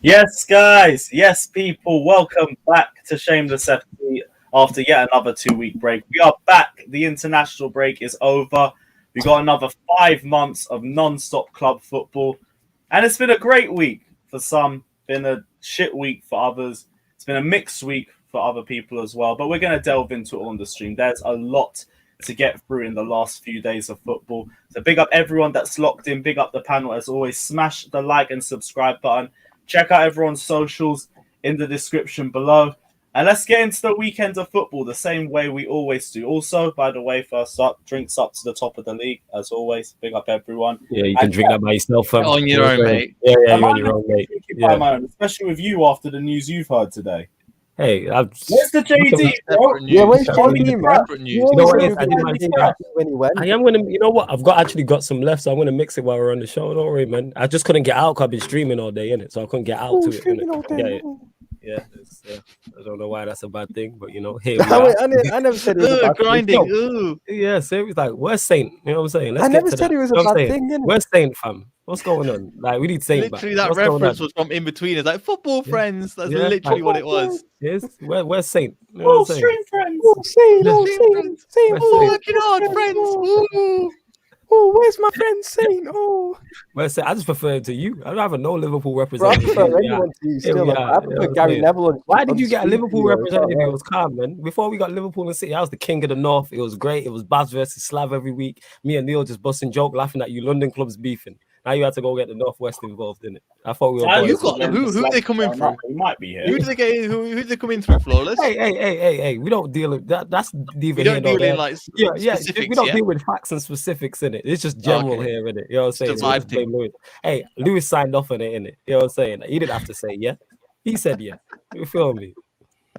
Yes, guys. Yes, people. Welcome back to Shameless FC after yet another 2-week break. We are back. The international break is over. We got another 5 months of non-stop club football, and it's been a great week for some. Been a shit week for others. It's been a mixed week for other people as well. But we're going to delve into it on the stream. There's a lot to get through in the last few days of football. So big up everyone that's locked in. Big up the panel as always. Smash the like and subscribe button. Check out everyone's socials in the description below. And let's get into the weekend of football the same way we always do. Also, by the way, first up, drinks up to the top of the league, as always. Big up everyone. Yeah, you can drink that by yourself, fam. On your own, mate. Yeah, you're on your own, mate. By my own, especially with you after the news you've heard today. Hey, where's the JD, bro? Yeah, where's JD, man? You know what it is? I did my thing. I am gonna, you know what? I've actually got some left, so I'm gonna mix it while we're on the show. Don't worry, man. I just couldn't get out because I've been streaming all day, innit? So I couldn't get out to it. Yeah. I don't know why that's a bad thing, but you know, here we are. I never said it was a bad grinding. thing. Yeah, so it was like, where's Saint? You know what I'm saying? I never said it was a bad thing. Where's Saint, fam? What's going on? Like, we need Saint Literally, back. that reference was from in between. It's like football friends. That's literally what it was. Yes. Where's Saint? You know stream friends. Saint. Working hard, friends. Oh, where's my friend Saint? Oh, where's Saint? I just prefer it to you. I don't have a no Liverpool representative. I prefer anyone to you still. I prefer Gary Neville. Why did you get a Liverpool representative? It was calm, man. Before we got Liverpool and City, I was the king of the North. It was great. It was Babs versus Slav every week. Me and Neil just busting joke, laughing at you London clubs beefing. Now you had to go get the Northwest involved in it. I thought we were. You got them. Who are they coming through? He might be here. Who do they get in? Who they coming through? Flawless. Hey! We don't deal with that. That's we don't deal in like specifics. We don't deal with facts and specifics in it. It's just general here, in it. You know what I'm saying? Hey, Lewis signed off on it, in it. You know what I'm saying? He didn't have to say yeah. He said yeah. You feel me?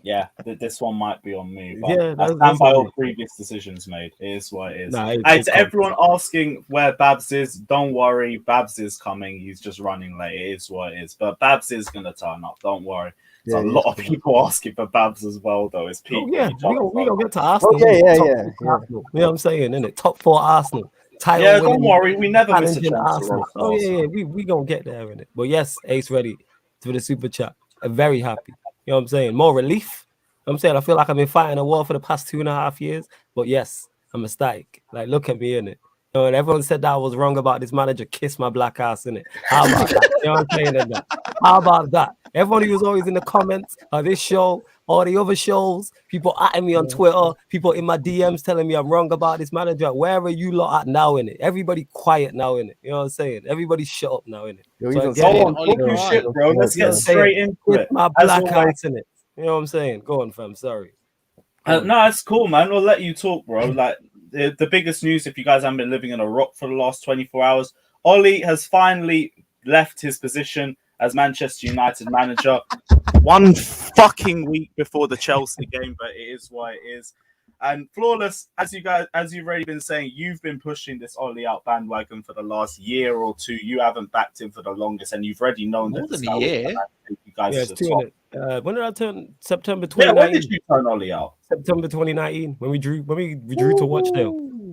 Yeah, this one might be on me. But yeah, I stand by all previous decisions made. It is what it is. To everyone asking where Babs is, don't worry. Babs is coming. He's just running late. It is what it is. But Babs is going to turn up. Don't worry. There's a lot of people asking for Babs as well, though. It's Pete. We don't get to Arsenal. Yeah. You know what I'm saying, innit? Top 4 Arsenal. Don't worry. We never miss a chance. Arsenal. We gonna get there, innit? But yes, Ace ready for the super chat. I'm very happy. You know what I'm saying? More relief. You know what I'm saying? I feel like I've been fighting a war for the past 2.5 years. But yes, I'm ecstatic. Like, look at me, innit? You know, and everyone said that I was wrong about this manager. Kiss my black ass, innit? How about that? You know what I'm saying? That? How about that? Everyone who was always in the comments of this show, all the other shows, people atting me on Twitter, people in my DMs telling me I'm wrong about this manager. Where are you lot at now, innit? Everybody quiet now, innit? You know what I'm saying? Everybody shut up now, innit? Shit, bro. Let's get straight into it. My black ass, innit? You know what I'm saying? Go on, fam. Sorry. No, it's cool, man. We'll let you talk, bro. Like the biggest news, if you guys haven't been living in a rock for the last 24 hours, Ollie has finally left his position as Manchester United manager 1 fucking week before the Chelsea game, but it is what it is. And Flawless, as you've already been saying, you've been pushing this Ollie out bandwagon for the last year or two. You haven't backed him for the longest, and you've already known more that than a year. You guys to the top. When did I turn? September 2019. Yeah, when did you turn Ollie out? September 2019. When we drew to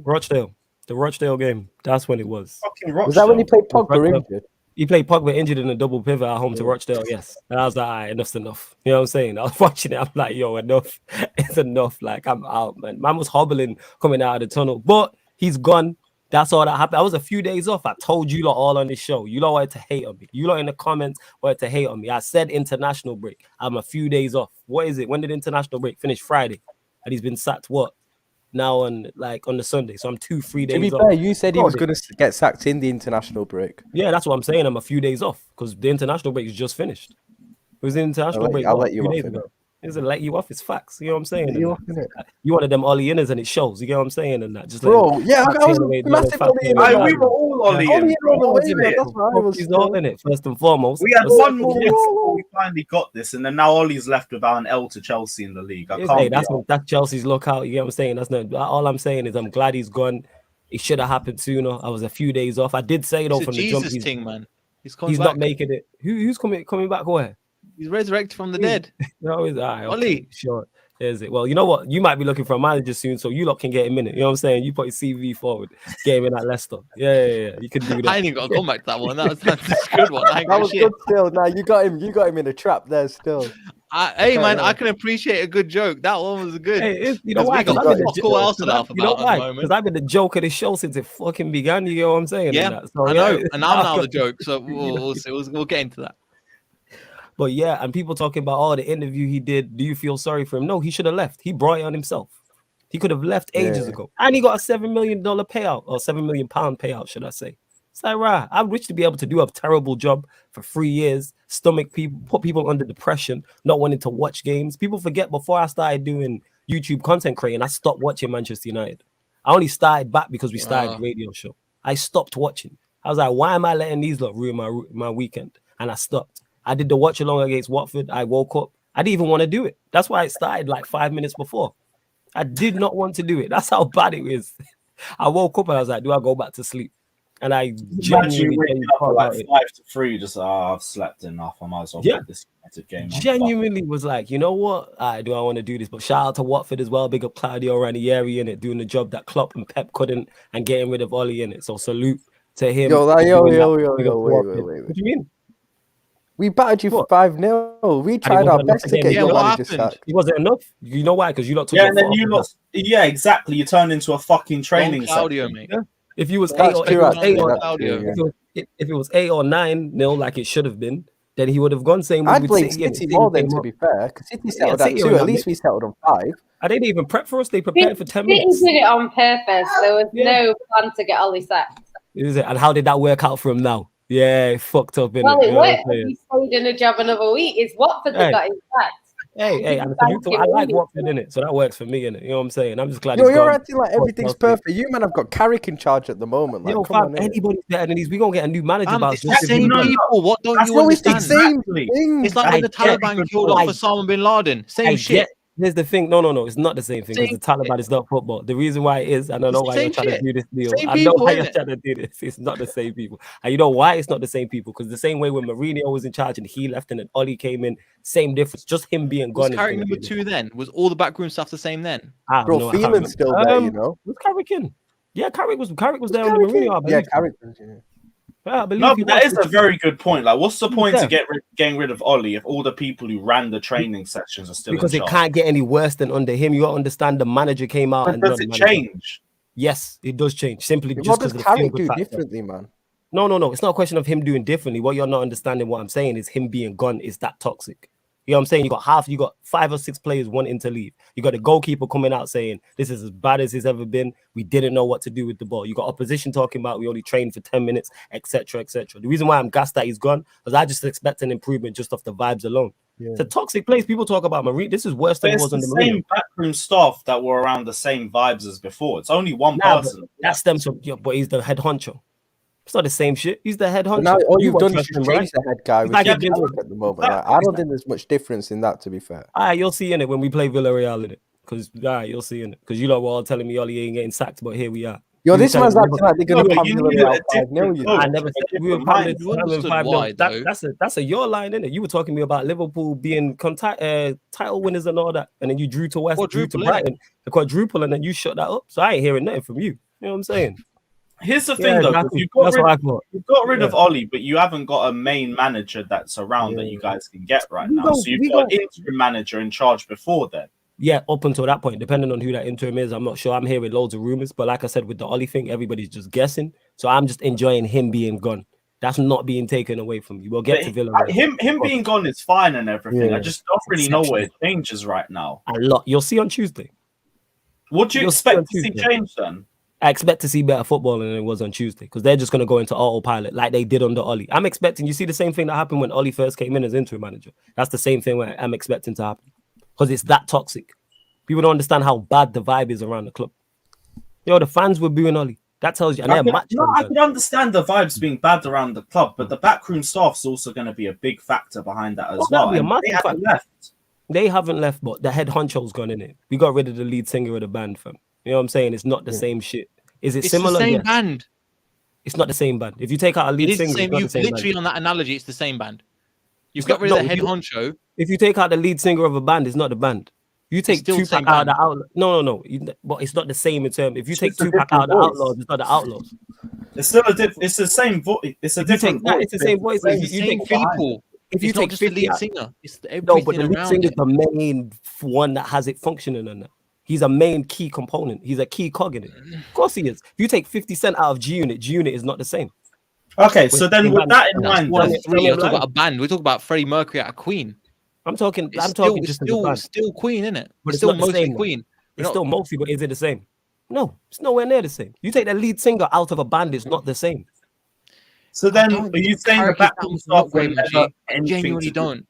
Rochdale, the Rochdale game. That's when it was. Fucking Rochdale. Was that when he played Pogba injured? He played Pogba injured in a double pivot at home to Rochdale, yes. And I was like, all right, enough's enough. You know what I'm saying? I was watching it. I'm like, yo, enough. It's enough. Like, I'm out, man. Man was hobbling coming out of the tunnel. But he's gone. That's all that happened. I was a few days off. I told you lot all on this show. You lot wanted to hate on me. You lot in the comments wanted to hate on me. I said international break. I'm a few days off. What is it? When did international break finish? Friday. And he's been sacked, what? Now on the Sunday, so I'm 2-3 days. To be fair, you said he was going to get sacked in the international break. Yeah, that's what I'm saying. I'm a few days off because the international break is just finished. It was the international break. I'll let you off. It doesn't let you off. It's facts. You know what I'm saying? You wanted them Ollie inners and it shows. You get what I'm saying? And that just bro, yeah, I was massive Ollie in. We were all Ollie in. He's all in it first and foremost. We had one more before we finally got this, and then now Ollie's left without an L to Chelsea in the league. That's Chelsea's lookout. You get what I'm saying? That's not all I'm saying is I'm glad he's gone. It should have happened sooner. I was a few days off. I did say though from the jump, thing, man. He's not making it. Who's coming back where? He's resurrected from the dead. No, he's all right. Ollie. Sure. Is it? Well, you know what? You might be looking for a manager soon, so you lot can get him in it. You know what I'm saying? You put your CV forward, get him in at Leicester. Yeah. You can do that. I ain't even got to come back to that one. That's a good one. I ain't That got was shit. good still. Nah, you got him in a trap there still. Hey man, I can appreciate a good joke. That one was good. Hey, you know why? We got fuck all else to laugh You know about at why? the moment. Because I've been the joke of the show since it fucking began. You know what I'm saying? Yeah, So, I know. And I'm now the joke. So we'll see. We'll get into that. But yeah, and people talking about the interview he did. Do you feel sorry for him? No, he should have left. He brought it on himself. He could have left ages ago. And he got a $7 million payout, or £7 million payout, should I say. It's like, right, I wish to be able to do a terrible job for 3 years, stomach people, put people under depression, not wanting to watch games. People forget before I started doing YouTube content creating, I stopped watching Manchester United. I only started back because we started the radio show. I stopped watching. I was like, why am I letting these lot ruin my weekend? And I stopped. I did the watch along against Watford. I woke up. I didn't even want to do it. That's why it started like 5 minutes before. I did not want to do it. That's how bad it is. I woke up and I was like, do I go back to sleep? And I genuinely waking up at like 5 to 3, just I've slept enough. I might as well get this game on. Genuinely was like, you know what? Do I want to do this? But shout out to Watford as well. Big up Claudio Ranieri in it, doing the job that Klopp and Pep couldn't, and getting rid of Ollie in it. So salute to him. Yo, wait. What do you mean? We battered you for 5-0. We tried our best to get your manager sacked. It wasn't enough. You know why? Because you lot took and then you lost. Yeah, exactly. You turned into a fucking training Claudio, mate. Yeah. If you was if it was 8 or 9-0 like it should have been, then he would have gone same. I'd blame City more than, to be fair, because City settled at 2. At least we settled on 5. I didn't even prep for us. They prepared for 10 minutes. City did it on purpose. There was no plan to get Ollie sacked. Is it? And how did that work out for him now? Yeah, it fucked up. It worked. He stayed in a job another week. It's Watford that got him sacked. Hey, I like Watford in it, so that works for me in it. You know what I'm saying? I'm just glad. You're acting like everything's perfect. You man have got Carrick in charge at the moment. Like, come on, anybody's better than these. We gonna get a new manager. It's the same people. What don't you understand? It's the same thing. It's like when the Taliban killed off Osama bin Laden. Same shit. Here's the thing. No, it's not the same thing. Because the Taliban is not football. The reason why it is, I don't know why you're trying to do this deal. I know why you're trying to do this. It's not the same people. And you know why it's not the same people? Because the same way when Mourinho was in charge and he left and then Ollie came in, same difference. Just him being gone. Was Carrick number 2 then? Was all the backroom stuff the same then? Bro, Phelan's still there, you know. Was Carrick in? Yeah, Carrick was there under Mourinho, I believe. Yeah, Carrick was, no, but that is a very good point. Like, what's the point of getting rid of Ollie if all the people who ran the training sections are still because in it charge? can't get any worse than under him. You got to understand the manager came out. But does it change? Yes, it does change. Simply just what because does Carrick do differently, man? No. It's not a question of him doing differently. What you're not understanding, what I'm saying, is him being gone is that toxic. You know what I'm saying? You got 5 or 6 players wanting to leave. You got a goalkeeper coming out saying this is as bad as it's ever been. We didn't know what to do with the ball. You got opposition talking about we only trained for 10 minutes, etc., etc. The reason why I'm gassed that he's gone because I just expect an improvement just off the vibes alone. Yeah. It's a toxic place. People talk about Marie. This is worse than it was in the same backroom staff that were around the same vibes as before. It's only one person. That's them. But he's the head honcho. It's not the same shit. He's the head honcho. Now, all you've done is change the head guy with at the moment. I don't think there's much difference in that, to be fair. You'll see in it when we play Villarreal in it. Because you'll see in it. Because you lot were all telling me Ollie ain't getting sacked, but here we are. Yo, this man's acting like they're going to pump Villarreal 5-0. I never said we were pumping 5-0. That's a your line, innit? You were talking to me about Liverpool being title winners and all that. And then you drew to West, drew to Brighton, the quadruple, and then you shut that up. So I ain't hearing nothing from you. You know what I'm saying? Here's the thing, though. You've got rid of Ollie, but you haven't got a main manager that's around that you guys can get right now. So you've got an interim manager in charge before then. Yeah, up until that point, depending on who that interim is, I'm not sure. I'm hearing loads of rumors, but like I said, with the Ollie thing, everybody's just guessing. So I'm just enjoying him being gone. That's not being taken away from you. We'll get to Villarreal. Him being gone is fine and everything. I just don't really know where it changes right now. A lot. You'll see on Tuesday. What do you expect to see change then? I expect to see better football than it was on Tuesday because they're just going to go into autopilot like they did under Ollie. I'm expecting you see the same thing that happened when Ollie first came in as interim manager. That's the same thing I'm expecting to happen because it's that toxic. People don't understand how bad the vibe is around the club. The fans were booing Ollie. That tells you. And I could understand the vibes being bad around the club, but the backroom staff's also going to be a big factor behind that as well. They haven't left. They haven't left, but the head honcho's gone in it. We got rid of the lead singer of the band, fam. You know what I'm saying? It's not the same shit. Is it similar? It's the same band. It's not the same band. If you take out a lead singer, it's literally on that analogy, it's the same band. You've got rid of the head honcho. If you take out the lead singer of a band, it's not the band. You take still the Tupac same out of the band. Outlaws. No. But it's not the same in terms. If you take just a Tupac out of the different Outlaws, voice. it's not the Outlaws. It's still it's the same voice. It's a If you different take that, voice. it's the same voice. It's If the you same take people. if you It's not take just the 50 lead out, singer. It's no, everything but the lead around singer is it. the main one that has it functioning on that. He's a main key component. He's a key cog in it. Of course he is. If you take 50 Cent out of G Unit is not the same. Okay, so then with that in That's mind, one then, of three. You're talking about a band. We're talking about Freddie Mercury at Queen. I'm talking It's just as a band. still Queen, isn't it? But It's it's still not the mostly same, Queen. It's still mostly, but is it the same? No, it's nowhere near the same. You take the lead singer out of a band, it's not the same. so then are you saying the backroom staff were never anything genuinely to do? don't?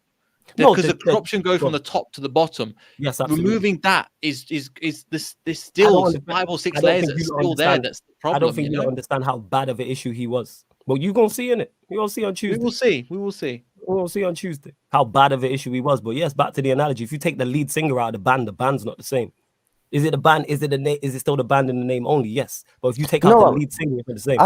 No, Because the corruption goes from the top to the bottom. Yes, absolutely. Removing that is this still 5 or 6 layers that's still there. That's the problem. I don't think you understand how bad of an issue he was. Well, you gonna see in it. You're gonna see on Tuesday. We will see. We will see. We'll see on Tuesday how bad of an issue he was. But yes, back to the analogy. If you take the lead singer out of the band's not the same. Is it the band? Is it the name? Is it still the band in the name only? Yes. But if you take out the lead singer, it's the same.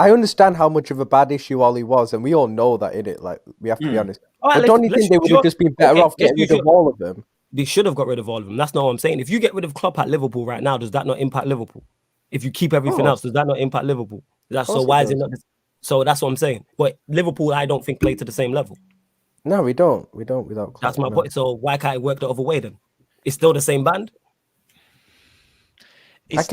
I understand how much of a bad issue Ollie was, and we all know that, innit? Like, we have to be honest. Right, but don't you think they would have just been better off getting rid of all of them? They should have got rid of all of them. That's not what I'm saying. If you get rid of Klopp at Liverpool right now, does that not impact Liverpool? If you keep everything else, does that not impact Liverpool? So why is it not? So that's what I'm saying. But Liverpool, I don't think play to the same level. No, we don't. We don't without Klopp. That's my point. So why can't it work the other way then? It's still the same band. It's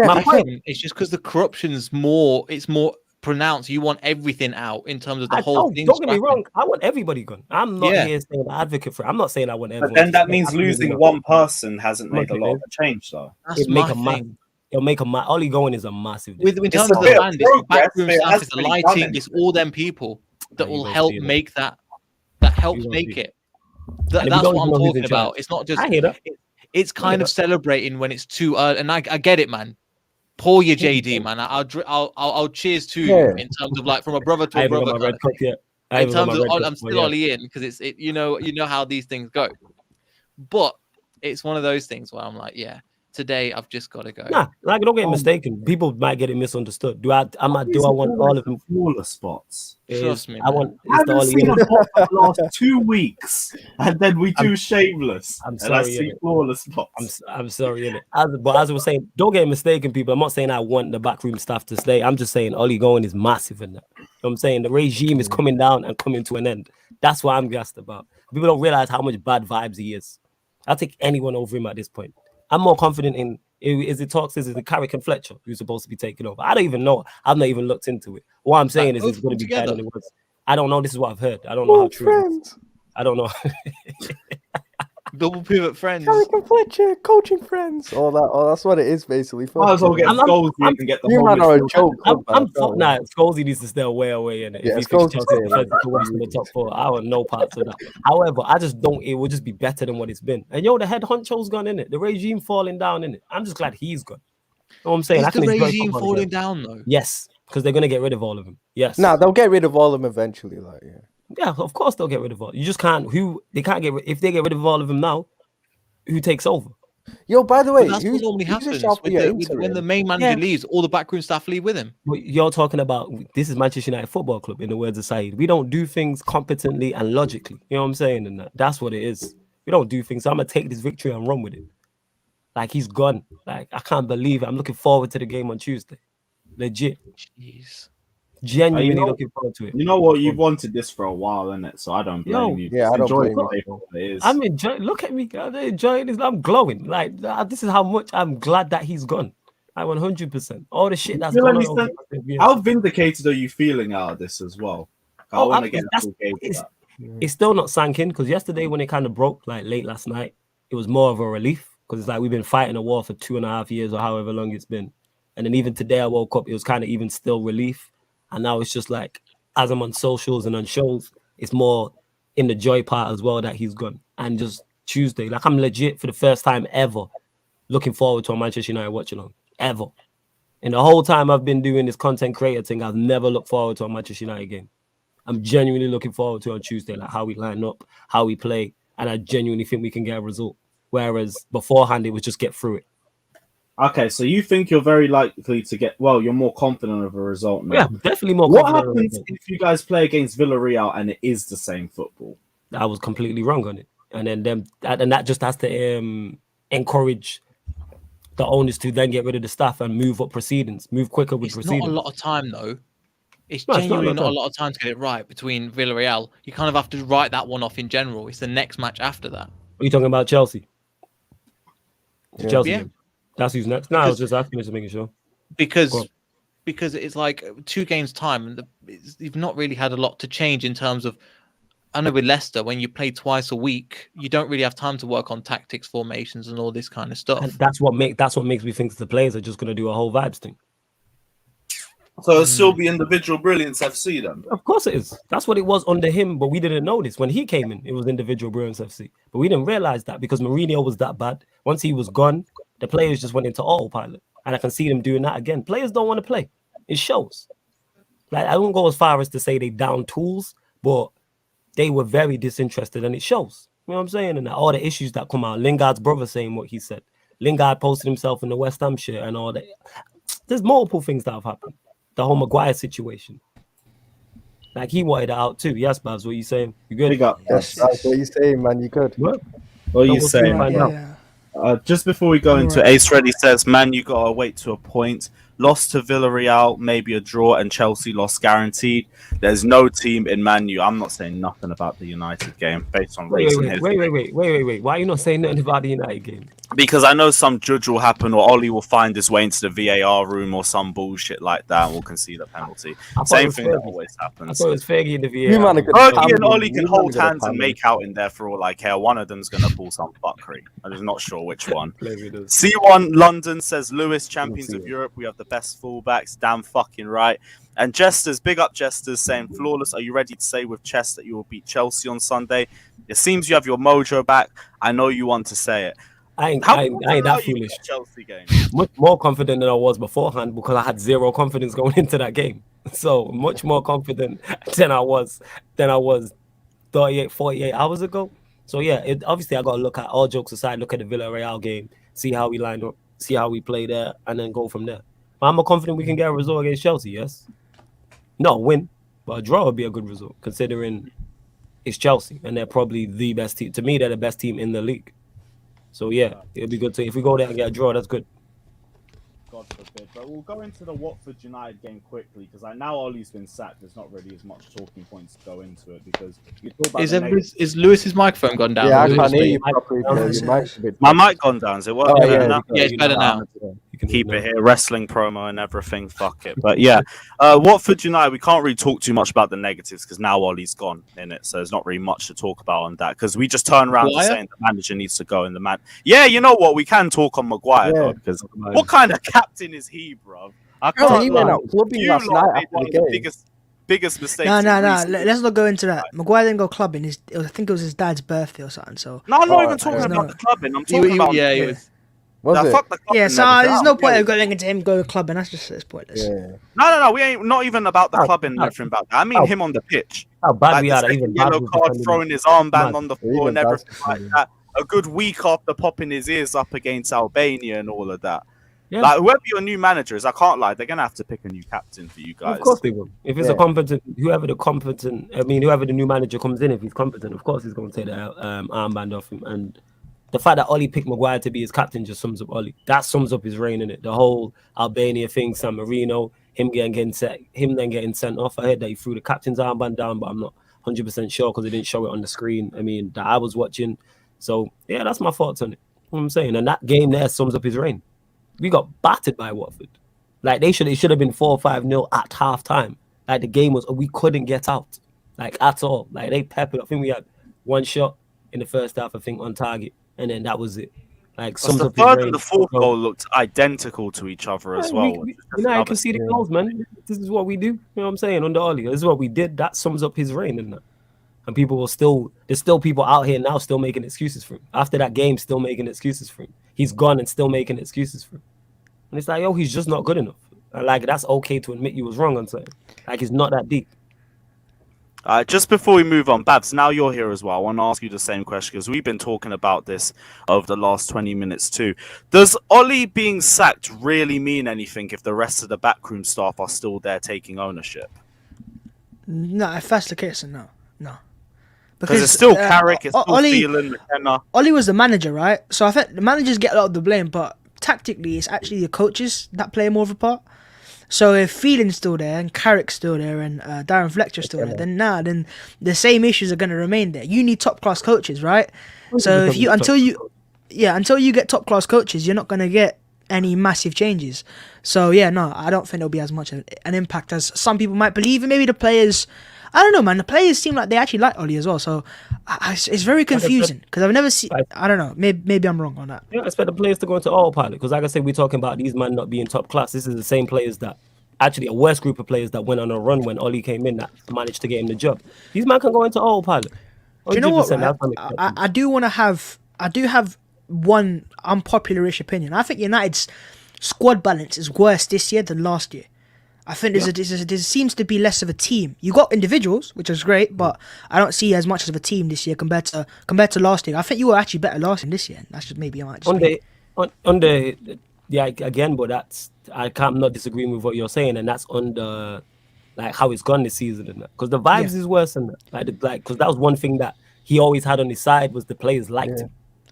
just because the corruption's more. It's more pronounced. You want everything out in terms of the whole thing. Don't get me wrong. I want everybody gone. I'm not here saying an advocate for it. I'm not saying I want everyone. But then that means losing one person hasn't made a lot of a change, though. That's my thing. It'll make a Ollie going is a massive. In terms of the band, it's the backroom staff, it's the lighting, it's all them people that will help make that. That helps make it. That's what I'm talking about. It's not just. I hear that. It's kind of celebrating when it's too early, and I get it, man. Pour your JD, man. I'll cheers to you in terms of like from a brother to a brother. In terms of I'm still Ollie in because it's you know how these things go, but it's one of those things where I'm like, yeah, today I've just got to go. Nah, like don't get mistaken. People might get it misunderstood. Do I want all of them smaller spots? Trust me. I want. I haven't seen a bot for the last 2 weeks, and then we do shameless. I'm sorry, and I see flawless spots. I'm sorry, innit? But as I was saying, don't get mistaken, people. I'm not saying I want the backroom staff to stay. I'm just saying Ollie going is massive in that. You know what I'm saying? The regime is coming down and coming to an end. That's what I'm gassed about. People don't realize how much bad vibes he is. I'll take anyone over him at this point. I'm more confident in is it the Carrick and Fletcher who's supposed to be taking over. I don't even know. I've not even looked into it. What I'm saying is it's going to be better than it was. I don't know. This is what I've heard. I don't know how true it is. I don't know. Double pivot friends. Carrick and Fletcher, coaching friends. All that. Oh, that's what it is basically. Might as well get Scholesy and get the you man are a joke. Nah, Scholesy needs to stay way away in it. Yeah, if he thinks Chelsea defense to West in the top 4, I want no parts of that. However, I just don't. It will just be better than what it's been. And the head honcho's gone in it. The regime falling down in it. I'm just glad he's gone. You know what I'm saying? Is the regime falling down though? Yes, because they're gonna get rid of all of them. Yes. Nah, they'll get rid of all of them eventually. Like, yeah, of course they'll get rid of all. You just can't. They can't get rid. If they get rid of all of them now, who takes over? Yo, by the way, that's what normally happens when the main manager leaves. All the backroom staff leave with him. But you're talking about this is Manchester United Football Club. In the words of Said, we don't do things competently and logically. You know what I'm saying? And that's what it is. We don't do things. So I'm gonna take this victory and run with it. Like he's gone. Like I can't believe it. I'm looking forward to the game on Tuesday. Legit. Jeez. Genuinely looking forward to it. You know what? You've wanted this for a while, innit? So I don't blame you. Yeah, I don't blame you. I'm enjoying. Look at me. I'm enjoying this. I'm glowing. Like this is how much I'm glad that he's gone. Like 100%. All the shit that's going on. How vindicated are you feeling out of this as well? I want to get it's still not sank in because yesterday when it kind of broke, like late last night, it was more of a relief because it's like we've been fighting a war for 2.5 years or however long it's been. And then even today I woke up, it was kind of even still relief. And now it's just like, as I'm on socials and on shows, it's more in the joy part as well that he's gone. And just Tuesday, like I'm legit for the first time ever looking forward to a Manchester United watching on ever. And the whole time I've been doing this content creator thing, I've never looked forward to a Manchester United game. I'm genuinely looking forward to it on Tuesday, like how we line up, how we play. And I genuinely think we can get a result. Whereas beforehand, it was just get through it. Okay, so you think you're very likely to get, you're more confident of a result now. Yeah, definitely more confident. What happens if you guys play against Villarreal and it is the same football? I was completely wrong on it. And then that just has to encourage the owners to then get rid of the staff and move up proceedings, move quicker with It's proceedings. not a lot of time though. It's No, genuinely not a lot of time to get it right between Villarreal. You kind of have to write that one off in general. It's the next match after that. Are you talking about Chelsea? Yeah. Chelsea Yeah. game. That's who's next. No, I was just asking, just making sure. Because it's like 2 games time, and you've not really had a lot to change in terms of. I know with Leicester, when you play twice a week, you don't really have time to work on tactics, formations, and all this kind of stuff. And that's what makes me think the players are just going to do a whole vibes thing. So it'll still be individual brilliance FC then? Of course it is. That's what it was under him, but we didn't know this. When he came in, it was individual brilliance FC. But we didn't realize that because Mourinho was that bad. Once he was gone, the players just went into autopilot. And I can see them doing that again. Players don't want to play. It shows. Like, I won't go as far as to say they down tools, but they were very disinterested, and it shows. You know what I'm saying? And all the issues that come out. Lingard's brother saying what he said. Lingard posted himself in the West Ham shirt and all that. There's multiple things that have happened. The whole Maguire situation. Like, he wanted it out too. Yes, Babs, what are you saying? You good? Big up. Yes, that's what you saying, man. You good? What? What are you saying? Just before we go into Ace Ready says, man, you got to wait to a point. Lost to Villarreal, maybe a draw, and Chelsea lost guaranteed. There's no team in Man U. I'm not saying nothing about the United game based on Wait. recent Wait. Why are you not saying nothing about the United game? Because I know some judge will happen, or Ollie will find his way into the VAR room or some bullshit like that, and we'll concede a penalty. Same thing that always I happens. thought it was Fergie in the VAR. Fergie and Ollie can hold hands and make out in there for all I care. One of them's going to pull some fuckery. I'm just not sure which one. C1 London says, Lewis, champions of Europe. We have the best fullbacks. Damn fucking right. And Jesters, big up Jesters, saying, Flawless, are you ready to say with chest that you will beat Chelsea on Sunday? It seems you have your mojo back. I know you want to say it. I ain't that foolish. Chelsea game. Much more confident than I was beforehand because I had zero confidence going into that game. So much more confident than I was 38, 48 hours ago. So yeah, obviously I got to look at, all jokes aside, look at the Villarreal game, see how we lined up, see how we play there, and then go from there. But I'm more confident we can get a result against Chelsea, yes? Not a win, but a draw would be a good result considering it's Chelsea and they're probably the best team. To me, they're the best team in the league. So yeah, it'll be good to, if we go there and get a draw, that's good. God forbid. But we'll go into the Watford United game quickly because I now Ollie's been sacked. There's not really as much talking points to go into it because you talk about is Lewis's microphone gone down? Yeah, I can't hear you properly. My mic gone down. Is it working now? Yeah, it's better now. You can keep it here, wrestling promo and everything. Fuck it. But yeah, Watford United, we can't really talk too much about the negatives because now Ollie's gone in it, so there's not really much to talk about on that because we just turn around and saying the manager needs to go and the man. Yeah, you know what? We can talk on Maguire though because what kind of captain is he, bro? I can't. He went out clubbing last night after the game. Biggest mistake. No. Let's not go into that. Maguire didn't go clubbing. I think it was his dad's birthday or something. So no, I'm not even talking about the clubbing. I'm talking about he was. Yeah, so there's no point of going into him going to clubbing. That's just pointless. Yeah. No. We ain't not even about the clubbing. Nothing about that. I mean him on the pitch. How bad we are. Even yellow card, throwing his armband on the floor and everything like that. A good week after popping his ears up against Albania and all of that. Yeah. Like whoever your new manager is, I can't lie, they're gonna have to pick a new captain for you guys. Of course they will. If it's whoever the new manager comes in, if he's competent, of course he's going to take the armband off him. And the fact that Ollie picked Maguire to be his captain just sums up Ollie. That sums up his reign in it. The whole Albania thing, San Marino, him then getting sent off. I heard that he threw the captain's armband down, but I'm not 100% sure because they didn't show it on the screen. I mean, that I was watching. So yeah, that's my thoughts on it. You know what I'm saying, and that game there sums up his reign. We got battered by Watford. Like it should have been 4-5-0 at halftime. Like the game was, we couldn't get out, like at all. Like they peppered. I think we had one shot in the first half, I think, on target, and then that was it. Like the third and the fourth goal looked identical to each other as well. I can see the goals, man. This is what we do. You know what I'm saying? Under Ollie, this is what we did. That sums up his reign, and people will there's still people out here now still making excuses for him. After that game, still making excuses for him. He's gone and still making excuses for him. And it's like, yo, he's just not good enough. And like, that's okay to admit you was wrong on something. Like, it's not that deep. Just before we move on, Babs, now you're here as well. I want to ask you the same question because we've been talking about this over the last 20 minutes too. Does Ollie being sacked really mean anything if the rest of the backroom staff are still there taking ownership? No, if that's the case, then no. Because it's still Carrick, it's still Oli, Phelan, McKenna. Oli was the manager, right? So I think the managers get a lot of the blame, but tactically, it's actually the coaches that play more of a part. So if Phelan's still there and Carrick's still there and Darren Fletcher's still there, then the same issues are going to remain there. You need top class coaches, right? So if until you get top class coaches, you're not going to get any massive changes. So yeah, no, I don't think there'll be as much an impact as some people might believe. And maybe the players, I don't know, man. The players seem like they actually like Oli as well. So it's very confusing because I've never seen. I don't know. Maybe I'm wrong on that. Yeah, I expect the players to go into autopilot because, like I said, we're talking about these men not being top class. This is the same players that actually a worse group of players that went on a run when Oli came in that managed to get him the job. These men can go into autopilot. Do you know what? Right? I do have one unpopular-ish opinion. I think United's squad balance is worse this year than last year. I think there seems to be less of a team. You got individuals, which is great, but I don't see as much of a team this year compared to last year. I think you were actually better last year than this year. That's just maybe I might just again, but I'm not disagreeing with what you're saying, and that's under like how it's gone this season, because the vibes is worse than that. Like because that was one thing that he always had on his side was the players liked him.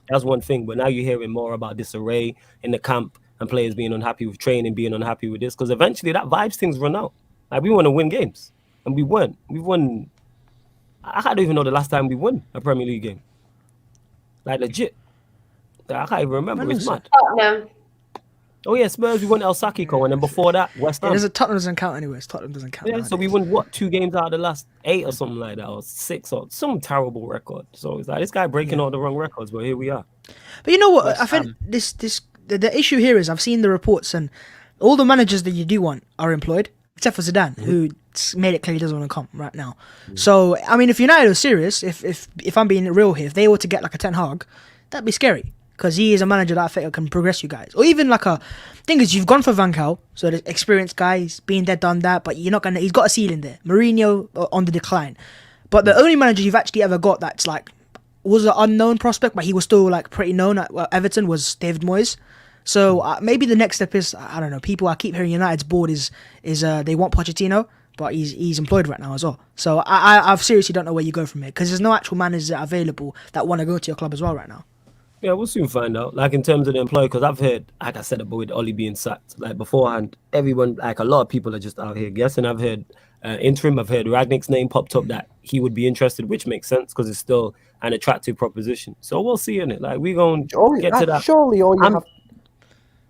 That's one thing, but now you're hearing more about disarray in the camp and players being unhappy with training, being unhappy with this, because eventually that vibes things run out. Like we want to win games, and we weren't. We've won. I don't even know the last time we won a Premier League game. Like legit, I can't even remember. It's mad. Tottenham. Oh yeah, Spurs. We won El Sacico, and then before that, West Ham. Tottenham doesn't count anyways. Tottenham doesn't count. Yeah, so we won 2 games out of the last 8 or something like that, or 6 or some terrible record. So it's like this guy breaking all the wrong records, but here we are. But you know what? I think the issue here is I've seen the reports and all the managers that you do want are employed, except for Zidane, who made it clear he doesn't want to come right now. So I mean, if United are serious, if I'm being real here, if they were to get like a Ten Hag, that'd be scary. Because he is a manager that I think can progress you guys. Or even like thing is, you've gone for Van Gaal, so the experienced guy, he's been there, done that, but he's got a ceiling there. Mourinho on the decline. But the only manager you've actually ever got that's like, was an unknown prospect, but he was still like pretty known at Everton was David Moyes. So maybe the next step is, I don't know, I keep hearing United's board is they want Pochettino, but he's employed right now as well. So I seriously don't know where you go from here, because there's no actual managers available that want to go to your club as well right now. Yeah, we'll soon find out. Like in terms of the employee, because I've heard, like I said, about with Oli being sacked, like beforehand, everyone, like a lot of people are just out here guessing. I've heard interim, I've heard Ragnick's name popped up that he would be interested, which makes sense because it's still an attractive proposition. So we'll see in it. Like we're going to get to that. Surely all you have.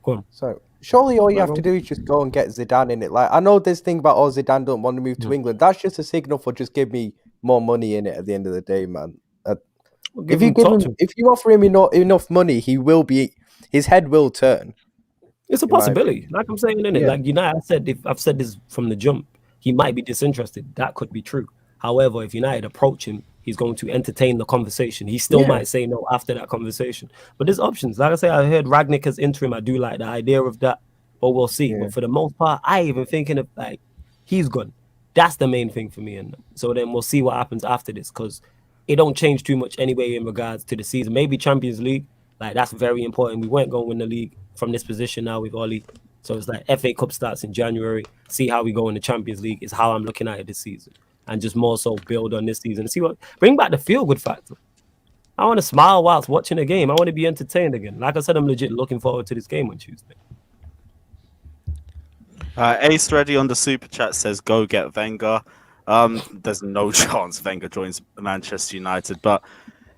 Go on. So surely all you have to do is just go and get Zidane in it. Like I know this thing about Zidane don't want to move to England. That's just a signal for just give me more money in it at the end of the day, man. If you offer him enough money, his head will turn. It's a possibility. Like I'm saying, in it, like United, I've said this from the jump, he might be disinterested. That could be true. However, if United approach him, he's going to entertain the conversation. He still might say no after that conversation. But there's options. Like I say, I heard Ragnick as interim. I do like the idea of that, but we'll see. Yeah. But for the most part, I even thinking of like he's gone. That's the main thing for me. And so then we'll see what happens after this, because it don't change too much anyway in regards to the season. Maybe Champions League, like that's very important. We weren't going to win the league from this position now with Oli. So it's like FA Cup starts in January. See how we go in the Champions League is how I'm looking at it this season. And just more so build on this season. Bring back the feel-good factor. I want to smile whilst watching a game. I want to be entertained again. Like I said, I'm legit looking forward to this game on Tuesday. Ace Ready on the Super Chat says, go get Wenger. There's no chance Wenger joins Manchester United, but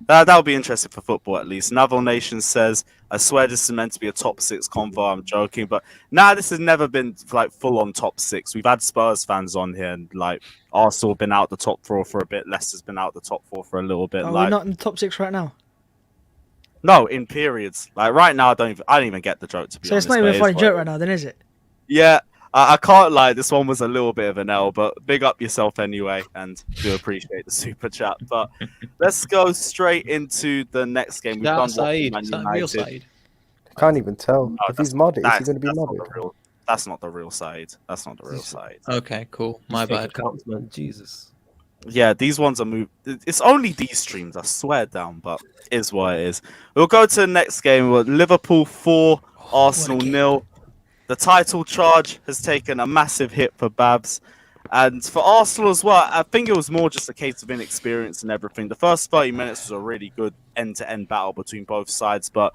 that'll be interesting for football at least. Naval Nation says, I swear this is meant to be a top 6 convo. I'm joking, but this has never been like full on top 6. We've had Spurs fans on here, and like Arsenal been out the top 4 for a bit. Leicester's been out the top 4 for a little bit. We're not in the top 6 right now. No, in periods. Like right now, I don't even get the joke, to be honest. So it's not even a funny joke right now, then, is it? Yeah. I can't lie, this one was a little bit of an L, but big up yourself anyway, and do appreciate the super chat. But let's go straight into the next game. We've done Saeed. Real Saeed. I can't even tell. No, if he's modded, is he going to be modded? That's not the real side. That's not the real side. Okay, cool. My bad. Counts, man. Jesus. Yeah, these ones are moved. It's only these streams, I swear down, but it is what it is. We'll go to the next game. Liverpool 4, Arsenal 0. The title charge has taken a massive hit for Babs, And for Arsenal as well, I think it was more just a case of inexperience and everything. The first 30 minutes was a really good end-to-end battle between both sides, but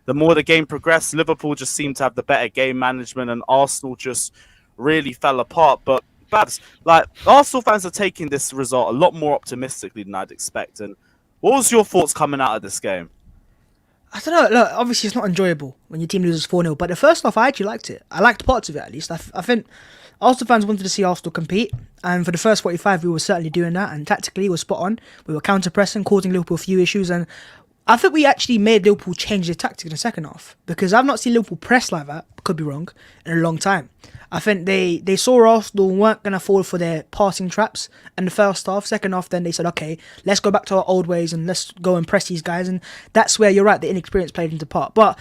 the more the game progressed, Liverpool just seemed to have the better game management, and Arsenal just really fell apart. But Babs, like, Arsenal fans are taking this result a lot more optimistically than I'd expect. And what was your thoughts coming out of this game? I don't know. Look, obviously it's not enjoyable when your team loses 4-0, but the first half I actually liked it. I liked parts of it at least. I think Arsenal fans wanted to see Arsenal compete, and for the first 45 we were certainly doing that, and tactically we were spot on. We were counter-pressing, causing Liverpool a few issues, and I think we actually made Liverpool change their tactics in the second half, because I've not seen Liverpool press like that, could be wrong, in a long time. I think they saw Arsenal weren't going to fall for their passing traps in the first half. Second half, then they said, okay, let's go back to our old ways and let's go and press these guys. And that's where, you're right, the inexperience played into part. But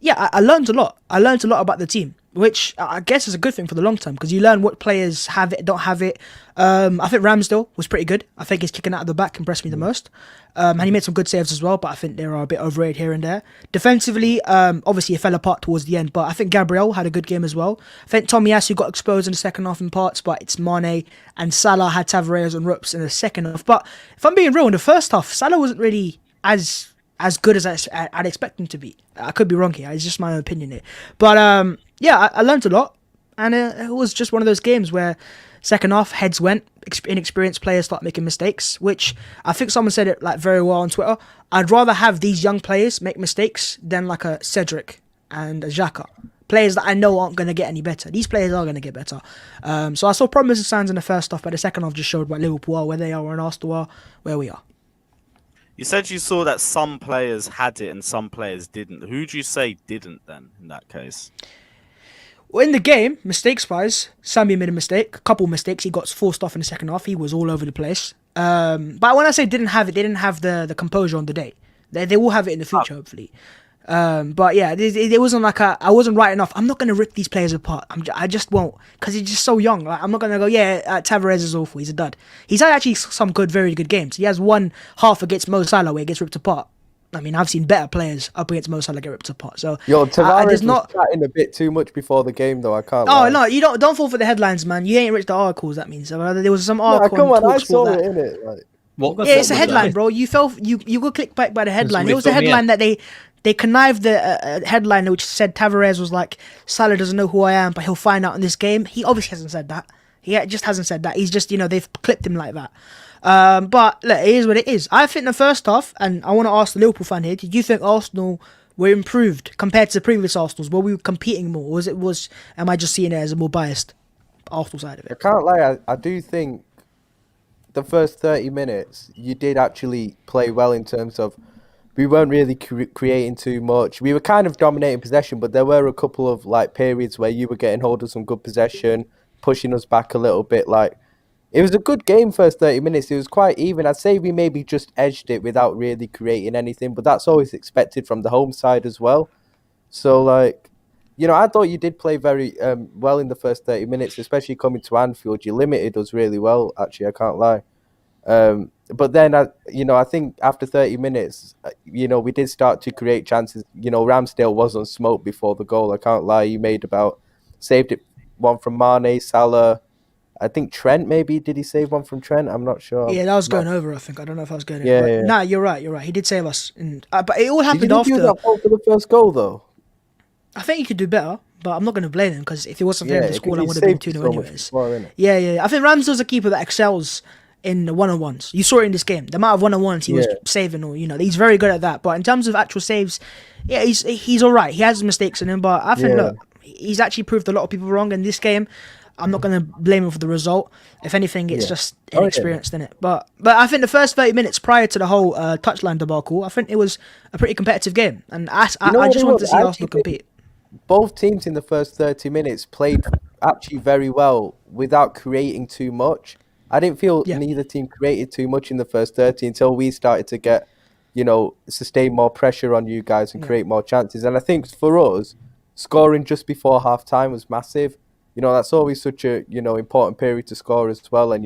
yeah, I learned a lot. I learned a lot about the team, which I guess is a good thing for the long term, because you learn what players have it, don't have it. I think Ramsdale was pretty good. I think his kicking out of the back impressed me the most. And he made some good saves as well, but I think they are a bit overrated here and there. Defensively, obviously it fell apart towards the end, but I think Gabriel had a good game as well. I think Tomiyasu got exposed in the second half in parts, but it's Mane and Salah had Tavares and Rups in the second half. But if I'm being real, in the first half, Salah wasn't really as good as I'd expect him to be. I could be wrong here. It's just my opinion here. But yeah, I learned a lot, and it was just one of those games where second half, heads went, inexperienced players start making mistakes, which I think someone said it like very well on Twitter. I'd rather have these young players make mistakes than like a Cedric and a Xhaka. Players that I know aren't going to get any better. These players are going to get better. So I saw promising signs in the first half, but the second half just showed what Liverpool are, where they are, and Arsenal are, where we are. You said you saw that some players had it and some players didn't. Who do you say didn't then, in that case? Well, in the game, mistakes-wise, Sammy made a mistake. A couple mistakes. He got forced off in the second half. He was all over the place. But when I say didn't have it, they didn't have the composure on the day. They will have it in the future, hopefully. But yeah, it wasn't like I wasn't right enough. I'm not going to rip these players apart. I just won't, because he's just so young. Like, I'm not going to go, Tavares is awful. He's a dud. He's had actually some very good games. He has one half against Mo Salah where he gets ripped apart. I mean, I've seen better players up against Mo Salah get ripped apart. So Tavares was chatting a bit too much before the game, though. I can't. Oh no, you don't fall for the headlines, man. You ain't read the articles. That means there was some article. Come on, I saw it in it. Like, it's a headline, bro. You go click back by the headline. It was a headline that they connived the headline which said Tavares was like, Salah doesn't know who I am, but he'll find out in this game. He obviously hasn't said that. He just hasn't said that. He's just, they've clipped him like that. But look, it is what it is. I think the first half, and I want to ask the Liverpool fan here, did you think Arsenal were improved compared to the previous Arsenals? Were we competing more? Am I just seeing it as a more biased Arsenal side of it? I can't lie, I do think the first 30 minutes, you did actually play well in terms of we weren't really creating too much. We were kind of dominating possession, but there were a couple of periods where you were getting hold of some good possession, pushing us back a little bit. It was a good game first 30 minutes. It was quite even. I'd say we maybe just edged it without really creating anything, but that's always expected from the home side as well. So, I thought you did play very well in the first 30 minutes, especially coming to Anfield. You limited us really well, actually, I can't lie. But then, I think after 30 minutes, we did start to create chances. Ramsdale was on smoke before the goal, I can't lie. He saved it, one from Mane, Salah. I think Trent, maybe. Did he save one from Trent? I'm not sure. Yeah, that was going over, I think. I don't know if I was going over. Yeah. Nah, you're right. He did save us. But it all happened after. Did he do that fault for the first goal, though? I think he could do better, but I'm not going to blame him, because if it wasn't for him, the score, I would have been 2-0 anyways. Yeah. I think Ramsdale's a keeper that excels in the one-on-ones. You saw it in this game. The amount of one-on-ones he was saving, he's very good at that. But in terms of actual saves, yeah, he's all right. He has mistakes in him, but I think, look, he's actually proved a lot of people wrong in this game. I'm not going to blame him for the result. If anything, it's just inexperienced in it. But I think the first 30 minutes prior to the whole touchline debacle, I think it was a pretty competitive game. And I just want to see Arsenal compete. Both teams in the first 30 minutes played actually very well without creating too much. I didn't feel neither team created too much in the first 30 until we started to get, sustain more pressure on you guys and create more chances. And I think for us, scoring just before half-time was massive. That's always such a, important period to score as well. And,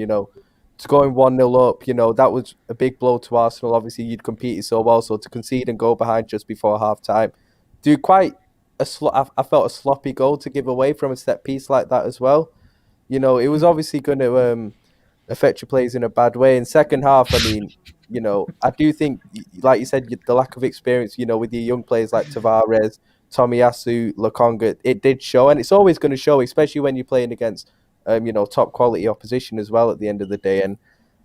scoring 1-0 up, that was a big blow to Arsenal. Obviously, you'd competed so well. So to concede and go behind just before half-time, I felt a sloppy goal to give away from a set piece like that as well. You know, it was obviously going to affect your players in a bad way. In second half, I mean, you know, I do think, like you said, the lack of experience, you know, with your young players like Tavares, Tomiyasu, Lokonga, it did show, and it's always going to show, especially when you're playing against, you know, top quality opposition as well at the end of the day. And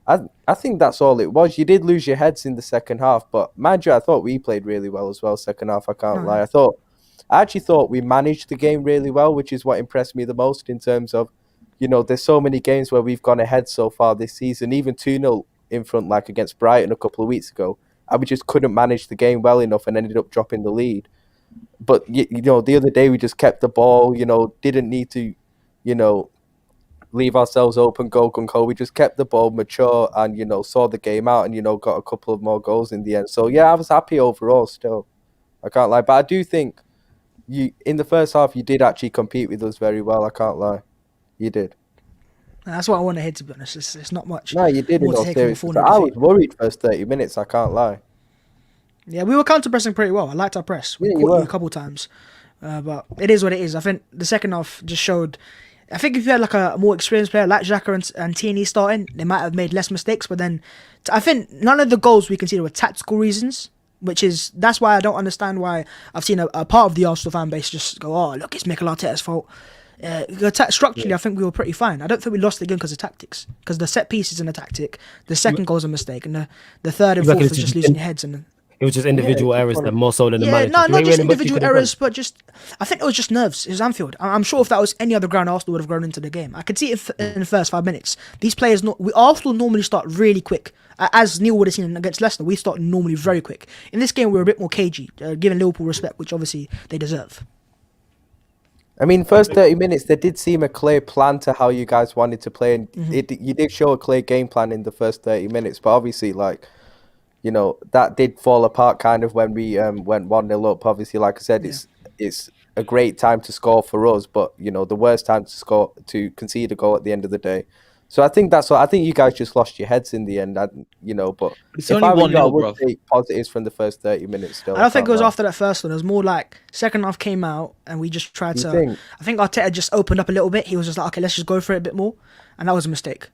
I think that's all it was. You did lose your heads in the second half, but mind you, I thought we played really well as well second half. I can't lie. I actually thought we managed the game really well, which is what impressed me the most in terms of, you know, there's so many games where we've gone ahead so far this season, even 2-0 in front, like against Brighton a couple of weeks ago, and we just couldn't manage the game well enough and ended up dropping the lead. But, you know, the other day we just kept the ball, you know, didn't need to, you know, leave ourselves open, go gung-ho. We just kept the ball mature and, you know, saw the game out and, you know, got a couple of more goals in the end. So, yeah, I was happy overall still. I can't lie. But I do think in the first half, you did actually compete with us very well. I can't lie. You did. That's what I want to hear, to be honest. It's not much. No, you did. I was worried first 30 minutes. I can't lie. Yeah, we were counter-pressing pretty well. I liked our press. We caught you a couple times. But it is what it is. I think the second half just showed... I think if you had like a more experienced player like Xhaka and Tierney starting, they might have made less mistakes. But then I think none of the goals we conceded were tactical reasons, that's why I don't understand why I've seen a part of the Arsenal fan base just go, oh, look, it's Mikel Arteta's fault. Structurally, I think we were pretty fine. I don't think we lost the game because of tactics. Because the set piece is in a tactic, the second goal is a mistake, and the third and fourth was just losing your heads. And it was just individual errors that more so than the manager. No, not just individual errors, but just I think it was just nerves. It was Anfield. I'm sure if that was any other ground, Arsenal would have grown into the game. I could see it in the first 5 minutes. These players, Arsenal normally start really quick. As Neil would have seen against Leicester, we start normally very quick. In this game, we were a bit more cagey, giving Liverpool respect, which obviously they deserve. I mean, first 30 minutes, there did seem a clear plan to how you guys wanted to play. And you did show a clear game plan in the first 30 minutes. But obviously, like, you know, that did fall apart kind of when we went 1-0 up. Obviously, like I said, it's a great time to score for us. But, you know, the worst time to concede a goal at the end of the day. So I think you guys just lost your heads in the end, you know. But it's only 1-0, I would take positives from the first 30 minutes still. I don't think it was after that first one. It was more like second half came out and we just tried to... I think Arteta just opened up a little bit. He was just like, okay, let's just go for it a bit more. And that was a mistake.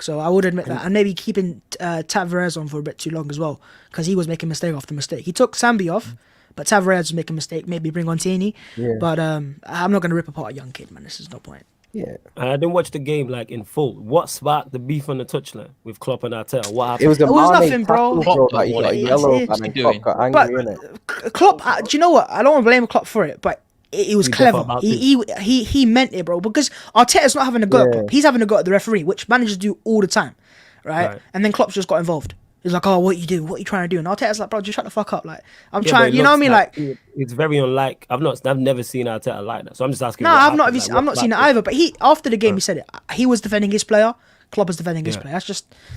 So I would admit that. And maybe keeping Tavares on for a bit too long as well, because he was making mistake after mistake. He took Sambi off, but Tavares was making a mistake. Maybe bring on Tierney. Yeah. But I'm not going to rip apart a young kid, man. This is no point. Yeah, I didn't watch the game like in full. What sparked the beef on the touchline with Klopp and Arteta? What happened? It was nothing, bro. Klopp, do you know what? I don't want to blame Klopp for it, but it was clever. He meant it, bro. Because Arteta's not having a go at Klopp. He's having a go at the referee, which managers do all the time, right? And then Klopp just got involved. He's like, oh, what you do? What are you trying to do? And Arteta's like, bro, just shut the fuck up. Like, I'm trying, you know what I mean? Like, it's very unlike. I've never seen Arteta like that. So I'm just asking. No, I've not seen it either. But after the game, he said it. He was defending his player. Klopp is defending his player.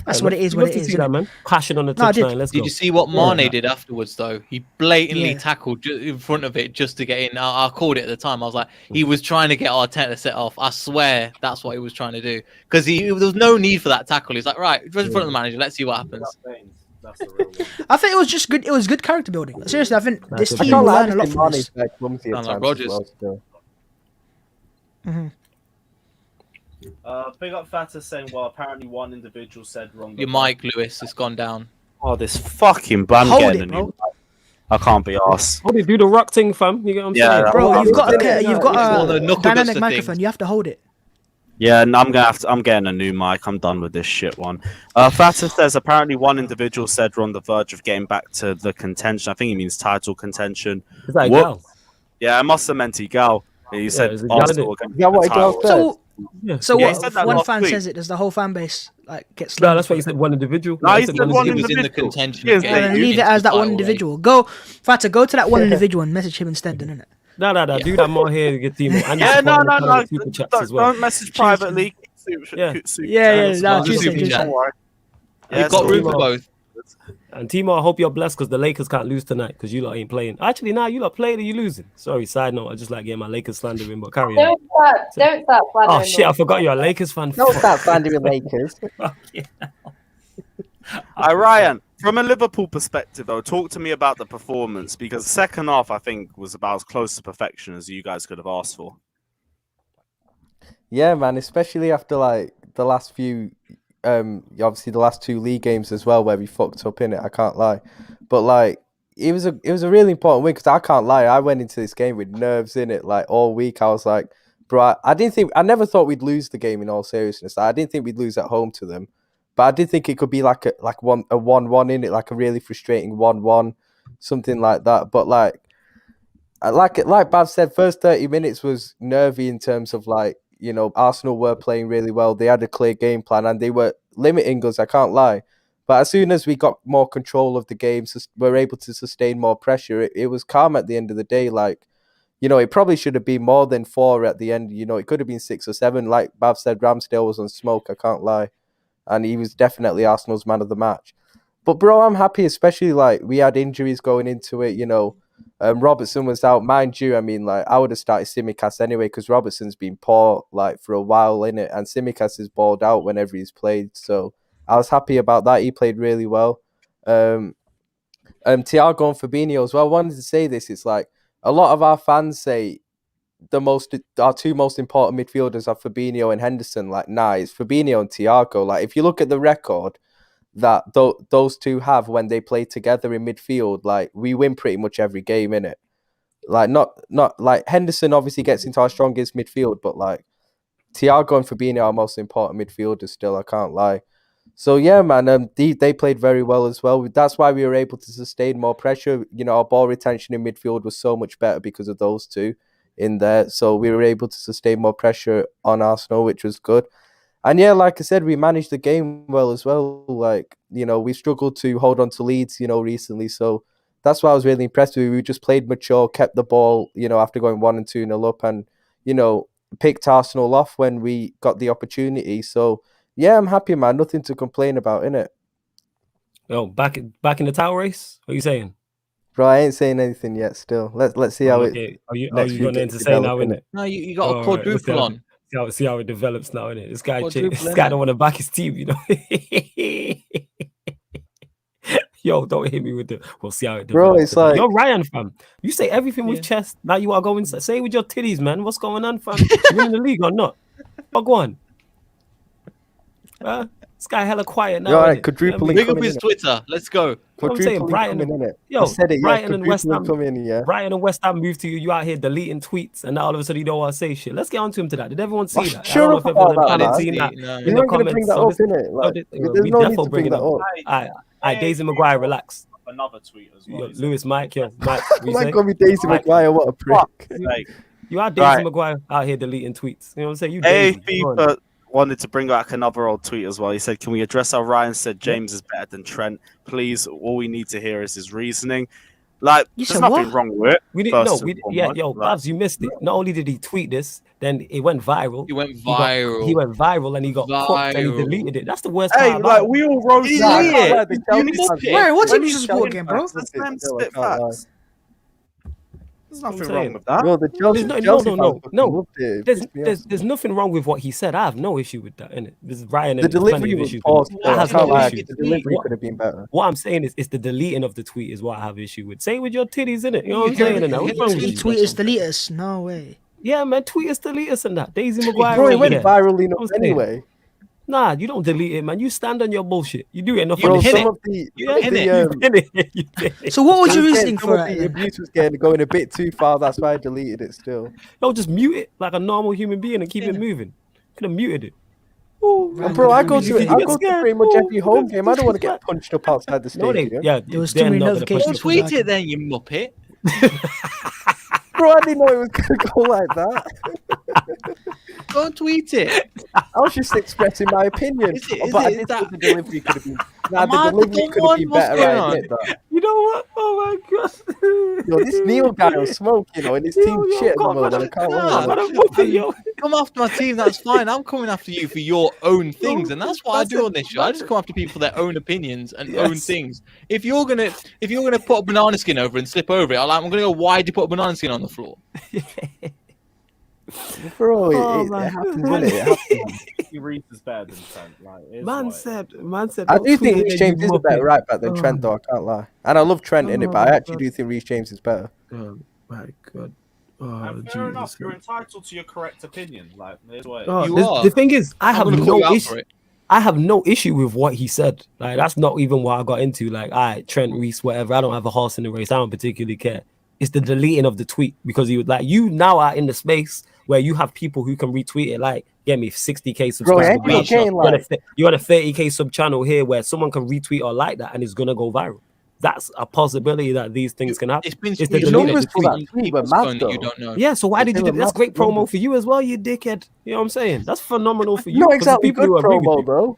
That's what it is. What it is. That, man. Passion on the touchline. Let's go. Did you see what Mane did afterwards though? He blatantly tackled in front of it just to get in. I called it at the time. I was like, he was trying to get Arteta set off. I swear that's what he was trying to do, because there was no need for that tackle. He's like, right, just in front of the manager. Let's see what happens. That's the real one. I think it was just good. It was good character building. Seriously, I think this team will learn a lot from this. Like Rodgers. Big up Fata saying, well, apparently one individual said wrong. Your mic, Lewis, has gone down. Oh, this fucking band getting a new. I can't be arsed. How do you do the rock thing, fam? You get what I'm saying? Bro, you've got a dynamic microphone. You have to hold it. Yeah, and I'm getting a new mic. I'm done with this shit one. Fata says apparently one individual said we're on the verge of getting back to the contention. I think he means title contention. Is that Gal? Yeah, I must have meant Gal. He said Arsenal. So what? One fan says it. Does the whole fan base get slammed? No, that's what he said. One individual. No, he said one he was individual. in the contention. Leave it as that one individual. Go, Fata. Go to that one individual and message him instead, then, innit? No. Do that more here to get team. No. Don't message privately. Yeah. You've got room for both. And Timo, I hope you're blessed because the Lakers can't lose tonight because you lot ain't playing. Actually, you lot playing or you losing. Sorry, side note. I just like getting my Lakers slandering, but carry on. Don't start slandering. Oh shit, I forgot you're a Lakers fan. Don't start slandering Lakers. Ryan, from a Liverpool perspective, though, talk to me about the performance, because the second half, I think, was about as close to perfection as you guys could have asked for. Yeah, man, especially after like the last few, obviously the last 2 league games as well, where we fucked up in it. I can't lie, but like it was a really important win because I can't lie, I went into this game with nerves in it. Like all week, I was like, bro, I never thought we'd lose the game. In all seriousness, I didn't think we'd lose at home to them, but I did think it could be like a 1-1 in it, like a really frustrating 1-1, something like that. But like Bav said, first 30 minutes was nervy in terms of like, Arsenal were playing really well. They had a clear game plan and they were limiting us, I can't lie. But as soon as we got more control of the game, we're able to sustain more pressure. It was calm at the end of the day. Like, it probably should have been more than 4 at the end. It could have been 6 or 7. Like Bav said, Ramsdale was on smoke, I can't lie. And he was definitely Arsenal's man of the match. But bro, I'm happy, especially like we had injuries going into it, Robertson was out, mind you. I mean, like I would have started Tsimikas anyway because Robertson's been poor like for a while in it, and Tsimikas is balled out whenever he's played. So I was happy about that. He played really well. Thiago and Fabinho as well. I wanted to say this. It's like a lot of our fans say our 2 most important midfielders are Fabinho and Henderson. Like, nah, it's Fabinho and Thiago. Like, if you look at the record that those 2 have when they play together in midfield, like we win pretty much every game in it. Like not like Henderson obviously gets into our strongest midfield, but like Thiago and Fabinho are our most important midfielders still, I can't lie. So yeah, man, they played very well as well. That's why we were able to sustain more pressure. Our ball retention in midfield was so much better because of those 2 in there. So we were able to sustain more pressure on Arsenal, which was good. And yeah, like I said, we managed the game well as well. Like, we struggled to hold on to leads, recently. So that's why I was really impressed with. We just played mature, kept the ball, after going 1 and 2-0 up and, picked Arsenal off when we got the opportunity. So yeah, I'm happy, man. Nothing to complain about, innit? Yo, back in the title race? What are you saying? Bro, I ain't saying anything yet still. Let's see how it... Are you going to say now, innit? No, you got a quadruple on. See how it develops now, innit? This guy don't want to back his team, Yo, don't hit me with the. We'll see how it develops. Bro, it's like you're Ryan, fam. You say everything with chest. Now you are going. Say it with your titties, man. What's going on, fam? You winning the league or not? But go on. This guy hella quiet now. You're right, quadrupling. Big up his Twitter. Let's go. I'm saying Brighton and West Ham. Brighton and West Ham moved to you. You out here deleting tweets, and now all of a sudden you don't want to say shit. Let's get on to him to that. Did everyone see that? Sure about that. In the comments. Bring that up, innit? There's no need to bring that up. Alright, Daisy Maguire, relax. Another tweet as well. Lewis, Mike, Mike. Call me Daisy Maguire. What a prick. You are Daisy Maguire out here deleting tweets. You know what I'm saying? You FIFA wanted to bring back another old tweet as well. He said, "Can we address how Ryan said James is better than Trent? Please, all we need to hear is his reasoning." Like, there's nothing wrong with it. We didn't know. Babs, you missed it. Not only did he tweet this, then it went viral. He went viral and he got cooked and he deleted it. That's the worst part about it. We all rose Ryan, what team you support again, bro? There's nothing wrong with that. No. There's nothing wrong with what he said. I have no issue with that, innit? This is Ryan and the delivery was poor. The delivery could have been better. What I'm saying is, it's the deleting of the tweet is what I have issue with. Say it with your titties, innit? You know what I'm saying? Tweet us, delete us. No way. Yeah, man, tweet us, delete us, and that. Daisy Maguire. Bro, it went viral enough anyway. Nah, you don't delete it, man. You stand on your bullshit. You do it enough. Bro, So what was your reasoning for it? The abuse was going a bit too far. That's why I deleted it still. No, just mute it like a normal human being and keep it moving. Could have muted it. Bro, I go to pretty much every home game. I don't want to get punched up outside the stadium. There was too many notifications. Tweet it then, you muppet. Bro, I didn't know it was going to go like that. Go and tweet it. I was just expressing my opinion. The delivery could have been. The delivery could have been better. I admit that. You know what? Oh my god. Yo, this Neil guy will smoke, and his team shit at the moment. I can't come after my team, that's fine. I'm coming after you for your own things, and that's what I do on this show. I just come after people for their own opinions and own things. If you're gonna put a banana skin over and slip over it, I'm gonna go, why did you put a banana skin on the floor? Bro, it happens, innit? It happens. Reece is better than Trent. Man said. I do think Reece James is a better right back than Trent, though. I can't lie, and I love Trent in it, but I actually do think Reece James is better. Oh my god. And fair enough, you're entitled to your correct opinion. Like, the thing is, I have no issue with what he said. Like, that's not even what I got into. Like, Trent, Reece, whatever. I don't have a horse in the race. I don't particularly care. It's the deleting of the tweet because you now are in the space where you have people who can retweet it. Like, get me 60K subscribers. You got a 30K sub channel here where someone can retweet or like that and it's gonna go viral. That's a possibility that these things can happen. It's the deleting of the tweet that you don't know. Yeah, so why did you do that? That's great promo for you as well, you dickhead. You know what I'm saying? That's phenomenal for you. No, exactly. Good promo, bro.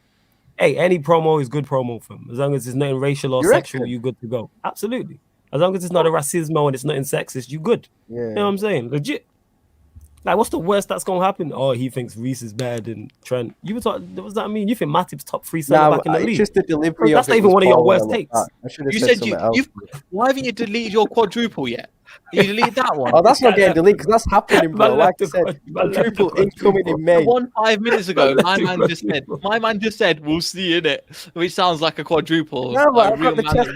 Hey, any promo is good promo for him. As long as it's nothing racial or sexual, you good to go. Absolutely. As long as it's not a racismo and it's nothing sexist, you good. Yeah. You know what I'm saying? Legit. Like, what's the worst that's gonna happen? Oh, he thinks Reece is better than Trent. You were talking. What does that mean? You think Matip's top 3 centre back in the league? Just the delivery. That's not even one of your worst takes. You said why haven't you deleted your quadruple yet? You deleted that one. Oh, that's not getting deleted because that's happening, bro. Like I said, quadruple incoming in May. 5 minutes ago, my man just said, "We'll see in it," which sounds like a quadruple. No, but I've got the chest.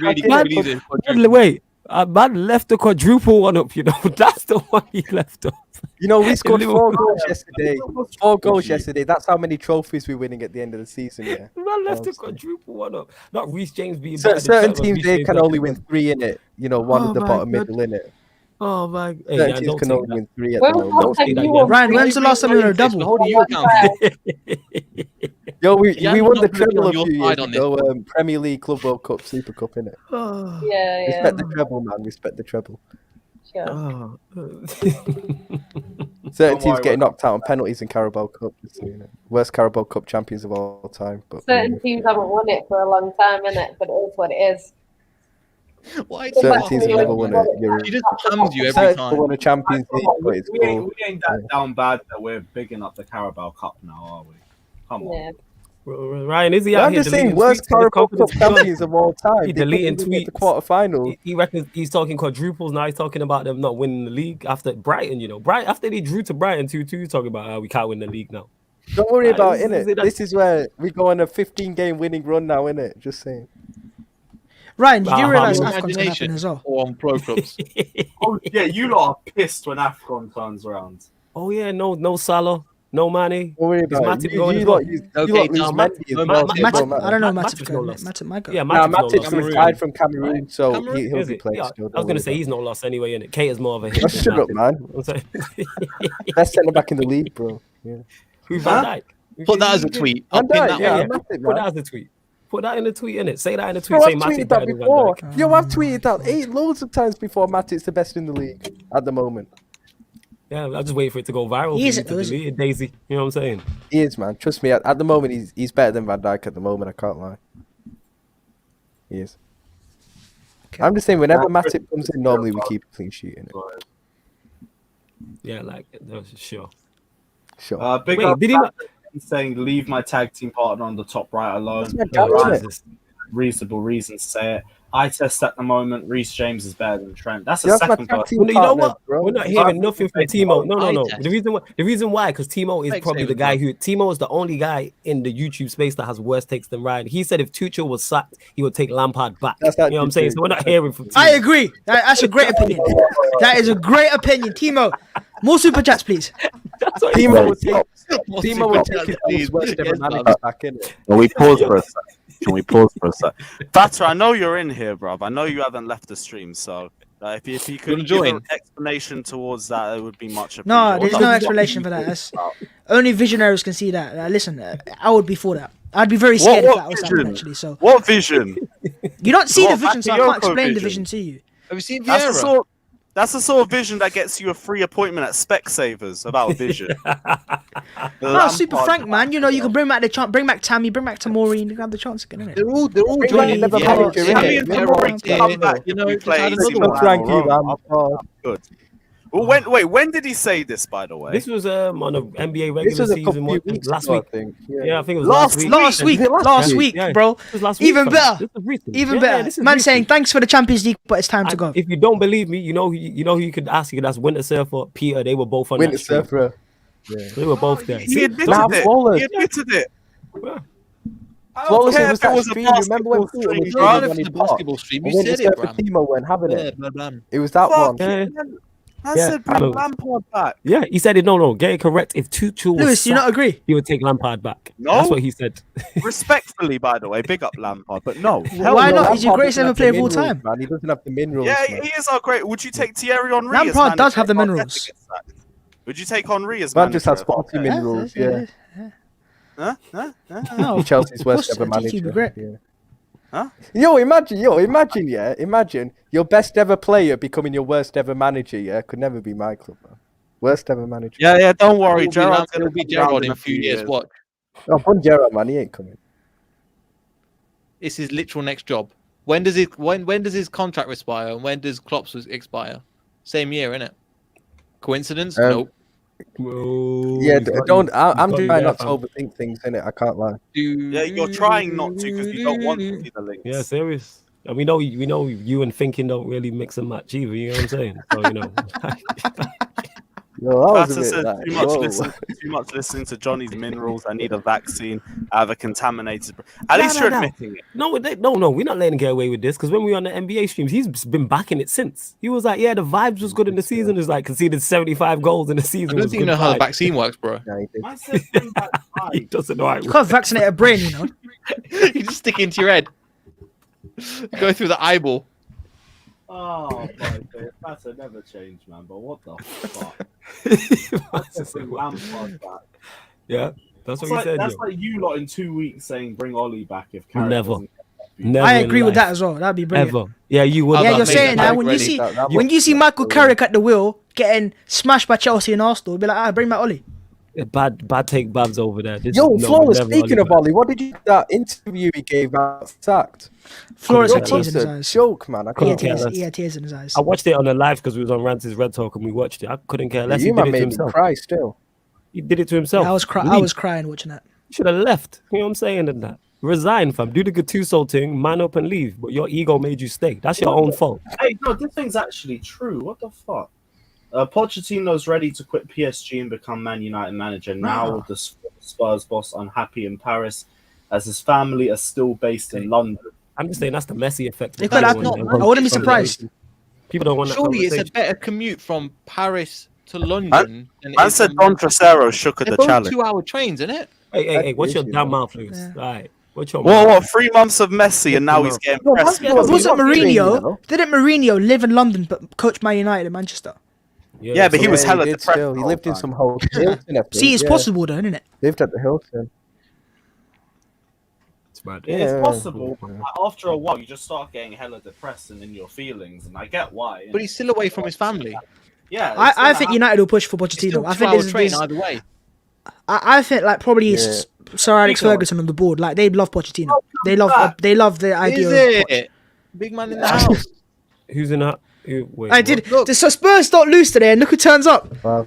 Wait. Man left the quadruple one up, you know. That's the one he left up. You know, we scored 4 goals yesterday. 4 goals yesterday. That's how many trophies we're winning at the end of the season, yeah. Man left the quadruple one up. Not Reece James being certain teams, they can only win 3 in it. You know, one at the bottom, middle in it. Oh, my God. Certain teams can only win 3 at the moment. Ryan, when's the last time you won a double? Yo, we won the treble a few years ago. Premier League, Club World Cup, Super Cup, innit? Yeah. Respect the treble, man. Respect the treble. Sure. Certain teams getting knocked out on penalties in Carabao Cup. Worst Carabao Cup champions of all time. But certain teams haven't won it for a long time, innit? But it is what it is. Why? Certain teams have never won it. She just clams you every time. Won a Champions League, but it's we ain't that down bad that we're bigging up the Carabao Cup now, are we? Come on. Yeah. Ryan, is he out I'm here just saying, worst Carabao Cup champions of all time. He deleting tweets. The quarterfinals. He reckons he's talking quadruples now. He's talking about them not winning the league after Brighton. You know, after they drew to Brighton 2-2, talking about we can't win the league now. Don't worry about it. This is where we go on a 15-game winning run now, innit? Just saying. Ryan, did you realise AFCON's going to happen as well? Or on pro clubs. Oh yeah, you lot are pissed when AFCON turns around. Oh yeah, no Salah. No Manny. Don't worry about it. I don't know Matip. Yeah, Matip's retired from Cameroon, so he'll be playing still. I was going to say he's no loss anyway, innit? Kate is more of a hit. Shut up, man. Best centre back in the league, bro. Yeah. Who's Van Dijk? Put that as a tweet. Put that as a tweet. Put that in the tweet, innit? Say that in the tweet. Say Matip better than Van Dijk. Yo, I've tweeted that loads of times before. Matip's the best in the league at the moment. Yeah, I'll just wait for it to go viral. Delete it, Daisy. You know what I'm saying? He is, man. Trust me. At the moment, he's better than Van Dijk at the moment. I can't lie. He is. Okay. I'm just saying, whenever Matip comes in, normally we keep a clean sheet in it. Yeah, like, sure. Big up, did he not saying, leave my tag team partner on the top right alone? Reasonable reasons to say it. I test at the moment. Reece James is better than Trent. That's a second person. You know what? Bro. We're not hearing nothing from Timo. No. The reason why, because Timo is probably the guy Timo is the only guy in the YouTube space that has worse takes than Ryan. He said if Tuchel was sacked, he would take Lampard back. You know what I'm saying? So we're not hearing from Timo. I agree. That's a great opinion. That is a great opinion, Timo. More super chats, please. Timo would take his worst ever manager back in it. We pause for a second. Can we pause for a sec? Batter, I know you're in here, bruv. I know you haven't left the stream, so if you could give an explanation towards that, it would be much appreciated. No, there's no explanation for that. Only visionaries can see that. Listen, I would be for that. I'd be very scared if that was happening, actually. So what vision? You don't see the vision, so I can't explain the vision to you. Have you seen Vieira? That's the sort of vision that gets you a free appointment at Specsavers about vision. No, super frank, man. You know, you can bring back bring back Tammy, bring back Tamori, and you can have the chance again, innit? They're all joining. Good. Well, when did he say this, by the way? This was on an NBA regular season last week. I think it was last week, bro. Even better. Even better. Man saying thanks for the Champions League, but it's time to go. If you don't believe me, you know who you could ask. You could ask Winter Surfer, Peter. They were both on Winter Surfer. They were both there. He admitted it. Wallace was that stream. Remember when Peter was the basketball stream? You said it, Bram. Timo weren't having it. It was that one. I said bring Lampard back. Yeah, he said it. No, get it correct. If Tuchel was Lewis, do you not agree? He would take Lampard back. No, that's what he said. Respectfully, by the way, big up Lampard, but no. Why not? He's your greatest ever player of all time. Man. He doesn't have the minerals. Yeah, man. he is our great. Would you take Thierry Henry? Lampard does have the minerals. Would you take Henry as man? Just has 40 minerals. Yeah. No, Chelsea's worst ever manager. Yeah. Huh? Imagine your best ever player becoming your worst ever manager. Yeah, could never be my club, man. Worst ever manager. Yeah. Don't worry, Gerrard's gonna be Gerrard in a few years. What? Oh, fun Gerrard, man. He ain't coming. It's his literal next job. When does his contract expire, and when does Klopp's expire? Same year, innit? Coincidence? Nope. Yeah, don't. I'm trying not to overthink things, innit? I can't lie. Yeah, you're trying not to because you don't want to see the links. Yeah, serious. And we know you and thinking don't really mix and match either. You know what I'm saying? So too much listening to Johnny's minerals. I need a vaccine. I have a contaminated. At least you're admitting it. No, we're not letting him get away with this because when we were on the NBA streams, he's been backing it since. He was like, yeah, the vibes was good in the season. It's like conceded 75 goals in the season. I don't think you know how the vaccine works, bro. He doesn't know how it You can't vaccinate a brain, you know. You just stick it into your head. Go through the eyeball. Oh my God, that's a never change, man. But what the fuck? Lampard back. Yeah, that's what he said. That's like you lot in 2 weeks saying bring Ollie back if Carrick Never. I agree with that as well. That'd be brilliant. Ever. Yeah, you would. Yeah, you're saying that when you see Michael Carrick at the wheel getting smashed by Chelsea and Arsenal, you'll be like, bring back Ollie. Bad take Babs over there. Flora, speaking of Ollie, what did you that interview he gave out sacked? Flora's had tears in his eyes. Joke, man. He had tears in his eyes. I watched it on the live because we was on Rance's Red Talk and we watched it. I couldn't care less. You man made me cry still. He did it to himself. I was crying watching that. Should have left. You know what I'm saying? And that. Resign, fam. Do the Gattuso thing, man up and leave. But your ego made you stay. That's your own fault. Hey, no, this thing's actually true. What the fuck? Pochettino's ready to quit PSG and become Man United manager. Now the Spurs boss unhappy in Paris as his family are still based in London. I'm just saying that's the Messi effect. I wouldn't be surprised. People don't want that. Surely it's a better commute from Paris to London. I said Don Trocero shook at the challenge. 2-hour trains, isn't it? Hey, what's your damn mouth, Lewis? All right. What? 3 months of Messi and now he's getting pressed. Wasn't Mourinho? Didn't Mourinho live in London but coach Man United in Manchester? Yeah, but he was hella depressed. He lived in some hotel. See, it's possible though, isn't it? Lived at the Hilton. It's mad. It's possible. But after a while, you just start getting hella depressed and in your feelings, and I get why. But he's still away from his family. Yeah, I think United will push for Pochettino. I think this either way. I think like probably Sir Alex Ferguson on the board. Like they love Pochettino. They love the idea. Is it? Big man in the house. Who's in that? Wait, I did. So Spurs don't lose today, and look who turns up. Oh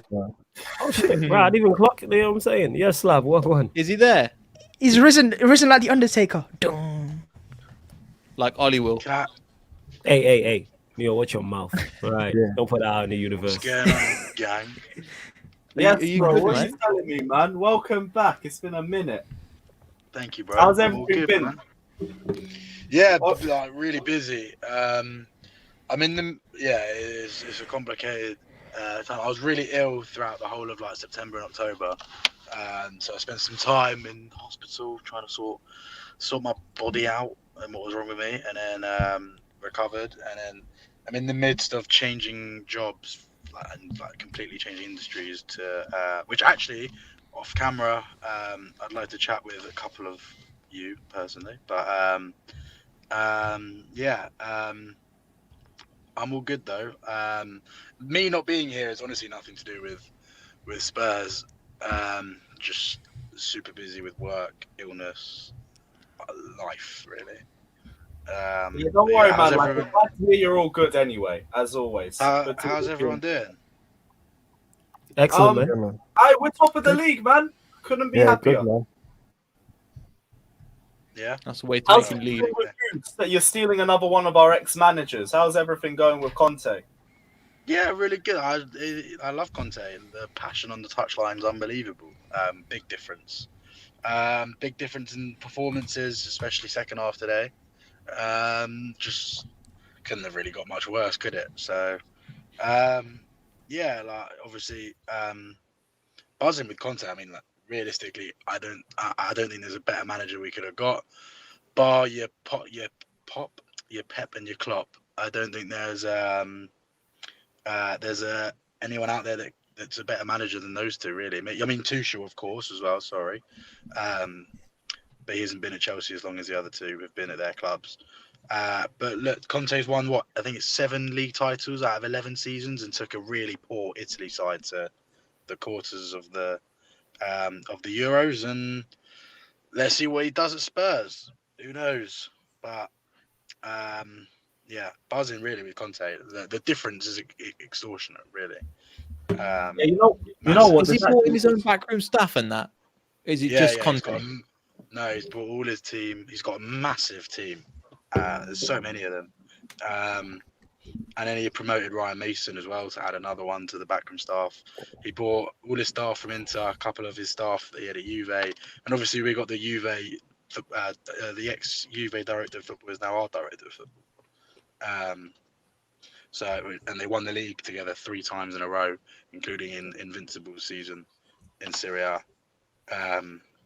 shit! Bro, I didn't even clock. You know what I'm saying? Yes, Slav. What one? Is he there? He's risen like the Undertaker. Dun. Like Ollie will. Hey. Watch your mouth. All right. Don't put that out in the universe. What's going on, gang? Yes, bro. What are you telling me, man? Welcome back. It's been a minute. Thank you, bro. How's everything been? Man. Yeah, like really busy. I'm in the it's a complicated time. I was really ill throughout the whole of like September and October, so I spent some time in hospital trying to sort my body out and what was wrong with me, and then recovered, and then I'm in the midst of changing jobs and completely changing industries to which actually off camera I'd like to chat with a couple of you personally, but I'm all good though. Me not being here is honestly nothing to do with Spurs. Just super busy with work, illness, life, really. Don't worry about it. You're all good anyway, as always. How's everyone doing? Excellent, man. We're top of the league, man. Couldn't be happier. Good, man. Yeah, that's the way to make him leave. That you're stealing another one of our ex-managers. How's everything going with Conte? Yeah, really good. I love Conte. The passion on the touchline is unbelievable. Big difference. Big difference in performances, especially second half today. Just couldn't have really got much worse, could it? So, yeah, like obviously, buzzing with Conte. I mean, like realistically, I don't think there's a better manager we could have got. Bar your Pep, and your Klopp. I don't think there's anyone out there that's a better manager than those two. Really, I mean Tuchel, of course, as well. Sorry, but he hasn't been at Chelsea as long as the other two have been at their clubs. But look, Conte's won what I think it's 7 league titles out of 11 seasons, and took a really poor Italy side to the quarters of the Euros. And let's see what he does at Spurs. Who knows? But yeah, buzzing really with Conte. The difference is extortionate, really. Yeah, you know what? Has he brought in his own backroom staff and that? Is it just Conte? He's brought all his team. He's got a massive team. There's so many of them. And then he promoted Ryan Mason as well to add another one to the backroom staff. He brought all his staff from Inter, a couple of his staff that he had at Juve, and obviously we got the Juve, the ex-Juve director of football is now our director of football. And they won the league together 3 times in a row, including in Invincible season in Serie A.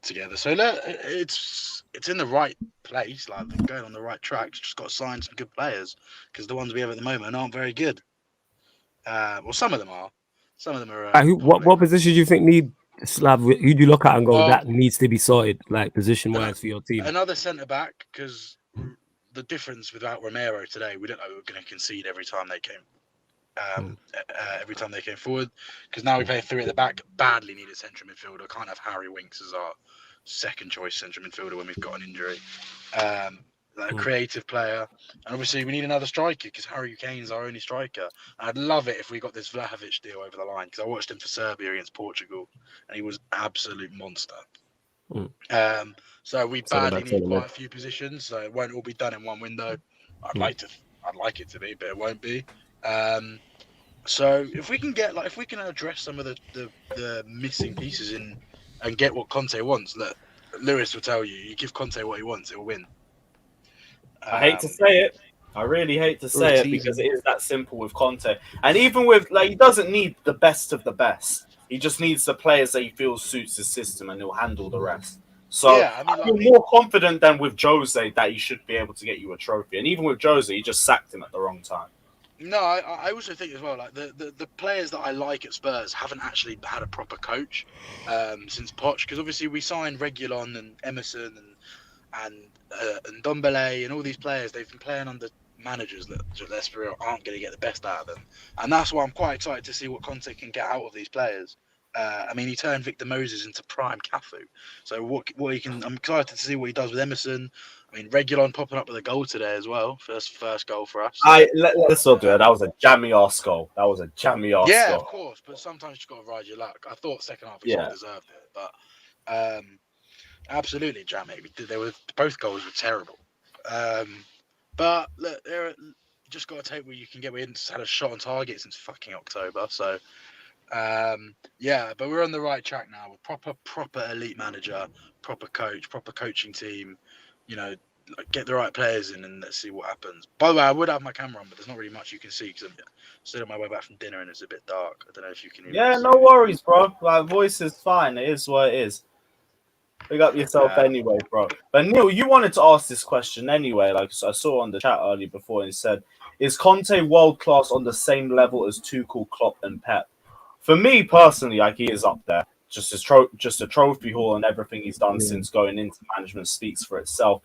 Together, so look, it's in the right place. Like they're going on the right track. Just got to sign some good players because the ones we have at the moment aren't very good. Well, some of them are. Some of them are. What position do you think need Slav? Who do you look at and go that needs to be sorted, like position wise for your team? Another centre back, because the difference without Romero today, we don't know we're going to concede every time they came. Every time they came forward, because now we play 3 at the back. Badly need a central midfielder. Can't have Harry Winks as our second choice central midfielder when we've got an injury. A creative player, and obviously we need another striker because Harry Kane's our only striker. And I'd love it if we got this Vlahovic deal over the line, because I watched him for Serbia against Portugal, and he was absolute monster. So we badly need quite a few positions, so it won't all be done in one window. I'd like it to be, but it won't be. So if we can address some of the missing pieces in and get what Conte wants, look, Lewis will tell you, you give Conte what he wants, he'll win. I hate to say it. I really hate to say it because it is that simple with Conte. And even with, he doesn't need the best of the best. He just needs the players that he feels suits his system, and he'll handle the rest. So yeah, I feel more confident than with Jose that he should be able to get you a trophy. And even with Jose, he just sacked him at the wrong time. No, I also think as well, like the players that I like at Spurs haven't actually had a proper coach since Poch, because obviously we signed Reguilon and Emerson and Ndombele and all these players. They've been playing under managers that Leicester aren't going to get the best out of them, and that's why I'm quite excited to see what Conte can get out of these players. I mean, he turned Victor Moses into prime Cafu, so what he can. I'm excited to see what he does with Emerson. I mean, Reguilon popping up with a goal today as well. First goal for us. Let's not do it. That was a jammy arse goal. Yeah, of course. But sometimes you've got to ride your luck. I thought second half we sort of deserved it, but absolutely jammy. Both goals were terrible. But look, you just got to take what you can get. We hadn't had a shot on target since fucking October, so. Yeah, but we're on the right track now. With proper elite manager, proper coach, proper coaching team. You know, get the right players in, and let's see what happens. By the way, I would have my camera on, but there's not really much you can see because I'm still on my way back from dinner and it's a bit dark. I don't know if you can. Yeah, no worries, bro. My voice is fine. It is what it is. Pick up yourself anyway, bro. But Neil, you wanted to ask this question anyway. Like I saw on the chat earlier before, and said, "Is Conte world class on the same level as Tuchel, Klopp, and Pep?" For me personally, like he is up there. Just a trophy haul, and everything he's done since going into management speaks for itself.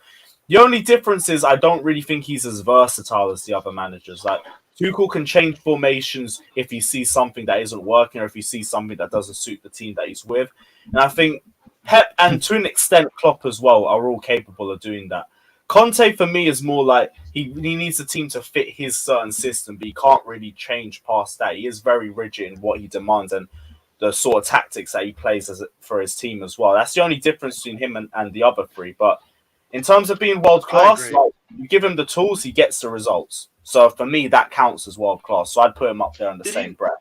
The only difference is I don't really think he's as versatile as the other managers. Like Tuchel can change formations if he sees something that isn't working, or if he sees something that doesn't suit the team that he's with. And I think Pep and to an extent Klopp as well are all capable of doing that. Conte for me is more like he needs a team to fit his certain system, but he can't really change past that. He is very rigid in what he demands and the sort of tactics that he plays for his team as well. That's the only difference between him and the other three. But in terms of being world class, like, you give him the tools, he gets the results. So for me, that counts as world class. So I'd put him up there in the same breath.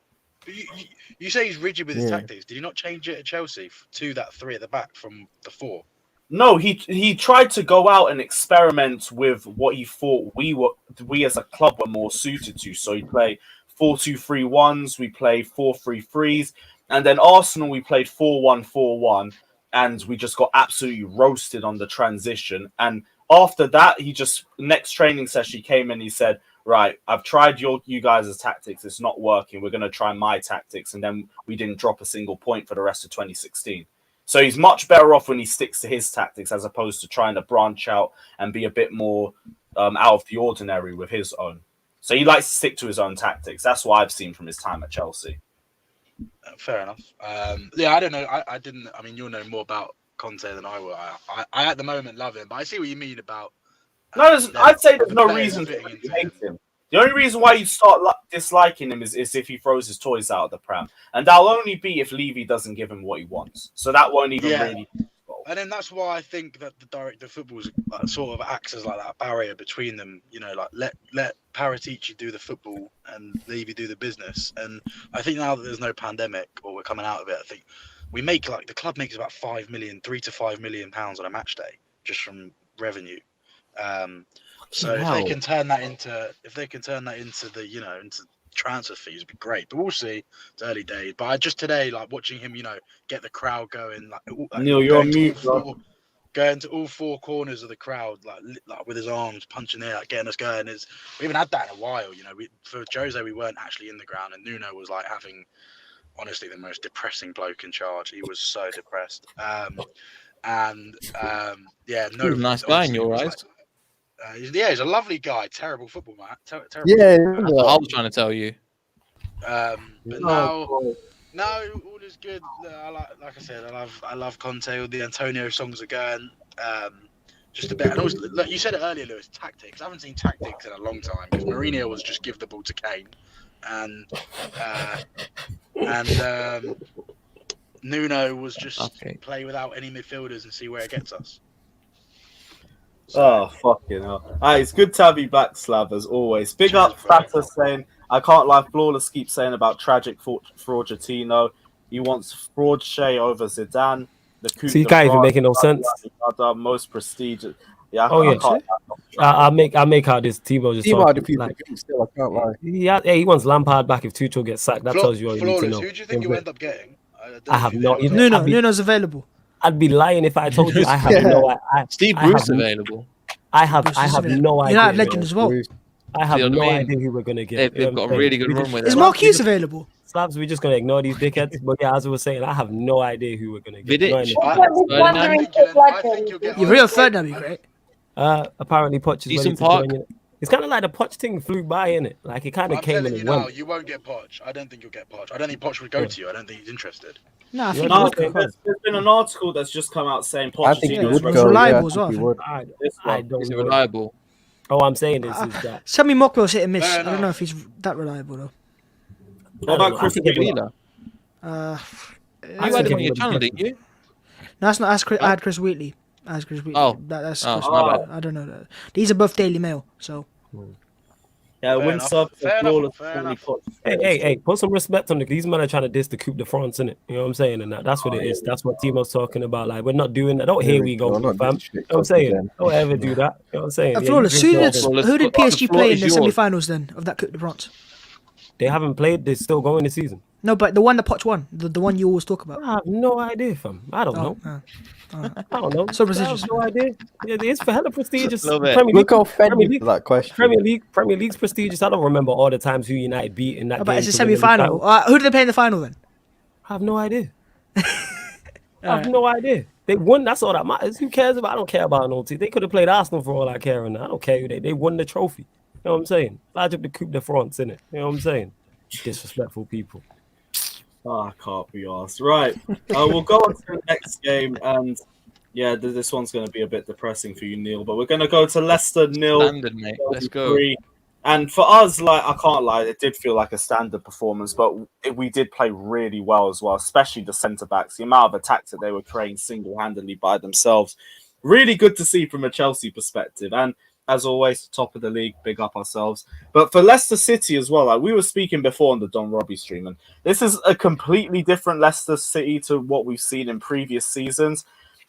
You say he's rigid with his tactics. Did he not change it at Chelsea to that 3 at the back from the 4? No, he tried to go out and experiment with what he thought we as a club were more suited to. So he'd play 4-2-3-1s. We played 4-3-3s. And then Arsenal, we played 4-1-4-1. And we just got absolutely roasted on the transition. And after that, next training session, he came in, he said, right, I've tried you guys' tactics. It's not working. We're going to try my tactics. And then we didn't drop a single point for the rest of 2016. So he's much better off when he sticks to his tactics as opposed to trying to branch out and be a bit more out of the ordinary with his own. So he likes to stick to his own tactics. That's what I've seen from his time at Chelsea. Fair enough. I don't know. I didn't. I mean, you'll know more about Conte than I will. I at the moment love him, but I see what you mean about. I'd say there's no reason to hate him. The only reason why you start disliking him is if he throws his toys out of the pram, and that'll only be if Levy doesn't give him what he wants. So that won't even really. And then that's why I think that the director of football sort of acts as like that barrier between them. You know, like let Paratici do the football and Levy do the business. And I think now that there's no pandemic or we're coming out of it, I think we make the club makes about 3 to 5 million pounds on a match day just from revenue. So if they can turn that into the into transfer fees, would be great. But we'll see. It's early days. But I just today watching him, get the crowd going. Neil, you're on mute, bro. Going to all four corners of the crowd, like with his arms punching there, getting us going. We haven't had that in a while. For Jose, we weren't actually in the ground, and Nuno was having, honestly, the most depressing bloke in charge. He was so depressed. Nice guy in your eyes. He's a lovely guy. Terrible football, man. Terrible. Yeah, that's what I was trying to tell you. But now, all is good. Like I said, I love Conte. All the Antonio songs are going. Just a bit. And also, look, you said it earlier, Lewis. Tactics. I haven't seen tactics in a long time because Mourinho was just give the ball to Kane, and Nuno was just play without any midfielders and see where it gets us. Oh, fucking hell. It's good to have you back, Slav, as always. Big up Fatta saying, I can't lie, Flawless keeps saying about tragic for Pochettino. He wants fraud Shea over Zidane. So you can't even make no sense. Most prestigious. Yeah, I make out this Timo just talking. Still, I can't lie. He wants Lampard back if Tuchel gets sacked. That tells you all you need to know. Who do you think you end up getting? I have no idea. Nuno's available. I'd be lying if I told you I have no idea. Steve Bruce available. I have no idea. United legend as well. I have no idea who we're gonna get. They've got a really good run with it. Is Mark Hughes available? Slabs, we're just gonna ignore these dickheads. But yeah, as I was saying, I have no idea who we're gonna get. Your real third that'd be great. Apparently Poch is Decent Park. It's kind of like the Poch thing flew by, innit? Like it kind of came in and went. You won't get Poch. I don't think you'll get Poch. I don't think Poch would go to you. I don't think he's interested. No, I think there's been an article that's just come out saying Pochettino is reliable as well. I don't know. Reliable. Oh, I'm saying this is that. Sammy Mokwell's hit and miss. I don't know if he's that reliable though. What about Chris Wheeler? You had him on your channel, didn't you? No, that's not. I had Chris Wheatley. Oh, that's my bad. I don't know that. These are both Daily Mail, so. Yeah, Hey, put some respect on the. These men are trying to diss the Coupe de France, innit? You know what I'm saying? And that's what it is. That's what Timo's talking about. Like, we're not doing that. Don't here we go, fam. You know what I'm saying? Don't ever do that. You know what I'm saying? Flawless. Who did PSG play in the semi-finals then of that Coupe de France? They haven't played. They're still going this season. No, but the one that Poch won, the one you always talk about. I have no idea, fam. I don't know. I don't know. So prestigious. No idea. It's for hella prestigious. Look how offended that question. Premier League's prestigious. I don't remember all the times who United beat in that game. But it's a semi-final. Who did they play in the final then? I have no idea. No idea. They won. That's all that matters. Who cares about? I don't care about no team. They could have played Arsenal for all I care. And I don't care who they won the trophy. You know what I'm saying? Large up the Coupe de France, innit? You know what I'm saying? Disrespectful people. I can't be asked. Right. We'll go on to the next game. And yeah, this one's going to be a bit depressing for you, Neil. But we're going to go to Leicester 0. Standard, mate. Let's go. And for us, I can't lie, it did feel like a standard performance, but we did play really well as well, especially the centre-backs. The amount of attacks that they were creating single-handedly by themselves. Really good to see from a Chelsea perspective. And as always, top of the league, big up ourselves. But for Leicester City as well, we were speaking before on the Don Robbie stream, and this is a completely different Leicester City to what we've seen in previous seasons.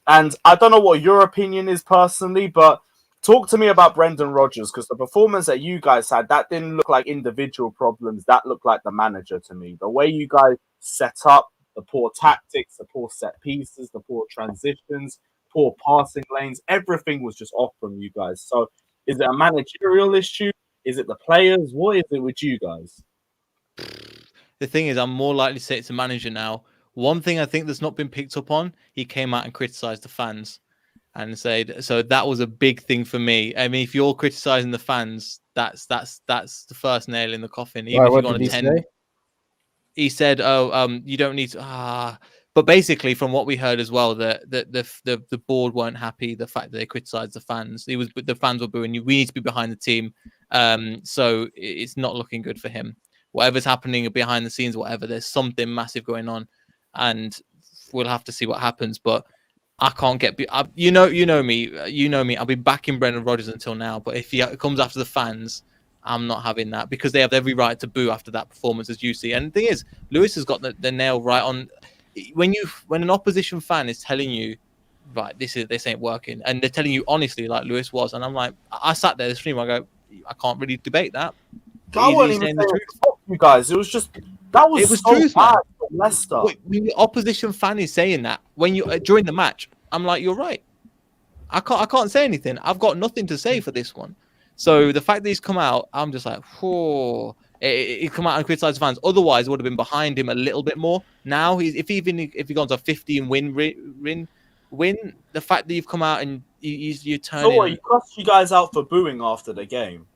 And I don't know what your opinion is personally, but talk to me about Brendan Rodgers, because the performance that you guys had, that didn't look like individual problems. That looked like the manager to me. The way you guys set up, the poor tactics, the poor set pieces, the poor transitions, poor passing lanes, everything was just off from you guys. So is it a managerial issue? Is it the players? What is it with you guys? The thing is, I'm more likely to say it's a manager now. One thing I think that's not been picked up on, he came out and criticised the fans and said, so that was a big thing for me. I mean, if you're criticising the fans, that's the first nail in the coffin. Even if what you did he attend, say? he said, you don't need to. But basically, from what we heard as well, the board weren't happy. The fact that they criticised the fans, the fans were booing you. We need to be behind the team. So it's not looking good for him. Whatever's happening behind the scenes, whatever, there's something massive going on, and we'll have to see what happens. But I can't get, you know me. I'll be backing Brendan Rodgers until now. But if he comes after the fans, I'm not having that, because they have every right to boo after that performance, as you see. And the thing is, Lewis has got the nail right on. When an opposition fan is telling you, right, this ain't working, and they're telling you honestly, like Lewis was, and I'm like, I sat there the stream, I go, I can't really debate that. I wasn't even saying the truth. You guys, it was so truth, bad for Leicester. When the opposition fan is saying that when you during the match, I'm like, you're right. I can't say anything. I've got nothing to say for this one. So the fact that he's come out, I'm just like, whoa. He come out and criticize fans. Otherwise, I would have been behind him a little bit more. Now, if he goes on 15 win, the fact that you've come out and you turn. So what? You cussed you guys out for booing after the game?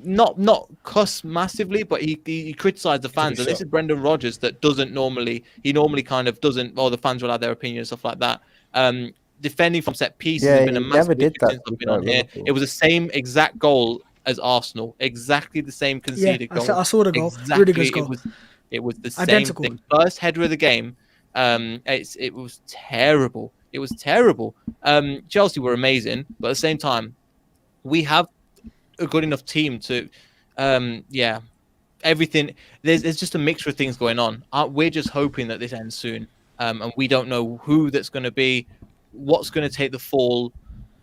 Not cuss massively, but he criticised the fans, and this is Brendan Rodgers that normally kind of doesn't. Well, the fans will have their opinion and stuff like that. Defending from set pieces has been a massive issue since I've been on here. It was the same exact goal as Arsenal, exactly the same conceded goal. I saw the goal. Exactly, Rudiger's goal. It was the Identical. same thing. First header of the game. It was terrible. It was terrible. Chelsea were amazing, but at the same time, we have a good enough team to, everything. There's just a mixture of things going on. We're just hoping that this ends soon, and we don't know who that's going to be, what's going to take the fall.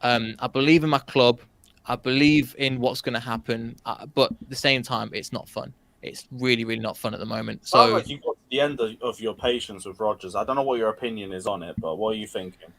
I believe in my club. I believe in what's going to happen, but at the same time, it's not fun. It's really, really not fun at the moment. So like you got to the end of your patience with Rodgers. I don't know what your opinion is on it, but what are you thinking?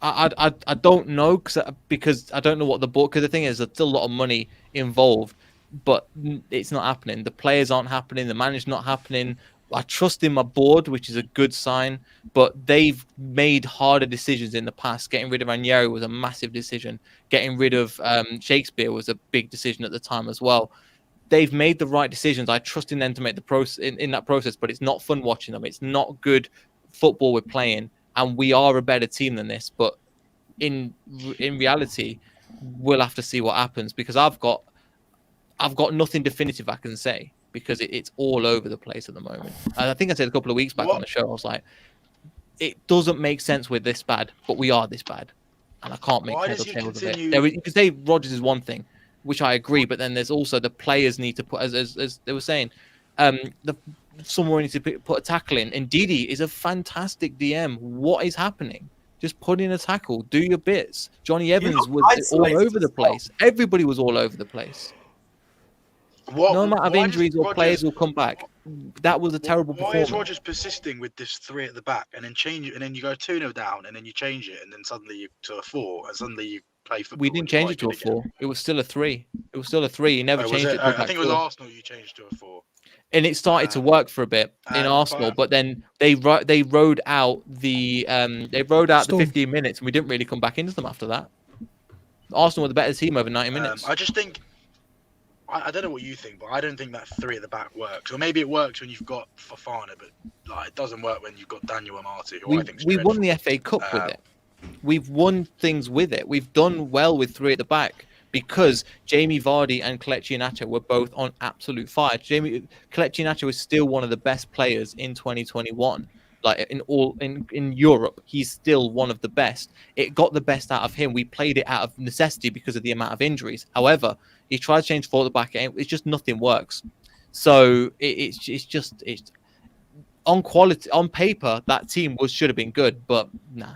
I don't know because I don't know what the board. Because the thing is, there's still a lot of money involved, but it's not happening. The players aren't happening. The manager's not happening. I trust in my board, which is a good sign, but they've made harder decisions in the past. Getting rid of Ranieri was a massive decision. Getting rid of Shakespeare was a big decision at the time as well. They've made the right decisions. I trust in them to make the process in that process, but it's not fun watching them. It's not good football we're playing, and we are a better team than this. But in reality, we'll have to see what happens, because I've got nothing definitive I can say, because it's all over the place at the moment. And I think I said a couple of weeks back on the show, I was like, it doesn't make sense we're this bad, but we are this bad, and I can't make heads or tails of it. You could say Rodgers is one thing, which I agree, but then there's also the players need to put, as they were saying, someone needs to put a tackle in. And Didi is a fantastic DM. What is happening? Just put in a tackle. Do your bits. Johnny Evans was all over the place. Everybody was all over the place. No amount of injuries or players will come back. That was a terrible performance. Why is Rodgers persisting with this 3 at the back and then change it, and then you go 2-0 down, and then you change it, and then suddenly you to a 4, and suddenly you play football? We didn't change it to a 4. It was still a 3. It was still a 3. He never changed it to a 4. I think it was Arsenal you changed to a 4. And it started to work for a bit in Arsenal, but then they rode out the 15 minutes, and we didn't really come back into them after that. Arsenal were the better team over 90 minutes. I just think, I don't know what you think, but I don't think that 3 at the back works. Or maybe it works when you've got Fofana, but like it doesn't work when you've got Daniel Amati, who I think we won the FA Cup with it. We've won things with it. We've done well with 3 at the back, because Jamie Vardy and Kelechi Iheanacho were both on absolute fire. Kelechi Iheanacho is still one of the best players in 2021. Like in Europe, he's still one of the best. It got the best out of him. We played it out of necessity because of the amount of injuries. However, he tried to change 4 at the back. It's just nothing works. So it's on quality, on paper, that team should have been good, but nah.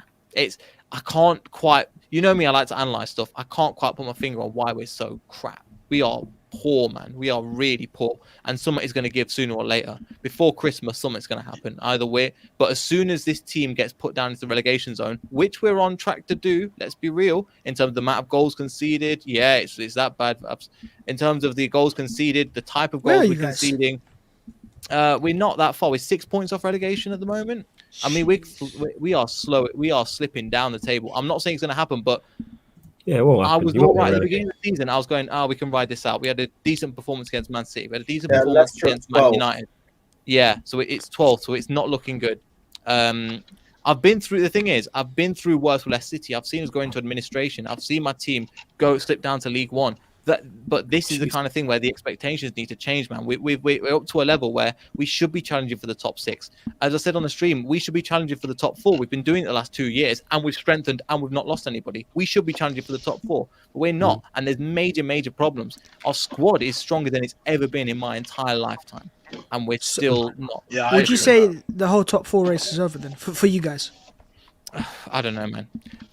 I can't quite. You know me, I like to analyze stuff. I can't quite put my finger on why we're so crap. We are poor, man. We are really poor, and something is going to give sooner or later. Before Christmas, something's going to happen either way. But as soon as this team gets put down into the relegation zone, which we're on track to do, let's be real, in terms of the amount of goals conceded, yeah, it's that bad. In terms of the goals conceded, the type of goals we're conceding, we're not that far. We're 6 points off relegation at the moment. I mean, we are slow. We are slipping down the table. I'm not saying it's going to happen, but yeah, well, I was all right at the beginning of the season. I was going, we can ride this out. We had a decent performance against Man City. We had a decent performance against Man United. Yeah, so it's 12th, so it's not looking good. I've been through. The thing is, I've been through worse with Leicester City. I've seen us go into administration. I've seen my team slip down to League One. But this is the kind of thing where the expectations need to change, man. We're up to a level where we should be challenging for the top 6. As I said on the stream, we should be challenging for the top 4. We've been doing it the last 2 years, and we've strengthened, and we've not lost anybody. We should be challenging for the top 4, but we're not, and there's major problems. Our squad is stronger than it's ever been in my entire lifetime, and we're still not. Yeah, would you say the whole top 4 race is over then for you guys? I don't know, man.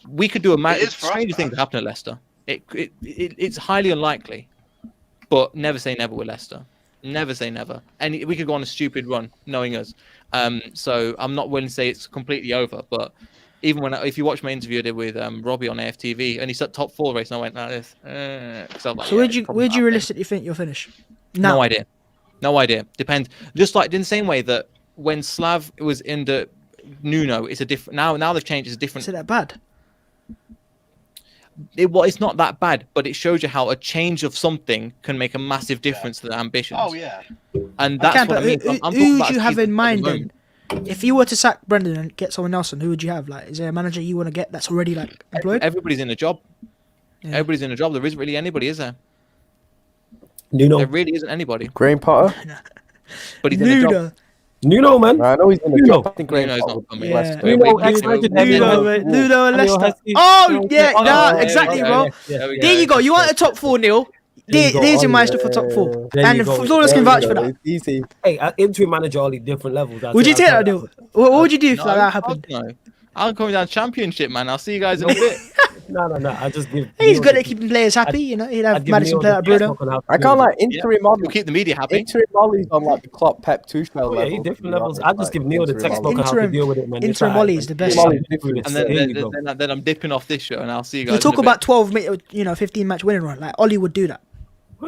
We could do a match. Stranger things happen at Leicester. It's highly unlikely, but never say never with Leicester. Never say never. And we could go on a stupid run, knowing us. So I'm not willing to say it's completely over. But even if you watch my interview I did with Robbie on AFTV, and he said top 4 race, and I went like this. Like, so where'd you realistically think you'll finish? No idea. Depends. Just like in the same way that when Slav was in the Nuno, it's a different. Now they've changed. It's a different. Is it that bad? It's not that bad, but it shows you how a change of something can make a massive difference to the ambitions. Oh yeah, and that's what I mean. Who would you have in mind then? If you were to sack Brendan and get someone else, who would you have? Like, is there a manager you want to get that's already like employed? Everybody's in a job. Yeah. Everybody's in a job. There isn't really anybody, is there? Nuno. There really isn't anybody. Graham Potter. But he's in a job. Nuno, man. I know he's in a job. I think Nuno's not coming. Nuno and Leicester. Oh, yeah, exactly, bro. There you go. You want a top 4, Neil? There's your maestro for top 4. And Flawless can vouch for that. Easy. Hey, interim manager are different levels. Would you take that, Neil? What would you do if that happened? I'm coming down championship, man. I'll see you guys in a bit. No. I just give. He's good at keeping players happy, you know. He'd have Madison play like Bruno. I can't like interim Ollie. We'll keep the media happy. Interim Ollie's on like the Klopp Pep Tuchel level. Yeah, different levels. I just give Neil the textbook on how to deal with it, man. Interim Ollie is the best. And then I'm dipping off this show, and I'll see you guys. You talk about 15 match winning run. Like Ollie would do that.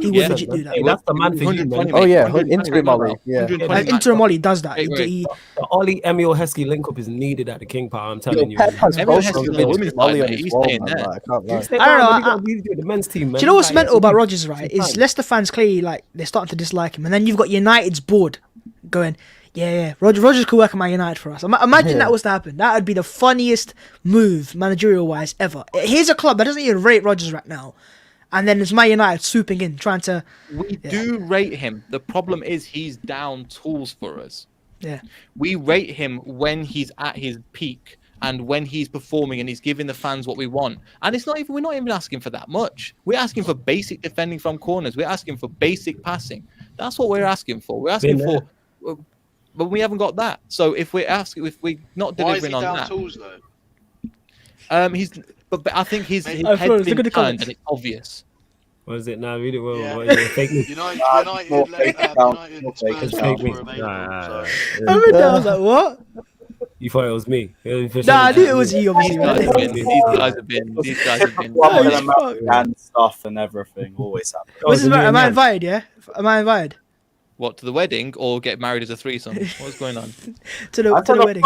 He would legit do that. Hey, that's the man for you, man. Oh yeah, interim Ollie. Yeah, interim Ollie does that. The Ollie Emil Heskey link up is needed at the King Power. I'm telling you. Emil Heskey, he's staying there. I don't know. The men's team, man. Do you know what's mental about Rodgers? Right, is Leicester fans clearly like they're starting to dislike him, and then you've got United's board going, yeah, Rodgers could work at Man United for us. Imagine that was to happen. That would be the funniest move managerial wise ever. Here's a club that doesn't even rate Rodgers right now. And then there's Man United swooping in, trying to... We do rate him. The problem is he's down tools for us. Yeah. We rate him when he's at his peak and when he's performing and he's giving the fans what we want. And we're not even asking for that much. We're asking for basic defending from corners. We're asking for basic passing. That's what we're asking for. We're asking for... But we haven't got that. So if we're not delivering on that... Why is he down tools, though? But I think his head's been turned and it's obvious. What is it now? Read it well. Yeah. United Spurs fake news. I was like, what? You thought it was me? I knew it was you, obviously. These guys have been. And stuff and everything always happens. Am I invited, yeah? Am I invited? What, to the wedding or get married as a threesome? What's going on? to the wedding.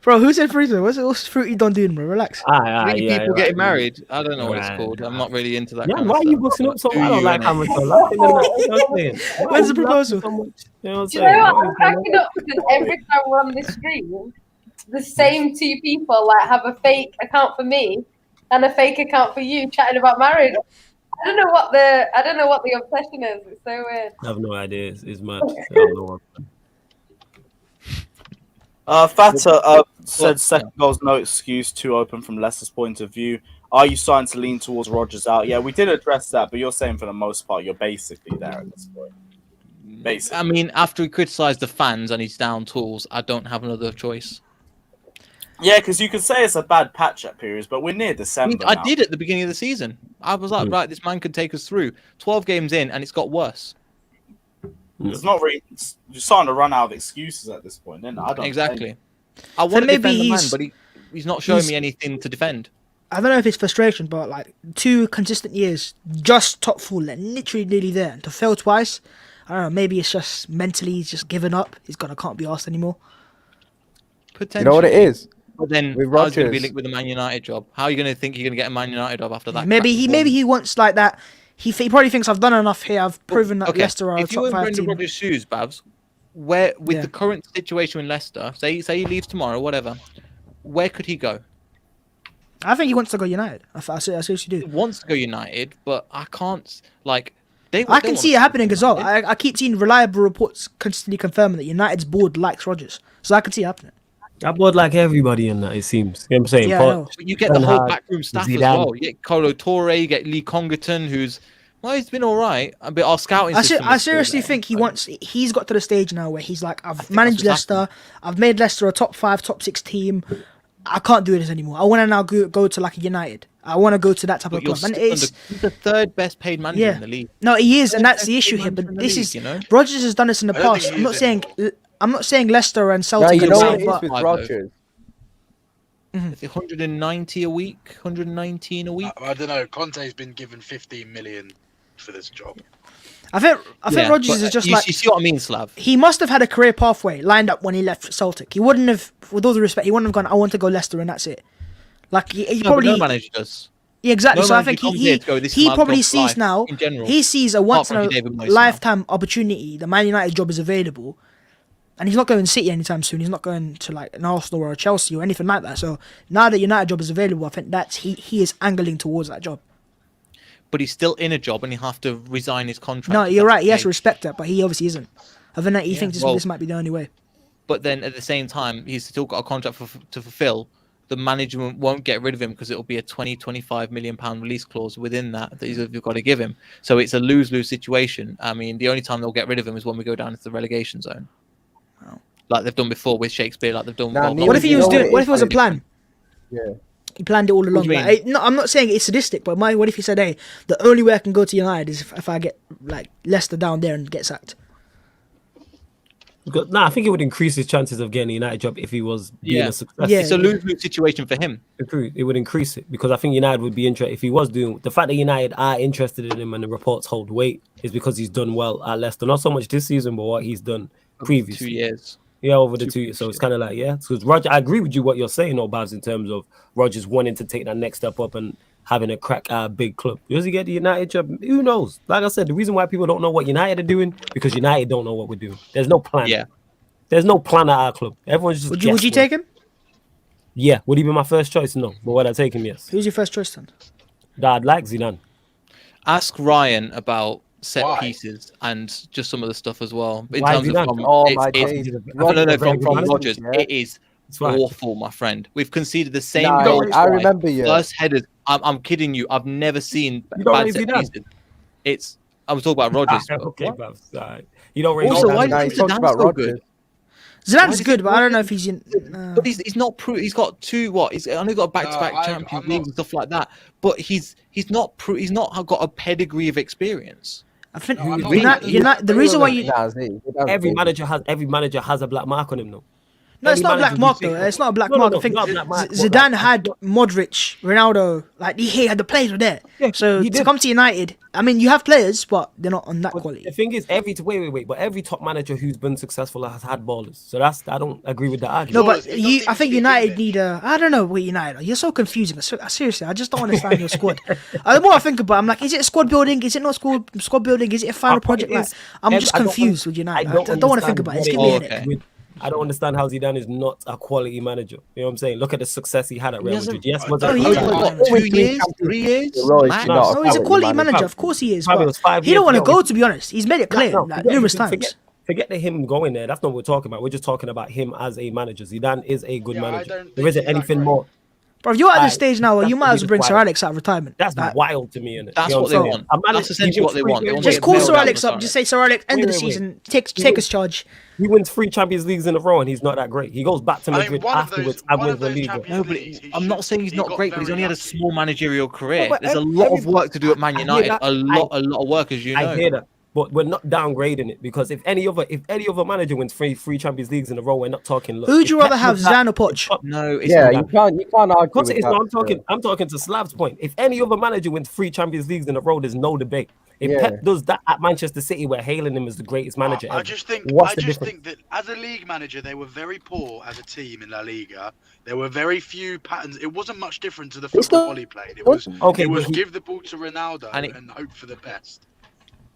Bro, who said threesome? What's fruity done doing, bro? Relax. People getting married. I don't know what it's called. I'm not really into that. Yeah, why are you busting up so? I don't like how much you're laughing. When's the proposal? Do you know what? I'm cracking up because every time we're on this stream, the same 2 people like have a fake account for me and a fake account for you chatting about marriage. I don't know what the obsession is. It's so weird. I have no idea. It's mad. I don't know. Fata said second goal's no excuse, too open from Leicester's point of view. Are you starting to lean towards Rodgers out? Yeah, we did address that, but you're saying for the most part you're basically there at this point. Basically. I mean, after we criticised the fans and he's down tools, I don't have another choice. Yeah, because you could say it's a bad patch-up period, but we're near December. I did at the beginning of the season. I was like, right, this man could take us through 12 games in, and it's got worse. It's not really. You're starting to run out of excuses at this point, isn't it? I don't exactly. I want to defend the man, but he's not showing me anything to defend. I don't know if it's frustration, but like 2 consistent years, just top 4, literally nearly there. And to fail twice, I don't know. Maybe it's just mentally he's just given up. Can't be asked anymore. You know what it is? But then with how's going to be Rodgers, linked with the Man United job? How are you going to think you're going to get a Man United job after that? Maybe he wants like that. He probably thinks I've done enough here. I've proven that Leicester are a if you top were 5 in team. Rodgers' shoes, Babs, where with the current situation in Leicester, say he leaves tomorrow, whatever, where could he go? I think he wants to go United. I seriously do. He wants to go United, but I can't like. I can see it happening as well. I keep seeing reliable reports consistently confirming that United's board likes Rodgers, so I can see it happening. That board like everybody in that, it seems. You know what I'm saying? Yeah, but you get the whole backroom staff as well. You get Colo Torre, you get Lee Congerton, who's he's been all right. But our scouting system. I seriously think he's got to the stage now where he's like, I've managed Leicester, I've made Leicester a top 5, top 6 team. I can't do this anymore. I want to now go to like a United. I want to go to that type of club. And he's the 3rd best paid manager in the league. No, he is, and that's the issue here. But this is Rodgers has done this in the past. I'm not saying Leicester and Celtic. No, you know what it is with Rodgers. It's 190 a week, 119 a week. I don't know. Conte's been given 15 million for this job. I think Rodgers is just you see what I mean, Slav? He must have had a career pathway lined up when he left Celtic. He wouldn't have, with all the respect, he wouldn't have gone, I want to go Leicester and that's it. Like he probably no manager does. Yeah, exactly. No, so I think he probably sees now. He sees a once in a lifetime opportunity. The Man United job is available, and he's not going to City anytime soon. He's not going to like an Arsenal or a Chelsea or anything like that. So now that United job is available, I think that's he is angling towards that job. But he's still in a job, and he'll have to resign his contract. No, you're right. He has to respect that, but he obviously isn't. I think that he thinks this might be the only way. But then at the same time, he's still got a contract to fulfill. The management won't get rid of him because it will be a 20-25 million pound release clause within that you've got to give him. So it's a lose-lose situation. I mean, the only time they'll get rid of him is when we go down into the relegation zone, like they've done before with Shakespeare, like they've done. What if he was doing? What if it was a plan? Yeah. He planned it all along. Like, I'm not saying it's sadistic, but what if he said, "Hey, the only way I can go to United is if I get like Leicester down there and get sacked." I think it would increase his chances of getting a United job if he was being a success. Yeah, it's a lose-lose situation for him. It would increase it because I think United would be interested if he was doing. The fact that United are interested in him and the reports hold weight is because he's done well at Leicester. Not so much this season, but what he's done previously. 2 years. Yeah, over the 2 years. So it's kind of like, because Roger, I agree with you what you're saying, Babs, in terms of Rodgers wanting to take that next step up and having a crack at a big club. Does he get the United job? Who knows? Like I said, the reason why people don't know what United are doing because United don't know what we're doing. There's no plan. Yeah. There's no plan at our club. Everyone's just. Would you take him? Yeah. Would he be my first choice? No. But would I take him? Yes. Who's your first choice then? I'd like Zidane. Ask Ryan about set pieces and just some of the stuff as well. In Why terms of from Rodgers, it is awful, my friend. We've conceded the same goal. I remember you. First headers. I'm kidding you. I've never seen bad set pieces. I was talking about Rodgers. Okay, but you don't really. Also, know why do you think talk about so Rodgers? good? Zidane's good, but I don't know if he's in. But he's not. He's got He's only got back-to-back Champions League and stuff like that. But he's not. He's not got a pedigree of experience. I think the reason why every manager has a black mark on him, though. No, it's not a black mark though. It's not a black mark. I think Zidane had Modric, Ronaldo. Like he had the players were there. Yeah, so to come to United, I mean, you have players, but they're not on that quality. The thing is, but every top manager who's been successful has had ballers. So I don't agree with that argument. No, but I think United need a. I don't know what United are. You're so confusing. Seriously, I just don't understand your squad. The more I think about it, I'm like, is it a squad building? Is it not squad building? Is it a final project? Like, I'm just confused with United. I don't want to think about it. It's giving me a headache. I don't understand how Zidane is not a quality manager. You know what I'm saying? Look at the success he had at Real Madrid. Yes, was it 2 years, 3 years? No, he's a quality manager. Of course he is. He don't want to go, to be honest. He's made it clear numerous times. Forget him going there. That's not what we're talking about. We're just talking about him as a manager. Zidane is a good manager. There isn't anything more. Bro, you're at the stage now where you might as well bring Sir Alex out of retirement. That's wild to me, innit? That's what they want. That's essentially what they want. Just call Sir Alex up. Just say, Sir Alex, end of the season, take his charge. He wins 3 Champions Leagues in a row and he's not that great. He goes back to Madrid afterwards and wins the league. No, but I'm not saying he's not great, but he's only had a small managerial career. There's a lot of work to do at Man United. A lot of work, as you know. I hear that. But we're not downgrading it because if any other manager wins three Champions Leagues in a row, we're not talking. Look, who'd you rather have, Zidane or Poch? No, it's you can't argue with that. I'm talking to Slav's point. If any other manager wins 3 Champions Leagues in a row, there's no debate. If Pep does that at Manchester City, we're hailing him as the greatest manager ever. I just think that as a league manager, they were very poor as a team in La Liga. There were very few patterns. It wasn't much different to the football he played. It was give the ball to Ronaldo and hope for the best.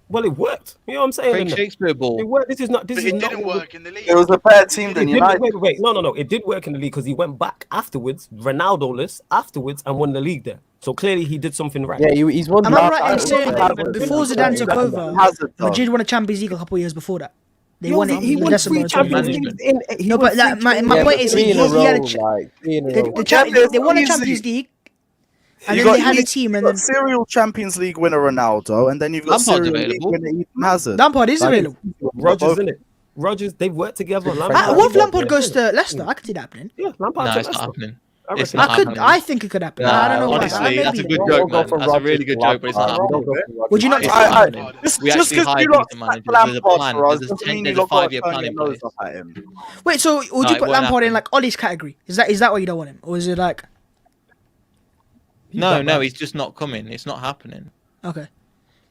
Well, it worked. You know what I'm saying? Great Shakespeare ball. It worked. This is not. It didn't work in the league. It was a better team than United. Wait. No. It did work in the league because he went back afterwards, Ronaldo-less afterwards, and won the league there. So clearly he did something right. Yeah, he's won. Am I right in saying before Zidane took over, Madrid won a Champions League a couple of years before that? They won it. He won 3 Champions Leagues. No, but my point is he had they won a Champions League. And then they had a team, and then serial Champions League winner Ronaldo, and then you've got serial league winner Eden Hazard. Lampard is available. Rodgers, isn't it? Rodgers, they've worked together. What if Lampard goes to Leicester? I could see that happening. Yeah, Lampard. No, it's not happening. I think it could happen. I don't know. Honestly, that's a good joke, man. That's a really good joke, but it's not happening. Would you not? We actually hired the manager. There's a plan. There's a 5-year plan in place. Wait, so would you put Lampard in like Ollie's category? Is that why you don't want him, or is it like? No, he's just not coming. It's not happening. Okay.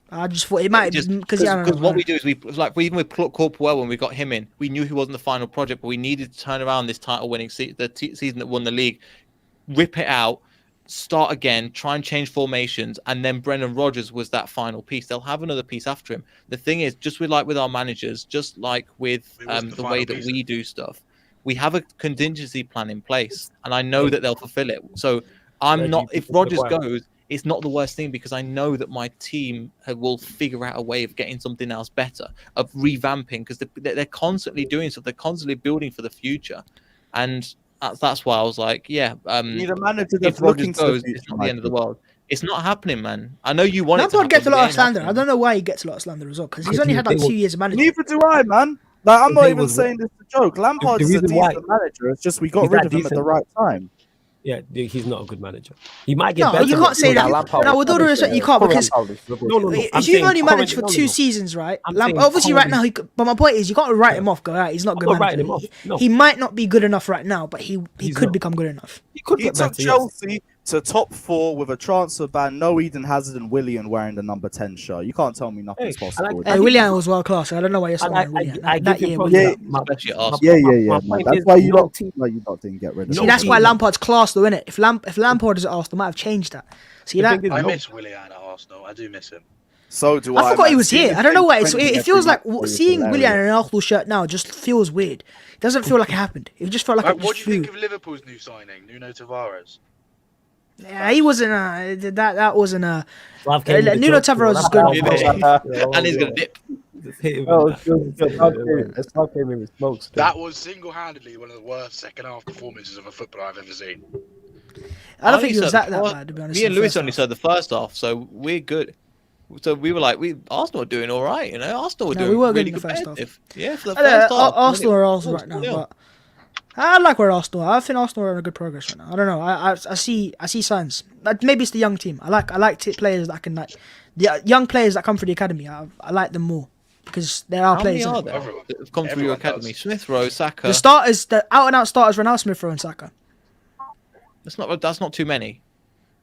I just thought it might because what we do is even with Corpwell when we got him in, we knew he wasn't the final project, but we needed to turn around this title-winning season that won the league, rip it out, start again, try and change formations, and then Brendan Rodgers was that final piece. They'll have another piece after him. The thing is, just with our managers, just like with the way that we do stuff, we have a contingency plan in place, and I know that they'll fulfill it. So. If Rodgers goes, it's not the worst thing because I know that my team will figure out a way of getting something else better, of revamping, because they're constantly doing stuff. They're constantly building for the future. And that's why I was like, if Rodgers goes, it's not the end of the world. It's not happening, man. I know you want Lampard gets a lot of slander. I don't know why he gets a lot of slander as well, because he's only had like 2 years of management. Neither do I, man. Like, I'm not even saying this is a joke. Lampard is a decent manager. It's just we got rid of him at the right time. Yeah, he's not a good manager. He might get better. No, you can't say that. No, with all due respect, you can't because if you've only managed for 2 seasons, right? Obviously, right now, but my point is, you got to write him off. Go out. He's not a good manager. He might not be good enough right now, but he could become good enough. He took Chelsea to top 4 with a transfer ban, no Eden Hazard and Willian wearing the number 10 shirt. You can't tell me nothing's possible. Willian was world class. I don't know why you're saying Willian. That's why you don't didn't get rid of him. See, that's why Lampard's class, though, innit? If Lampard is at Arsenal, might have changed that. See that? I miss Willian at Arsenal. I do miss him. So do I. I forgot he was here. I don't know why. It feels like seeing Willian in an Arsenal shirt now just feels weird. It doesn't feel like it happened. It just felt like it What do you think of Liverpool's new signing, Nuno Tavares? Yeah, he wasn't that wasn't a Nuno Tavares is good. And he's gonna dip. That was single-handedly one of the worst second-half performances of a footballer I've ever seen. I don't think it was that bad, to be honest. Me and Lewis only saw the first half, so we're good. So we were like, Arsenal are doing all right, you know. Arsenal were doing really good. Yeah, for the first half. Arsenal are Arsenal right now, but I like where Arsenal are. I think Arsenal are in a good progress right now. I don't know. I see signs. Maybe it's the young team. I like players that can the young players that come through the academy. I like them more because there are players. How many are there that have come through your academy? Smith Rowe, Saka. The out and out starters are now Smith Rowe and Saka. That's not too many.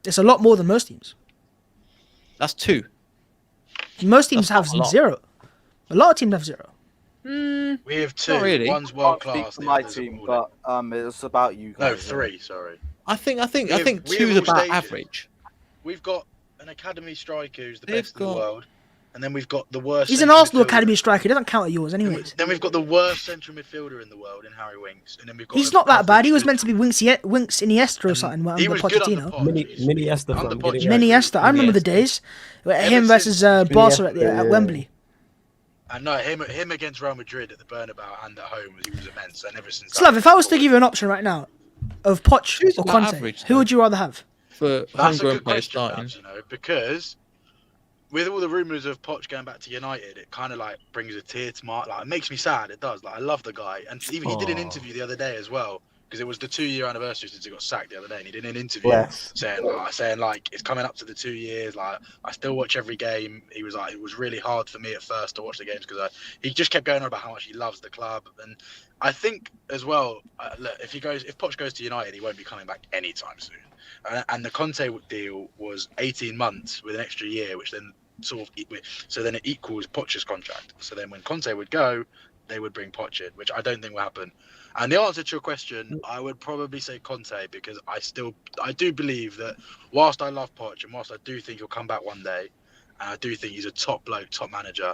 It's a lot more than most teams. That's 2. Most teams have 0. A lot of teams have 0. We have 2. Really. One's world class. My team, but it's about you guys. No, 3. Sorry. I think 2 is about average. We've got an academy striker who's the best in the world, and then we've got the worst. He's an Arsenal academy striker. He doesn't count at yours, anyways. Then we've got the worst central midfielder in the world in Harry Winks, and then we've got. He's not that bad. He was meant to be Winks Iniesta or something under Pochettino. Mini Iniesta. I remember the days. Him versus Barca at Wembley. And no, him against Real Madrid at the Bernabeu and at home, he was immense. And ever since. Slav, if I was to give you an option right now, of Poch Who's or about Conte? average, Who though? would you rather have? For That's a homegrown good players question, starting. Babs, you know, because with all the rumours of Poch going back to United, it kind of like brings a tear to my like. It makes me sad. It does. Like I love the guy, and even he did an interview the other day as well because it was the 2-year anniversary since he got sacked the other day, and he did an interview saying like it's coming up to the 2 years. Like I still watch every game. He was like it was really hard for me at first to watch the games because he just kept going on about how much he loves the club, and I think as well. Look, if Poch goes to United, he won't be coming back anytime soon. And the Conte deal was 18 months with an extra year, which then so then it equals Poch's contract. So then when Conte would go, they would bring Poch in, which I don't think will happen. And the answer to your question, I would probably say Conte because I do believe that whilst I love Poch and whilst I do think he'll come back one day, and I do think he's a top bloke, top manager,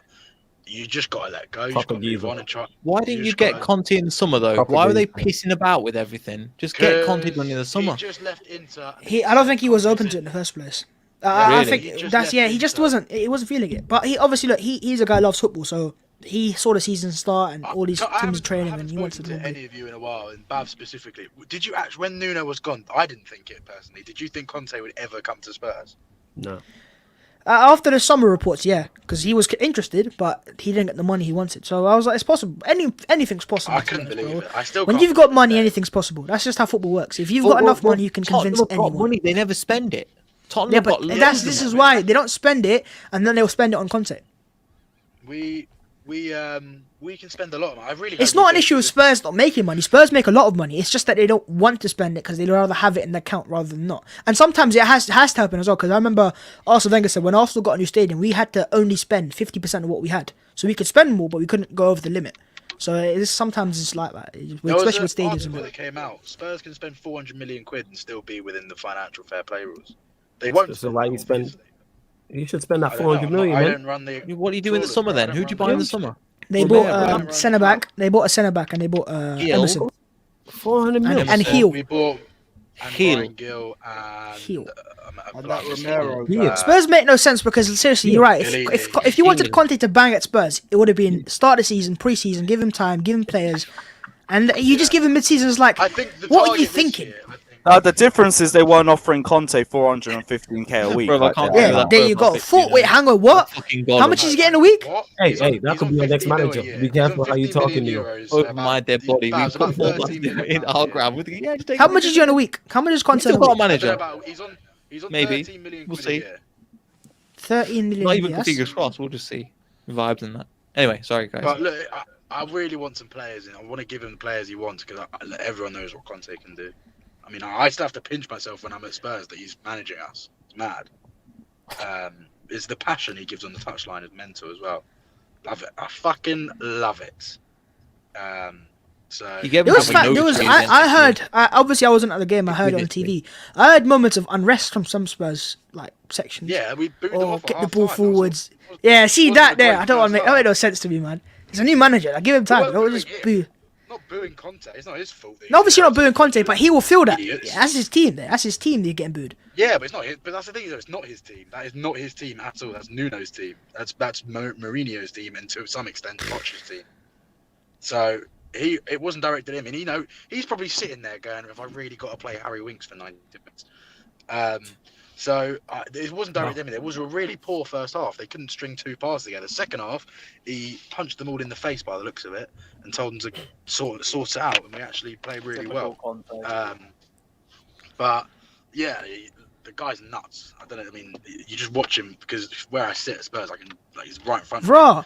you just got to let go. You just got to move on and try. Why didn't you get Conte in the summer though? Why were they pissing about with everything? Just get Conte done in the summer. He just left Inter. I don't think he was open to it in the first place. I think he just wasn't. He wasn't feeling it. But he obviously he's a guy who loves football, so he saw the season start and all these teams training, and he wanted to. Any of you in a while, and Bav specifically, did you actually when Nuno was gone? I didn't think it personally. Did you think Conte would ever come to Spurs? No. After the summer reports, yeah, because he was interested, but he didn't get the money he wanted. So I was like, it's possible. Anything's possible. I couldn't believe it. I still. When you've got money, anything's possible. That's just how football works. If you've got enough money, you can convince anyone. Money, they never spend it. Tottenham Yeah, but this is why they don't spend it, and then they'll spend it on Conte. We can spend a lot of money. It's not an issue of Spurs not making money. Spurs make a lot of money. It's just that they don't want to spend it because they'd rather have it in the account rather than not. And sometimes it has to happen as well. Because I remember Arsene Wenger said when Arsenal got a new stadium, we had to only spend 50% of what we had. So we could spend more, but we couldn't go over the limit. So sometimes it's like that, especially with stadiums. That came out. Spurs can spend 400 million quid and still be within the financial fair play rules. They won't. So why you spend? You should spend that 400 million. I don't run the. What do you do in the summer then? Who do you buy in the summer? They bought centre back. They bought a centre back and they bought Emerson. 400 million. And Heel. We bought Gill and Heel. Romero. Spurs make no sense because seriously, you're right. If you wanted Conte to bang at Spurs, it would have been start the season, pre-season, give him time, give him players, and you just give him mid-season. It's like, what are you thinking? The difference is they weren't offering Conte 415k a week. Bro, there you go. Wait, hang on, what? How much is he getting a week? Hey, that could be your next manager. Be careful how you talking to you. Oh, my dead body. We put more in our ground. How much is you in a week? How much is Conte? Still got a manager. He's on Maybe. 13 million We'll see. 13 million. Not even fingers crossed. We'll just see vibes and that. Anyway, sorry guys. But look, I really want some players in. I want to give him the players he wants because everyone knows what Conte can do. I mean, I still have to pinch myself when I'm at Spurs that he's managing us. It's mad. It's the passion he gives on the touchline is mental as well. Love it. I fucking love it. So I heard. Obviously, I wasn't at the game. I heard it on TV. I heard moments of unrest from some Spurs like sections. Yeah, we booed them off get the ball forwards. Yeah, see that there. I don't want to make. That made no sense to me, man. He's a new manager. Like, give him time. Don't just boo. Not booing Conte. It's not his fault. No, obviously not booing Conte, but he will feel that. Yeah, that's his team. That's his team. They're getting booed. Yeah, but it's not his. But that's the thing. Though, it's not his team. That is not his team at all. That's Nuno's team. That's Mourinho's team, and to some extent, Poch's team. So it wasn't directed at him, and he's probably sitting there going, "If I really got to play Harry Winks for 90 minutes." So it wasn't directed at him. It was a really poor first half. They couldn't string two passes together. Second half, he punched them all in the face by the looks of it, and told them to sort it out. And we actually played really well. But yeah, the guy's nuts. I don't know. I mean, you just watch him because where I sit at Spurs, he's right in front of me.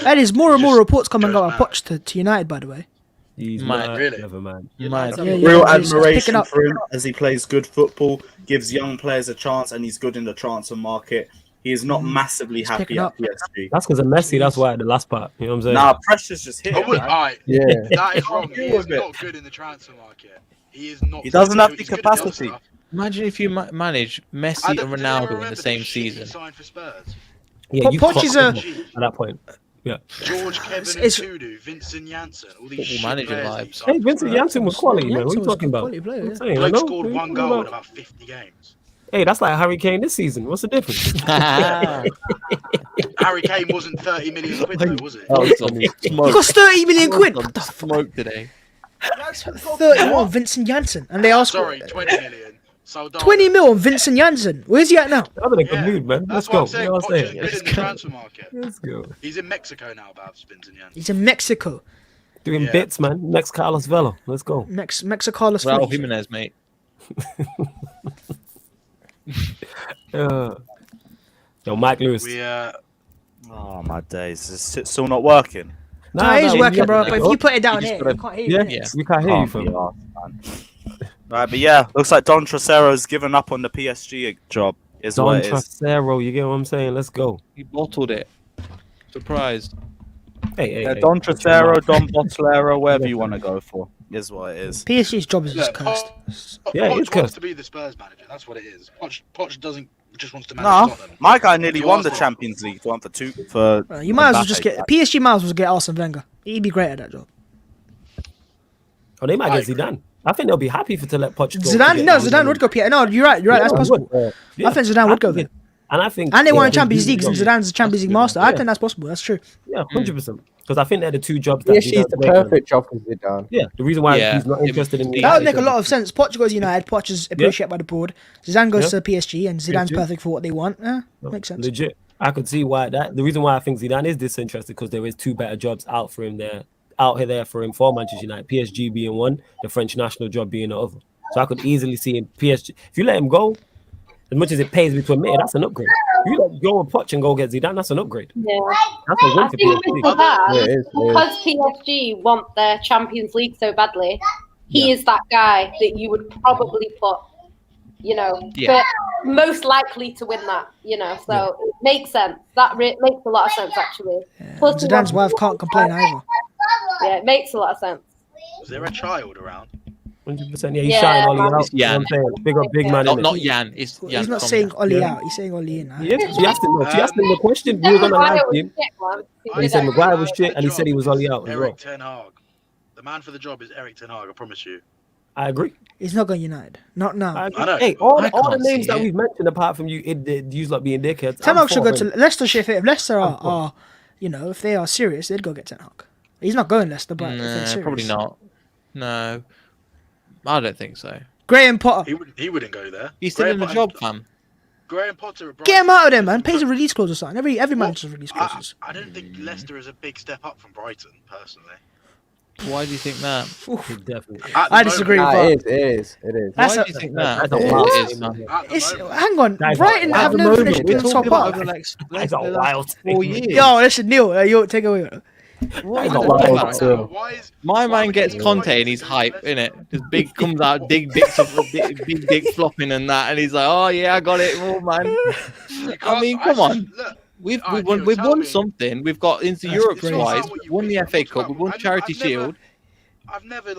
That is more and more reports coming out of Poch to United, by the way. He's mad, really. Never mind. Real admiration for him as he plays good football, gives young players a chance, and he's good in the transfer market. He is not massively happy at PSG. That's because of Messi. That's why the last part. You know what I'm saying? Nah, pressure's just hit. Yeah, that is wrong. He is not good in the transfer market. He is not. He doesn't have the capacity. Imagine if you manage Messi and Ronaldo in the same season. Signed for Spurs. Yeah, Poch is at that point. Yeah. George, Kevin, and Tudu, Vincent Janssen, all these manager vibes. Hey, Vincent Janssen was quality, man. What are you talking about? Blake scored one goal in about 50 games. Hey, that's like Harry Kane this season. What's the difference? Harry Kane wasn't 30 million quid, though, was it? He cost 30 million quid. What the fuck today? That's 30 mil on Vincent Janssen, and they asked. Sorry, 20 million. Soldado. 20 mil on Vincent Janssen. Where's he at now? I'm in a good mood, man. Let's go. That's what I'm saying. Poch is good in the transfer market. Let's go. He's in Mexico now, Babs, Vincent Janssen. He's in Mexico. Doing bits, man. Next Carlos Vela. Let's go. Mexico Carlos Raul Vela. Jimenez, mate. Yo, Mike Lewis. Oh my days! Is it still not working? No, it is working, bro. But if you put it down here, we can't hear you. Yeah, we can't hear you from. Right, but yeah, looks like Don Trosero's given up on the PSG job. Don Trocero, you get what I'm saying? Let's go. He bottled it. Surprised. Hey, Don Trocero, Don Bottlero, wherever you want to go for, is what it is. PSG's job is just cursed. Poch wants to be the Spurs manager. That's what it is. Poch doesn't just wants to manage. No, my guy nearly won the Champions League for you might as well just get PSG. Might as well get Arsene Wenger. He'd be great at that job. Oh, they might get Zidane. I think they'll be happy to let Poch go. Zidane would go. No, you're right. That's possible. I think Zidane would go there. And they won a Champions League, and Zidane's a Champions League master. I think that's possible. That's true. Yeah, 100%. Because I think they're the two jobs. PSG's the perfect job for Zidane. Yeah, the reason why he's not interested in that would make a lot of sense. Poch goes United. Poch is appreciated by the board. Zidane goes to PSG, and Zidane's perfect for what they want. Makes sense. Legit. I could see why that. The reason why I think Zidane is disinterested because there is two better jobs out for him there. Out there for him for Manchester United, PSG being one, the French national job being the other. So I could easily see him PSG. If you let him go, as much as it pays me to admit it, that's an upgrade. If you let go with Poch and go get Zidane, that's an upgrade. Yeah, that's a win for PSG. Because PSG want their Champions League so badly, he is that guy that you would probably put, but most likely to win that, So it makes sense. That makes a lot of sense, actually. Yeah. Plus, Zidane's wife can't complain either. Yeah, it makes a lot of sense. Was there a child around? 100%. Yeah, he's shouting Ollie out. Jan. Big man. Not Jan. He's not saying Ollie out. He's saying Ollie in. Yeah, she asked him the question. We were going to like him. And he said Maguire was shit, and he said he was Ollie out as well. Eric Ten Hag. The man for the job is Eric Ten Hag, I promise you. I agree. He's not going United. Not now. Hey, all the names that we've mentioned, apart from you lot being dickheads. Ten Hag should go to Leicester. If Leicester are, if they are serious, they'd go get Ten Hag. He's not going Leicester, but probably not. No, I don't think so. Graham Potter. He wouldn't go there. He's still in the job, fam. Graham Potter. Get him out of there, man. Pays a release clause or something. Every manager's release clauses. I don't think Leicester is a big step up from Brighton, personally. Why do you think that? Definitely. I disagree with that. It is. Why do you think that? Hang on. Brighton have never finished in the top half. That's a wild 4 years. Yo, listen, Neil. You take away. My man gets Conte and he's hype, innit? Just big comes out, big dicks flopping and that, and he's like, "Oh yeah, I got it, oh man." I mean, come on. We've won something. We've got into Europe twice. Won the FA Cup. We won Charity Shield. I've never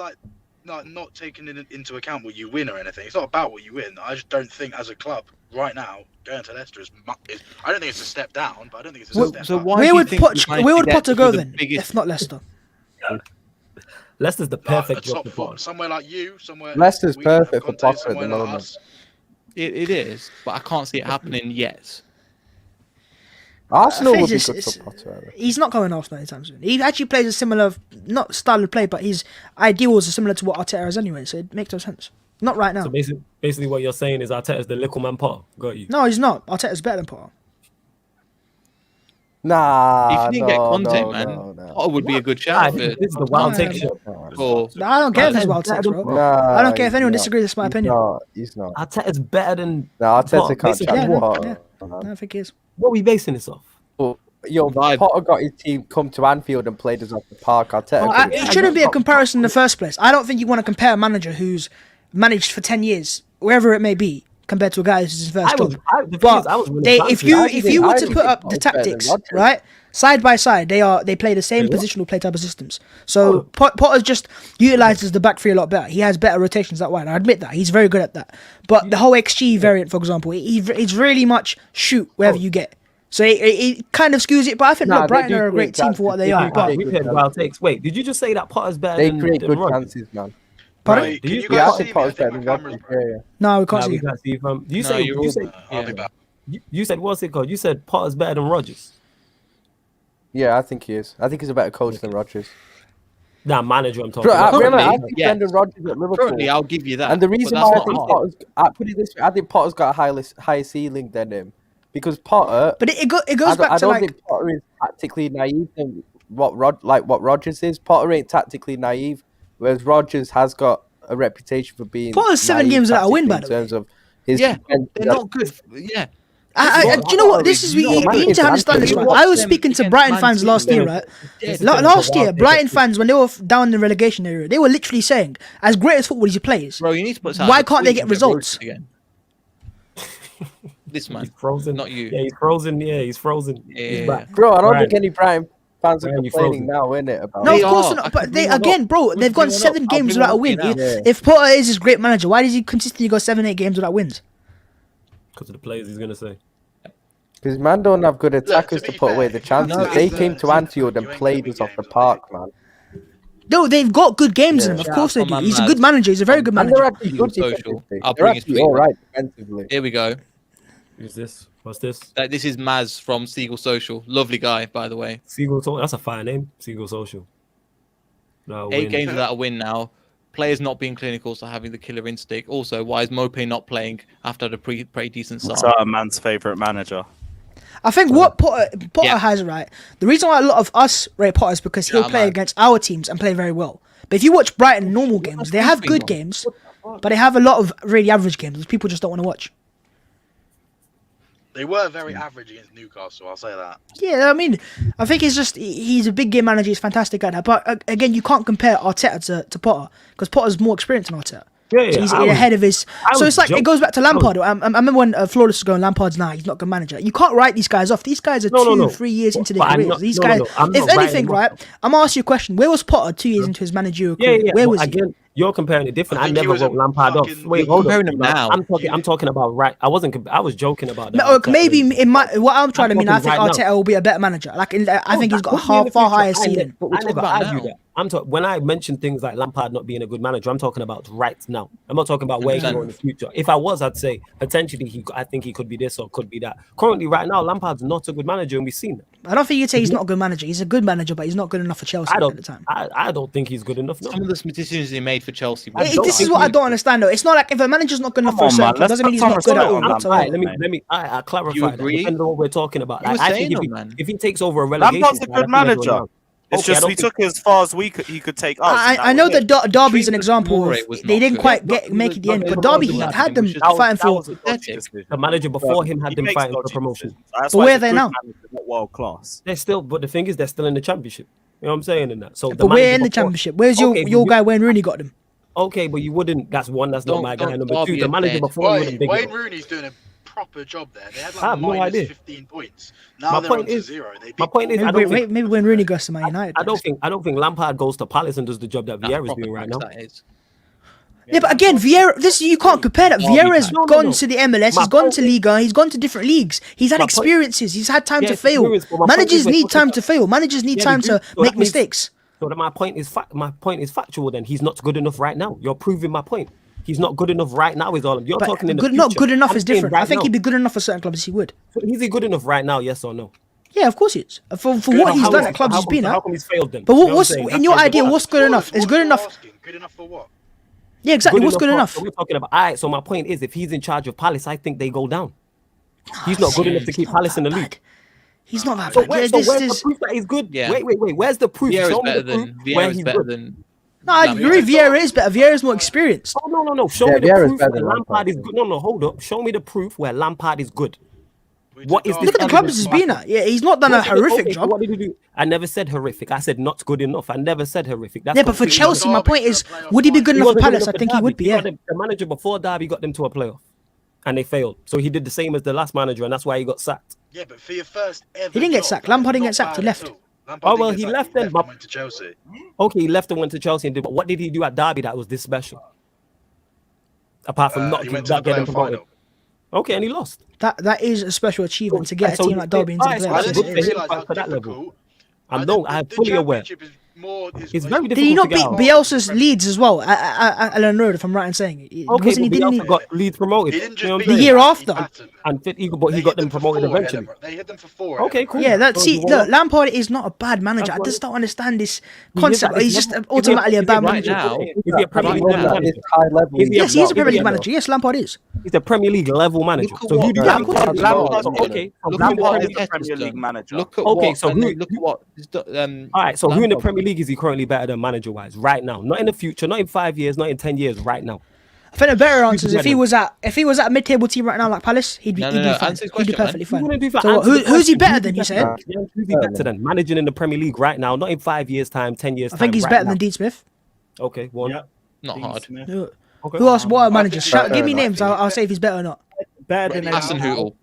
not taken into account what you win or anything. It's not about what you win. I just don't think as a club right now going to Leicester is. I don't think it's a step down, but I don't think it's a step. So up. why would Potter go then? If not Leicester. Leicester's the perfect job for Potter. Somewhere like you, Leicester's perfect for Potter at the moment. It is, but I can't see it happening yet. Arsenal would be good for Potter. He's not going Arsenal anytime soon. He actually plays a similar, not style of play, but his ideals are similar to what Arteta is anyway, so it makes no sense. Not right now. So basically what you're saying is Arteta's the little man Potter. Got you. No, he's not. Arteta's better than Potter. Nah, if you didn't get Conte, man, Potter would be a good shout. This is the wild take shot. I don't care if it's wild takes, bro. I don't care if anyone disagrees. That's my opinion. He's not. Arteta's better than. No, Arteta can't chat Potter. I think he is. What are we basing this off? Potter got his team come to Anfield and played us off the park. It shouldn't be a comparison in the first place. I don't think you want to compare a manager who's managed for 10 years, wherever it may be, compared to a guy who's his first job. But if you were to put up the tactics, right, side by side, they play the same positional play type of systems. So Potter's just utilizes the back three a lot better. He has better rotations that way, and I admit that. He's very good at that. But the whole XG variant, for example, it's really much shoot wherever you get. So it kind of skews it, but I think Brighton are a great team for what they are. But we had wild takes. Wait, did you just say that Potter's better than Rodgers? They create good chances, man. Pardon? Right, can you guys see me? I think my camera's broken. No, we can't see you. Can't see you. You said what's it called? You said Potter's better than Rodgers. Yeah, I think he is. I think he's a better coach than Rodgers. Nah, manager I'm talking Bro, about. I think Brendan Rodgers at Liverpool. Currently, I'll give you that. And the reason why I think Potter's got a higher ceiling than him, because Potter. But it goes back to I don't think Potter is tactically naive than what Rodgers is. Potter ain't tactically naive, whereas Rodgers has got a reputation for being. Potter's 7 games without a win, by the way. In terms of his they're not good. Yeah. Do you know what? This is you need to understand this, right? I was speaking to Brighton fans last year, right? Last year, Brighton fans, when they were down in the relegation area, they were literally saying, as great as football he plays, bro, you need to put why can't they get results? Again? This man, he's frozen. Not you. Yeah, he's frozen. Yeah, he's frozen. Yeah. Bro, I don't think any Brighton fans are complaining now, innit? About no, of course not. But they've gone 7 games without a win. If Potter is his great manager, why does he consistently go 7-8 games without wins? Because of the players he's gonna say. Because man don't have good attackers to put away the chances. They came to Anfield and played us off the park, man. No, they've got good games in them. Of course they do. He's a good manager. He's a very good manager. They're actually good defensively. They're actually all right defensively. Here we go. Who's this? What's this? This is Maz from Seagull Social. Lovely guy, by the way. Seagull Social. That's a fine name. Seagull Social. No, 8 games without a win now. Players not being clinical, so having the killer instinct. Also, why is Mopé not playing after the pretty decent start? It's our man's favourite manager. I think what Potter has, right, the reason why a lot of us rate Potter is because he'll play against our teams and play very well. But if you watch Brighton normal games, they have good games, but they have a lot of really average games, which people just don't want to watch. They were very average against Newcastle, I'll say that. Yeah, I mean, I think he's a big game manager, he's fantastic at that. But again, you can't compare Arteta to Potter, because Potter's more experienced than Arteta. Yeah, so he's ahead of his. So it's like it goes back to Lampard. I remember when Flawless was going, Lampard's he's not a good manager. You can't write these guys off. These guys are 2-3 years into their careers. These guys, if anything, right? I'm gonna ask you a question. Where was Potter 2 years into his managerial career? Where was he? You're comparing it different. I never wrote Lampard off. Wait, hold on. Now. I'm talking about right. I was joking about that. Maybe what I'm trying to mean. I think Arteta will be a better manager. I think he's got a far higher ceiling. I never argue that. When I mention things like Lampard not being a good manager, I'm talking about right now. I'm not talking about where he's going in the future. If I was, I'd say potentially I think he could be this or could be that. Currently, right now, Lampard's not a good manager, and we've seen that. I don't think you'd say he's not a good manager. He's a good manager, but he's not good enough for Chelsea at the time. I don't think he's good enough. No. Some of the decisions he made for Chelsea. This is what I don't understand, though. It's not like if a manager's not good enough for a certain club, doesn't mean he's not good at all. Let me clarify. Depending on what we're talking about. I think if he takes over a relegation, Lampard's a good manager. It's just we took it as far as he could take us. I know that Derby's an example. They didn't quite make it the end, but Derby had them fighting for. The manager before him had them fighting for promotion. But where are they now? World class. They're still, but the thing is, they're still in the championship. You know what I'm saying? In that. So, but we're in the championship. Where's your guy Wayne Rooney got them? Okay, but you wouldn't. That's one. That's not my guy. Number 2, the manager before Wayne Rooney's doing a proper job there. They had like minus 15 points. Now they're on to 0. My point is, maybe when Rooney goes to Man United. I don't think Lampard goes to Palace and does the job that Vieira's doing right now. Yeah, but again, Vieira, you can't compare that. Vieira's gone to the MLS, he's gone to Liga, he's gone to different leagues. He's had experiences, he's had time to fail. Managers need time to fail. Managers need time to make mistakes. So my point is factual. Then he's not good enough right now. You're proving my point. He's not good enough right now. Is all you're talking in the future. Not good enough is different. I think he'd be good enough for certain clubs. He would. So is he good enough right now? Yes or no? Yeah, of course he is. For what he's done at clubs he's been at. How come he's failed then? But what's in your idea? What's good enough? Is good enough? Good enough for what? Yeah, exactly. What's good enough? So we're talking about. All right. So my point is, if he's in charge of Palace, I think they go down. He's not good enough to keep Palace in the league. He's not that bad. Where's the proof that he's good? Yeah. Wait. Where's the proof? Show me the proof where he's better than. No, I agree. Vieira is better. Vieira's more experienced. Oh no. Show me the proof where Lampard is good. No, hold up. Show me the proof where Lampard is good. What is this? Look at the clubs he's been at. Yeah, he's not done a horrific job. What did he do? I never said horrific. I said not good enough. I never said horrific. Yeah, but for Chelsea, my point is, would he be good enough for Palace? I think he would be. Yeah. The manager before Derby got them to a playoff, and they failed. So he did the same as the last manager, and that's why he got sacked. Yeah, but for your first ever, he didn't get sacked. Lampard didn't get sacked. He left. Oh well, he left then. But went to Chelsea. Okay, he left and went to Chelsea and did. But what did he do at Derby that was this special? Apart from not getting promoted. Okay, and he lost. That is a special achievement to get a team like Derby into the playoffs. I'm fully aware. more. It's very difficult. Did he not to beat get out. Bielsa's Leeds as well at Ellen Road? If I'm right in saying it, Okay, wasn't he? but Didn't he? got Leeds promoted. He didn't just You know what beat I'm The saying? year them, after. he battered them. And he They got hit them for promoted 4 eventually. They hit them for 4. Okay, cool. Yeah, So see, you wanna- look, Lampard is not a bad manager. I That's just don't understand this He is concept. at He's this just level. automatically a bad right manager. now. Is he a Premier League Right now. manager? high level. Is he a- Yes, he is a no, Premier he's League a- manager. Yes, Lampard is. He's a Premier League level manager. Look at So what who do you Lampard think? has Lampard's done. okay. So Look who at in the what Premier He's League? a Premier League manager. Look at Okay, what. so and who- then look at what. he's done, All right, so who in the Lampard. Premier League is he currently better than manager-wise right now? Not in the future, not in 5 years, not in 10 years, right now. I think the better answer is better? if he was at a mid-table team right now like Palace, he'd be No, fine. answer his He'd be question, perfectly You fine. wouldn't do that. So what, Answer the who's he question. better Who's than? he You said. better? Yeah, who's he better than? Managing in the Premier League right now, not in 5 years' time, 10 years' I time. think he's right better now. than Dean Smith. Okay, one. Yeah. Not Dean hard. Smith. Okay. Who else? What I managers? think Shout, he's give me better. names. I'll say if he's better or not. Better than Hassan Hootel.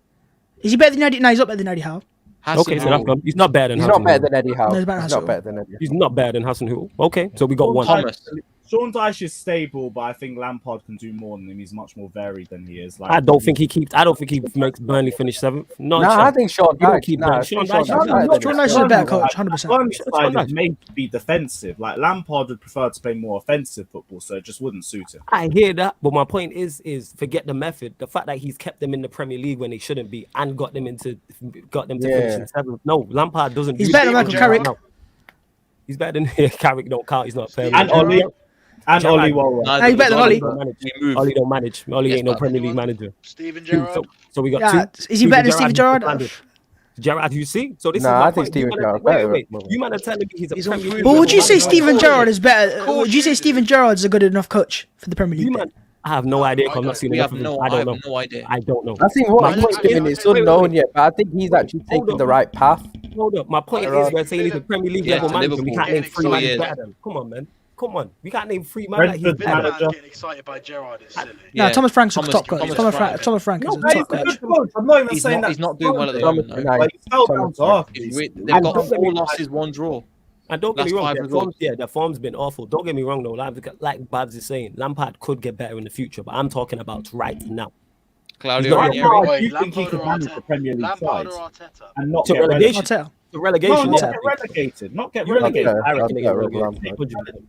Is he better than Eddie? No, he's not better than Eddie Howe. Okay, so that's gone. He's not better than He's Hassan not better Hootel. than Eddie Howe. No, he's better than He's Hassan not better than Eddie. He's not better than Hassan Hootel. Okay, so we got one. Thomas. Sean Dyche is stable, but I think Lampard can do more than him. He's much more varied than he is. Like, I don't think he makes Burnley finish 7th. No, Nah, I think Sean You don't Dyche. keep Nah, that. I Sean think Sean Dyche- Dyche No, better no, than Sean him. Dyche is a better coach, 100%. Burnley's side may be defensive. Like Lampard would prefer to play more offensive football, so it just wouldn't suit him. I hear that, but my point is forget the method. The fact that he's kept them in the Premier League when they shouldn't be and got them to finish in 7th. No, Lampard doesn't. He's do better that. than Michael Carrick. No. He's better than Carrick. Don't count. He's not fair. And Ollie. And Gerrard. Ollie Waller. Neither he's better than Ollie. Ollie. We move. Ollie don't manage. Ollie Yes, ain't no but- Premier League manager. Steven Gerrard. So we got Yeah, two. is he better than Steven Gerrard? Gerrard, you see? So this Nah, is my I think point. Steven You Gerrard's man- better. wait. You man are telling me he's a He's Premier on League. But would you say level Steven manager? Gerrard is better? Would you say Steven Gerrard's a good enough coach for the Premier You League? man, I have no idea. 'Cause I'm not seeing We enough have of him. no. I I don't have know. no idea. I don't know. I think what My he's point doing is- is wait, unknown yet, but I think he's actually Hold taking up. the right path. Hold up. My point Gerrard. is we're saying he's a Premier League Yeah, level to manager. We Liverpool. can't name 3 4 man years. better than. Come on, man. Come on. We can't name 3 man that he's Brentford better than. manager. Getting excited by Gerrard is silly. No, Thomas Frank's a top coach. Thomas Thomas Frank. Frank is No, a he's top a coach. good coach. I'm not even He's saying not. that. He's not doing well at the moment. though. Nah, Like, he fell down to earth. They've And got don't get me 4 wrong. losses, 1 draw. And don't get me Last wrong, 5 their results. form's been awful. Don't get me wrong though. Like Babs is saying, Lampard could get better in the future, but I'm talking about right now. Claudio He's not- Ranieri. Lampard, Wait, you think he Lampard could or manage Arteta? the Premier League Lampard side or Arteta? and not To get relegation. relegated? Arteta. The relegation. No, not yeah. get relegated. Not get You relegated. relegate. I reckon I'll they get get Lampard. relegated. 100%.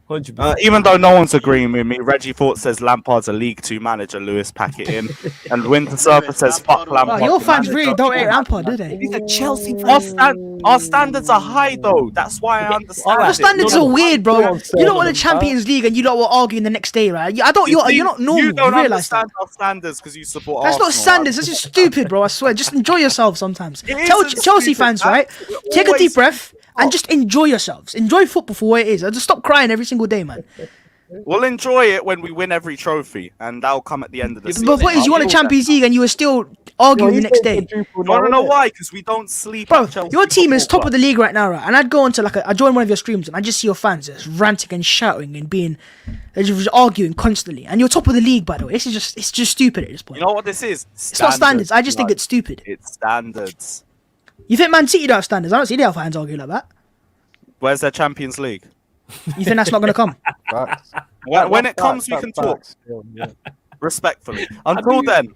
100%. Even though no one's agreeing with me, Reggie Fort says Lampard's a League 2 manager. Lewis pack it in, and Winter Surfer says fuck Oh, Lampard. your the fans manager." really don't rate Lampard, do they? He's a Chelsea Our, fan. our standards are high though. That's why I understand. Your it. standards No, are weird, bro. no, You don't want the Champions League and you don't want arguing the next day, right? I don't. You're not normal. You don't You realize that? understand our standards because you support That's not Arsenal. standards. That's just stupid, bro. I swear. Just enjoy yourself sometimes. It Tell isn't Chelsea stupid. fans, right? Absolutely. Take a deep Always breath and just enjoy yourselves. Enjoy football for what it is. And just stop crying every single day, man. We'll enjoy it when we win every trophy, and that'll come at the end of the season. But what is you won the Champions League and you were still arguing the next day, I don't know why, because we don't sleep. bro? at Chelsea Your team is Football top of the league right now, right? And I'd go into I join one of your streams and I just see your fans just ranting and shouting and they're just arguing constantly. And you're top of the league, by the way. It's just stupid at this point. You know what this is? It's not standards. I just think it's stupid. It's standards. You think Man City don't have standards? I don't see their fans arguing like that. Where's their Champions League? You think that's not going to come? Facts. When it comes, we can talk respectfully. Until then,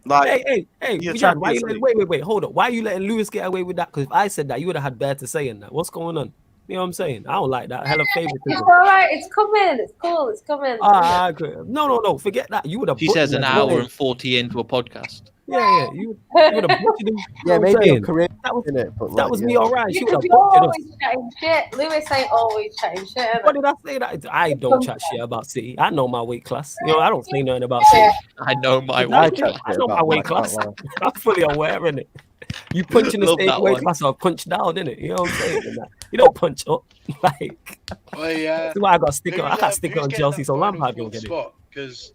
like, Hey, your Jan, why you Champions wait, hold up. Why are you letting Lewis get away with that? Because if I said that, you would have had better to say in that. What's going on? You know what I'm saying? I don't like that. Hella It's favoritism. all right. It's coming. It's cool. It's coming. Ah, okay. No. Forget that. You would have. She says an hour and 40 into a podcast. Yeah. You would have butchered him. Yeah, You know what I'm maybe a saying? career That was in it, but that like, was yeah. me alright. She would have You're butchered us. always chatting shit. Lewis ain't always chatting shit. innit? Why did I say that? I don't chat shit about City. I know my weight class. You know, I don't say nothing about City. I know my I weight. chat I shit know my about weight that class. one. I'm fully aware, innit? You punch in the Love stage that weight one. class or punch down, innit? You know what I'm saying? You don't punch up. Like, that's why I got sticker. I can't stick it on Chelsea, so Lampard don't get it. Because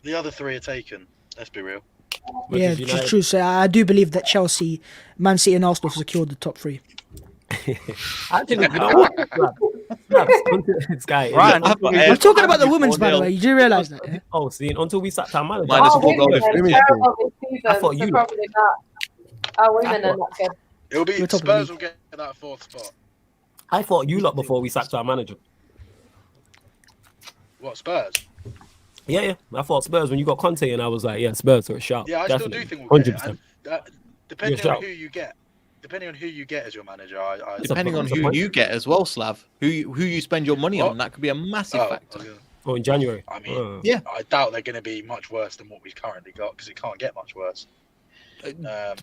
the other 3 are taken. Let's be real. Yeah, true. So I do believe that Chelsea, Man City, and Arsenal have secured the top 3. Actually, you know what? This guy. Right, I'm talking about the women's, by the way. You do realise that? Yeah? Oh, see, until we sat down, man. Minus Our 4 goal women are difference. terrible this season, I thought so you- probably not. Our women are not good. It'll be We're top of the Spurs league. will get that 4th spot. I thought you lot before we sacked our manager. What, Spurs? Yeah. I thought Spurs when you got Conte, and I was like, yeah, Spurs are a shout. Yeah, I Definitely. still do think we'll get 100%. it. And, depending You're a on shout. who you get. depending on who you get as your manager, depending on who you get as well, Slav, who you spend your money on, that could be a massive factor. In January. I mean, yeah, I doubt they're going to be much worse than what we've currently got because it can't get much worse.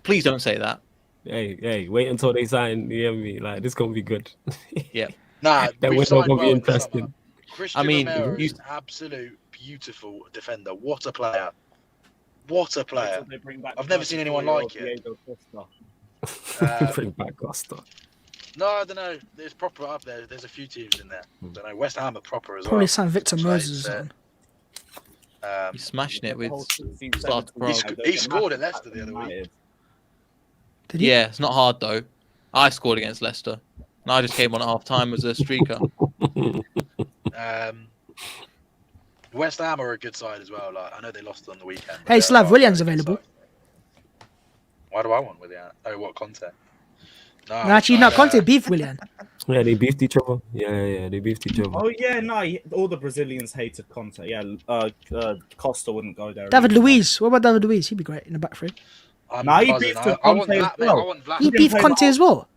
Please don't say that. Hey, wait until they sign the enemy. Like, this gonna be good. Yeah. Nah, that window gonna be interesting. Christian Romero is an absolute beautiful defender. What a player! What a player! I've never seen anyone like it. Bring back Costa. No, I don't know. There's proper up there. There's a few teams in there. I don't know. West Ham are proper as well. Probably sign Victor Moses. He's smashing it with. He scored at Leicester the other week. Did he? Yeah, it's not hard though. I scored against Leicester. And I just came on at half time as a streaker. West Ham are a good side as well. Like I know they lost on the weekend. Hey, Slav, Willian's available. Why do I want Willian? Oh, what Conte? No, actually, Conte beefed Willian. Yeah, they beefed each other. Yeah, they beefed each other. Oh yeah, no, all the Brazilians hated Conte. Yeah, Costa wouldn't go there. David Luiz, what about David Luiz? He'd be great in the back three. He beefed Conte as well. He beefed Conte as well.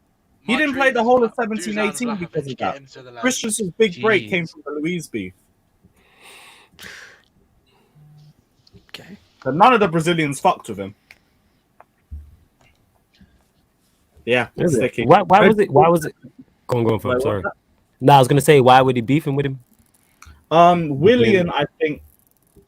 He didn't play the whole of 17-18 because of that. Christensen's big break came from the Luiz beef. Okay. But none of the Brazilians fucked with him. Yeah, why was it? Go on, I'm sorry. No, I was gonna say, why were they beefing with him? Willian, I think,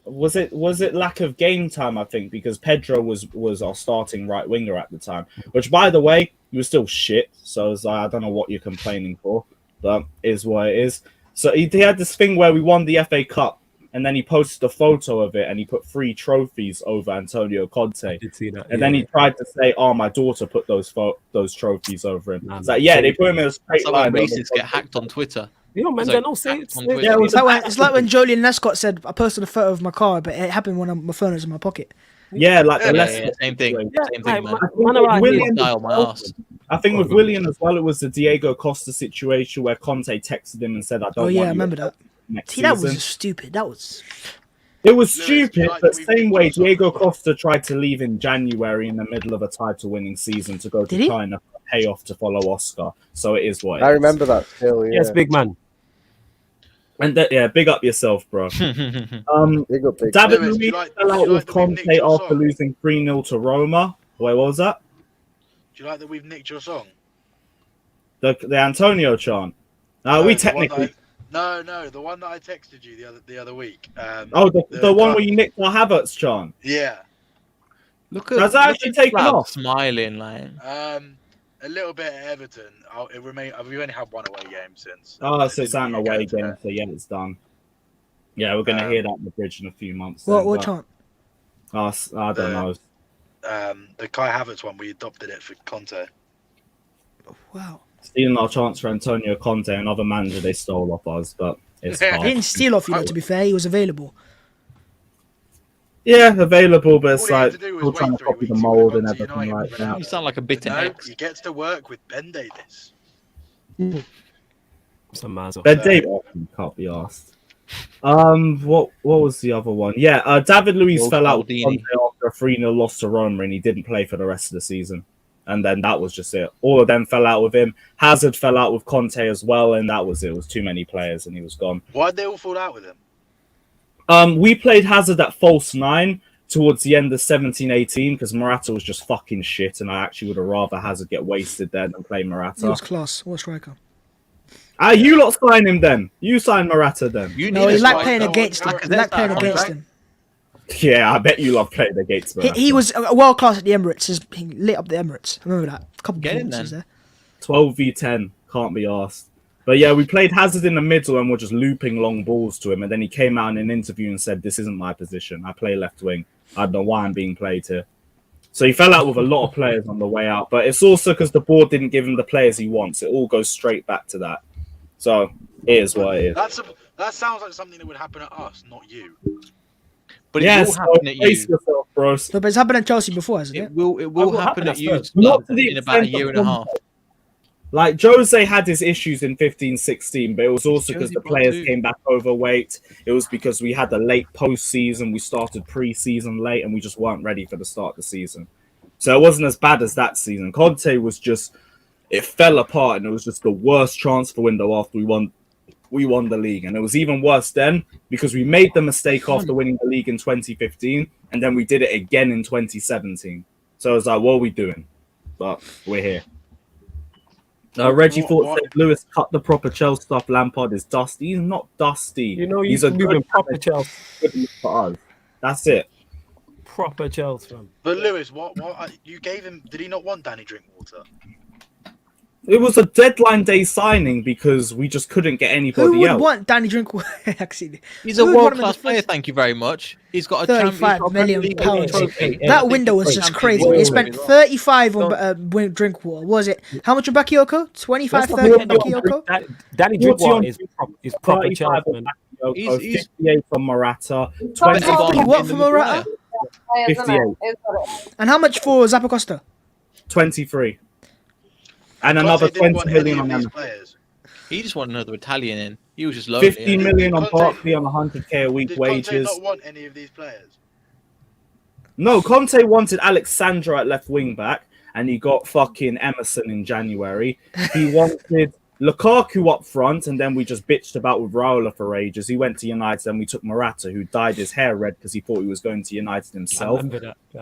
was it lack of game time? I think because Pedro was our starting right winger at the time. Which, by the way, he was still shit. So I was like, I don't know what you're complaining for, but it is what it is. So he had this thing where we won the FA Cup. And then he posted a photo of it, and he put 3 trophies over Antonio Conte. I did see that. And then he tried to say, "Oh, my daughter put those trophies over him." It's like, yeah, they put him in a straight line. Racists get hacked on Twitter. You know, man, they don't say it. Yeah, it's like when Jolie Lescott said, "I posted a photo of my car, but it happened when my phone was in my pocket." Yeah, like the Leicester. Same thing. Same thing, man. I think with Willian as well, it was the Diego Costa situation where Conte texted him and said, "I don't." Oh yeah, I remember that. That was stupid. It was stupid, but same way Diego Costa tried to leave in January in the middle of a title-winning season to go to China for a payoff to follow Oscar. So it is what it is. I remember that still. Yeah. Yes, big man. And big up yourself, bro. Big up, big. David Luiz fell out with Conte after losing 3-0 to Roma. Wait, what was that? Do you like that we've nicked your song? The Antonio chant. We technically. No, the one that I texted you the other week. The one where you nicked our Havertz chant. Yeah. Look at has that actually taken off? Smiling, like. A little bit at Everton. We've only had one away game since. So it's an away game. So yeah, it's done. Yeah, we're gonna hear that on the bridge in a few months. What chant? I don't know. The Kai Havertz one. We adopted it for Conte. Wow. Stealing our chance for Antonio Conte, another manager they stole off us, but it's hard. He didn't steal off you, though, to be fair. He was available. Yeah, available, but it's like still trying to copy the mold and everything like that. You sound like a bitter ex. He gets to work with Ben Davies. Ben Davies can't be asked. What was the other one? Yeah, David Luiz fell out with Conte after a 3-0 loss to Roma, and he didn't play for the rest of the season. And then that was just it. All of them fell out with him. Hazard fell out with Conte as well, and that was it. It was too many players, and he was gone. Why'd they all fall out with him? We played Hazard at false 9 towards the end of 17-18 because Morata was just fucking shit, and I actually would have rather Hazard get wasted there than play Morata. He was class. What striker? You lot sign him then. You sign Morata then. He liked playing against him. Yeah, I bet you love playing against Morata. He was world class at the Emirates. He lit up the Emirates. I remember that. A couple of games there. 12v10. Can't be asked. But yeah, we played Hazard in the middle and we're just looping long balls to him. And then he came out in an interview and said, "This isn't my position. I play left wing. I don't know why I'm being played here." So he fell out with a lot of players on the way out. But it's also because the board didn't give him the players he wants. It all goes straight back to that. So it is what it is. That sounds like something that would happen at us, not you. But it will happen at you. Yourself, bros. No, but it's happened at Chelsea before, hasn't it? It will happen at you in about a year and a half. Like, Jose had his issues in 15-16, but it was also because the players came back overweight. It was because we had a late postseason. We started pre-season late, and we just weren't ready for the start of the season. So it wasn't as bad as that season. Conte was just, it fell apart, and it was just the worst transfer window after we won the league. And it was even worse then because we made the mistake after winning the league in 2015, and then we did it again in 2017. So I was like, what are we doing? But we're here. Reggie thought Lewis cut the proper Chelsea stuff. Lampard is dusty. He's not dusty. You know, he's a good proper Chelsea for us. That's it. Proper Chelsea. But Lewis, what you gave him? Did he not want Danny Drinkwater? It was a deadline day signing because we just couldn't get anybody else. Who would want Danny Drinkwater? Actually, he's a world-class player. Thank you very much. He's got a 35 million pounds. That window was just crazy. He spent 35 on Drinkwater. Was it? How much on Bakayoko? 25, 30 on Bakayoko? Danny Drinkwater is proper Chelsea, man. He's 58 from Morata. 20 what for Morata? 58. And how much for Zappacosta? 23. And another 20 million on them. He just wanted another Italian in. He was just lonely. 15 million on Barkley on 100k a week wages. Did Conte not want any of these players? No, Conte wanted Alexandra at left wing back, and he got fucking Emerson in January. He wanted Lukaku up front, and then we just bitched about with Raiola for ages. He went to United, and we took Morata, who dyed his hair red because he thought he was going to United himself.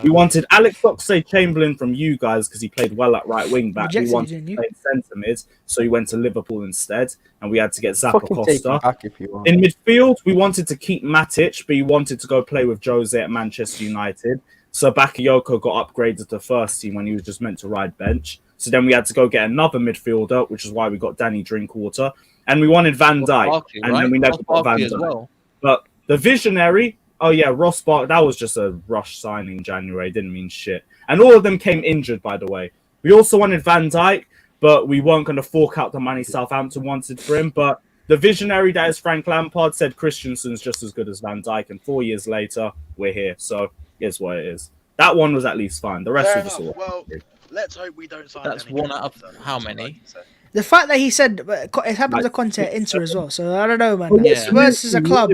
We wanted Alex Oxlade-Chamberlain from you guys because he played well at right wing back. We wanted to play centre mid, so he went to Liverpool instead, and we had to get Zappacosta. In midfield, we wanted to keep Matic, but he wanted to go play with Jose at Manchester United. So Bakayoko got upgraded to first team when he was just meant to ride bench. So then we had to go get another midfielder, which is why we got Danny Drinkwater. And we wanted Van Dijk. Then we never got Van Dijk. Well. But the visionary, Ross Barkley, that was just a rush signing in January. Didn't mean shit. And all of them came injured, by the way. We also wanted Van Dijk, but we weren't going to fork out the money Southampton wanted for him. But the visionary that is Frank Lampard said Christensen's just as good as Van Dijk. And 4 years later, we're here. So here's what it is. That one was at least fine. The rest of us all. Well, let's hope we don't sign. That's one out of how many? The fact that he said it happened to Conte at Inter as well, so I don't know, man. Yeah. Spurs is a club.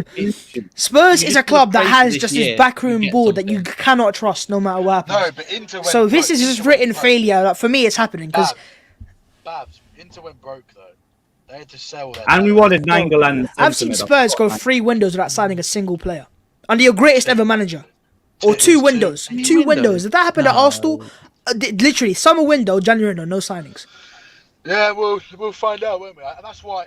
Spurs is a club that has just this backroom board that you cannot trust, no matter what happens. No, but Inter went so this is just written failure. Like, for me, it's happening because. Babs, Inter went broke though. They had to sell their. And we wanted Nainggolan. I've seen Spurs go 3 windows without signing a single player under your greatest ever manager. Or 2 windows. 2 windows. If that happened at Arsenal, literally summer window, January window, no signings. Yeah, we'll find out, won't we? And that's why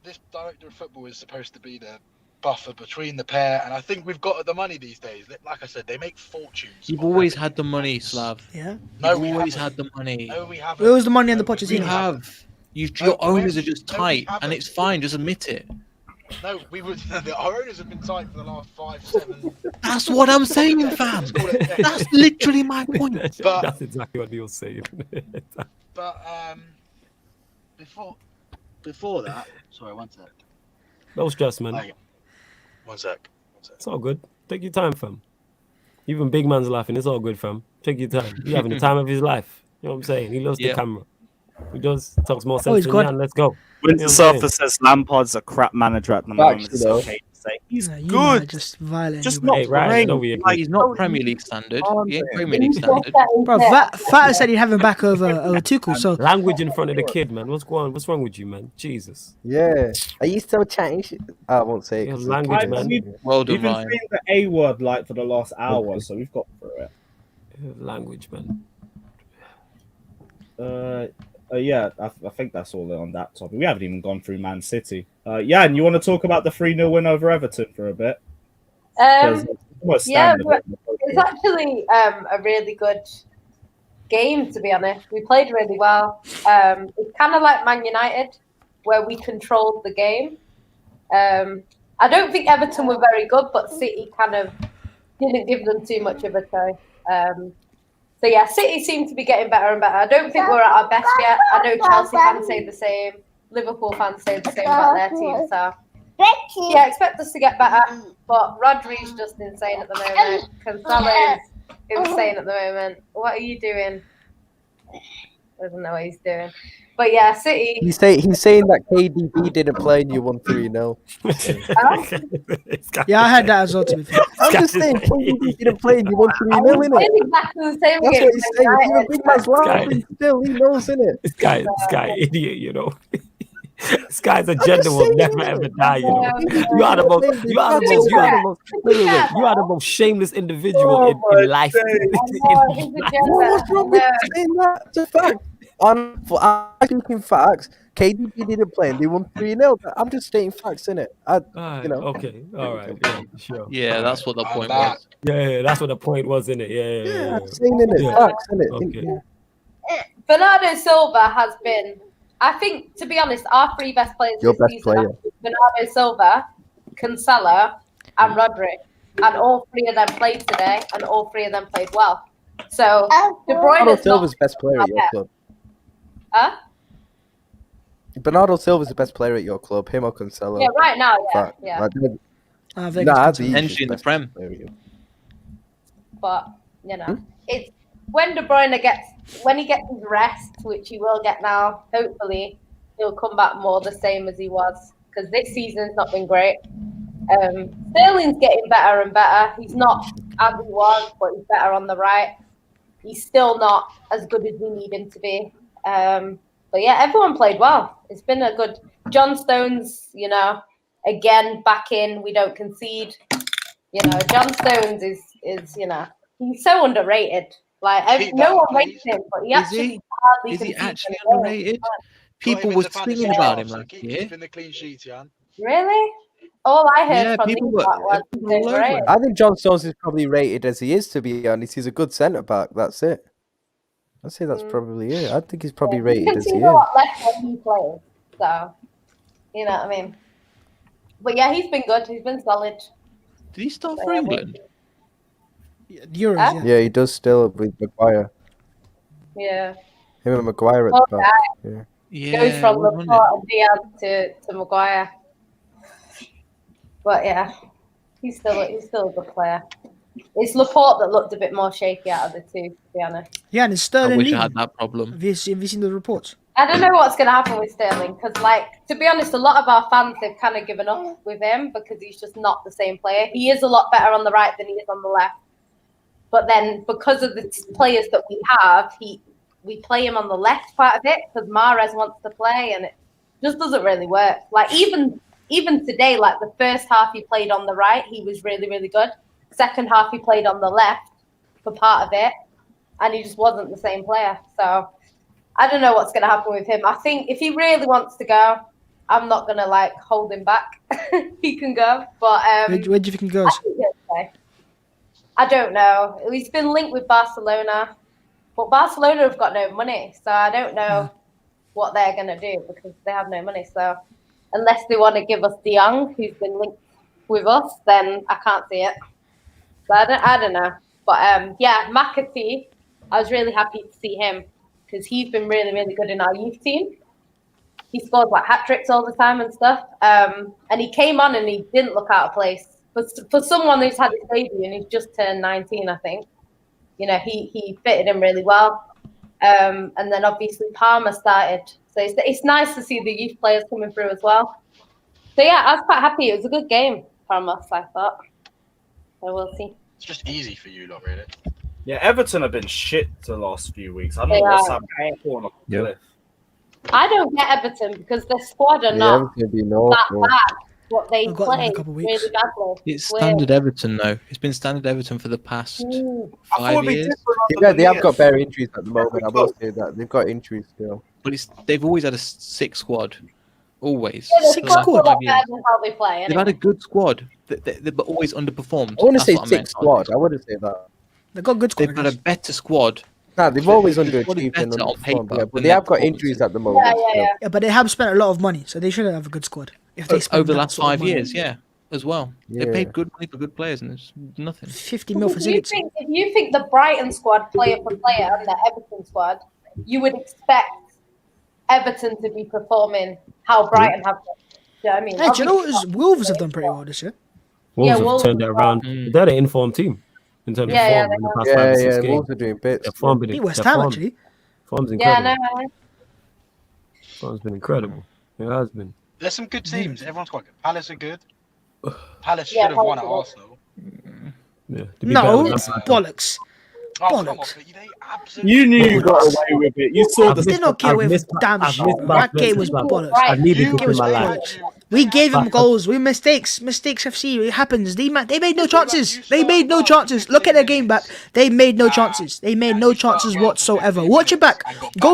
this director of football is supposed to be the buffer between the pair. And I think we've got the money these days. Like I said, they make fortunes. You've always had the money, Slav. Yeah. No, You've always had the money. No, we haven't. Where was the money on the Pochettino? You have. Your owners are just tight, and it's fine. Just admit it. No, our owners have been tight for the last 5, 7. That's what I'm saying, fam. That's literally my point. But, that's exactly what Neil's saying. But before that, sorry, one sec. No stress, man. Okay. One sec. It's all good. Take your time, fam. Even big man's laughing. It's all good, fam. Take your time. He's having the time of his life. You know what I'm saying? He loves the camera. He does. Talks more sense than Jan. Let's go. Winter Surfer says Lampard's a crap manager at the moment. It's okay to say he's good. Just violent. Just not great. He's not Premier League standard. He ain't Premier League standard. Bro, Fata said he'd have him back over Tuchel. So language in front of the kid, man. What's going on? What's wrong with you, man? Jesus. Yeah. Are you still chatting? I won't say it. Language, man. Well done, We've been saying the A word like for the last hour, so we've got through it. Language, man. Yeah, I think that's all on that topic. We haven't even gone through Man City. And you want to talk about the 3-0 win over Everton for a bit? It's actually a really good game, to be honest. We played really well. It's kind of like Man United, where we controlled the game. I don't think Everton were very good, but City kind of didn't give them too much of a try. So yeah, City seem to be getting better and better. I don't think we're at our best yet. I know Chelsea fans say the same. Liverpool fans say the same about their team. So yeah, expect us to get better. But Rodgers just insane at the moment. Cancelo is insane at the moment. What are you doing? Doesn't know what he's doing. But yeah, City. He's saying that KDB didn't play and you won 3-0. Yeah, I heard that as well, to be fair. I'm just saying, KDB didn't play and you won 3-0, innit? Exactly the same That's what against he's saying. Even United. big man's laughing still. He knows, innit? This guy, idiot, you know. This guy's I'm agenda just will saying, never innit? ever die, you know. Yeah. You are the most, you are the most shameless individual Oh my in life. days. What's wrong with saying that? It's a fact. I'm speaking facts. KDB didn't play and they won 3-0. I'm just stating facts, innit? You know. Okay, all right, yeah, sure. Yeah, that's what the point back. was. Yeah, that's what the point was, innit? Yeah, Yeah. I'm saying, innit? Yeah. Facts, innit? Okay. Bernardo Silva has been, I think, to be honest, our three best players Your this best season player. are Bernardo Silva, Cancelo, and Rodri. And all three of them played today, and all three of them played well. So, De Bruyne Bernardo is Silva's not... best player at your club. Huh? Bernardo Silva's the best player at your club. Him or Cancelo. Yeah, right now, yeah. Fact. Yeah. Like, I think nah, it's he's Potentially just in the best Prem. player at your- But, you know, it's when De Bruyne when he gets his rest, which he will get now, hopefully, he'll come back more the same as he was. Because this season's not been great. Sterling's getting better and better. He's not as he was, but he's better on the right. He's still not as good as we need him to be. But yeah, everyone played well. It's been a good. John Stones, you know, again back in. We don't concede. You know, John Stones is you know, he's so underrated. Like no one rates him, but he actually hardly Is he concedes actually in a game. underrated? Got him People in were the fantasy singing about him drafts. last Keep year. keeping the clean sheets, Jan. Really? All I heard Yeah, from people these were was all over overrated. him. I think John Stones is probably rated as he is, to be honest. He's a good centre back. That's it. I'd say that's probably it. I think he's probably You rated can as see he a is. lot less when he plays. So, you know what I mean? But yeah, he's been good. He's been solid. Did he start for England? Euros, Huh? yeah. Yeah, he does still with Maguire. Yeah. Him and Maguire at Poor the back. guy. Yeah. Yeah. Goes from wasn't Laporte and Diaz to Maguire. But yeah, he's still a good player. It's Laporte that looked a bit more shaky out of the two, to be honest. Yeah, and it's I Sterling wish I leaving. had that problem. Have you seen the reports? I don't know what's going to happen with Sterling because, like, to be honest, a lot of our fans have kind of given up with him because he's just not the same player. He is a lot better on the right than he is on the left. But then because of the players that we have, we play him on the left part of it because Mahrez wants to play and it just doesn't really work. Like, even today, like, the first half he played on the right, he was really, really good. Second half he played on the left for part of it and he just wasn't the same player. So I don't know what's going to happen with him. I think if he really wants to go, I'm not going to, like, hold him back. He can go. But Where do you think he goes? I don't know. He's been linked with Barcelona. But Barcelona have got no money. So I don't know what they're going to do because they have no money. So unless they want to give us De Jong, who's been linked with us, then I can't see it. So I don't know. But yeah, McAtee, I was really happy to see him because he's been really, really good in our youth team. He scores like hat tricks all the time and stuff. And he came on and he didn't look out of place. For someone who's had his debut and he's just turned 19, I think, you know, he fitted him really well. And then obviously Palmer started. So it's nice to see the youth players coming through as well. So yeah, I was quite happy. It was a good game from us, I thought. So we'll see. It's just easy for you lot, really. Yeah, Everton have been shit the last few weeks. I don't know They what's are, happening. On a cliff. I don't get Everton because their squad are not Everton be that normal. bad. What they I've got them in play a couple of weeks. really badly. It's standard Everton, though. It's been standard Everton for the past I thought 5 it'd be years. different under Yeah, they have Meunier. got bare injuries at the moment. I will say that. They've got injuries still. But they've always had a sick squad. Always. Yeah, For the the last squad's a 5 lot years. better than how they play. They've Anyway. had a good squad. They've always underperformed. I wouldn't That's say what I sick meant. squad. I wouldn't say that. They've got good squad. They've had a better squad. Nah, they've always The squad is underachieved and better on underperformed. paper Yeah, but than they their have got performances. injuries at the moment. Yeah. still. Yeah, but they have spent a lot of money, so they should have a good squad. If they spend Over the that last sort of 5 money. years, yeah, as well. They Yeah. paid good money for good players, and there's nothing. 50 mil for If you Zidane. think the Brighton squad, player for player, and the Everton squad, you would expect Everton to be performing how Brighton have done. Do you know what I mean? Hey, do you know what? Wolves have done pretty well this year. Wolves have Wolves turned it as around. well. They're an informed team in terms of Yeah, form in the past Yeah, 5 or 6 yeah, games. Wolves are doing bits. Their form Beat been West Ham, actually. Form's Yeah, incredible. no. Form's been incredible. It has been. There's some good teams. Everyone's quite good. Palace are good. Palace Yeah, should have won at Palace are Arsenal. Yeah. To be No, better it's than bollocks. Oh, come on, Bollocks. but they absolutely. You knew you got away with it. You saw the. Did not get away with damn I've shit. missed That Bad game was Blitz, bollocks. Right. I needed You- it in my was life. bollocks. We gave them goals. We mistakes FC. It happens. They made no chances. They made no chances. Look at their game back. They made no chances. They made no chances whatsoever. Watch it back. Go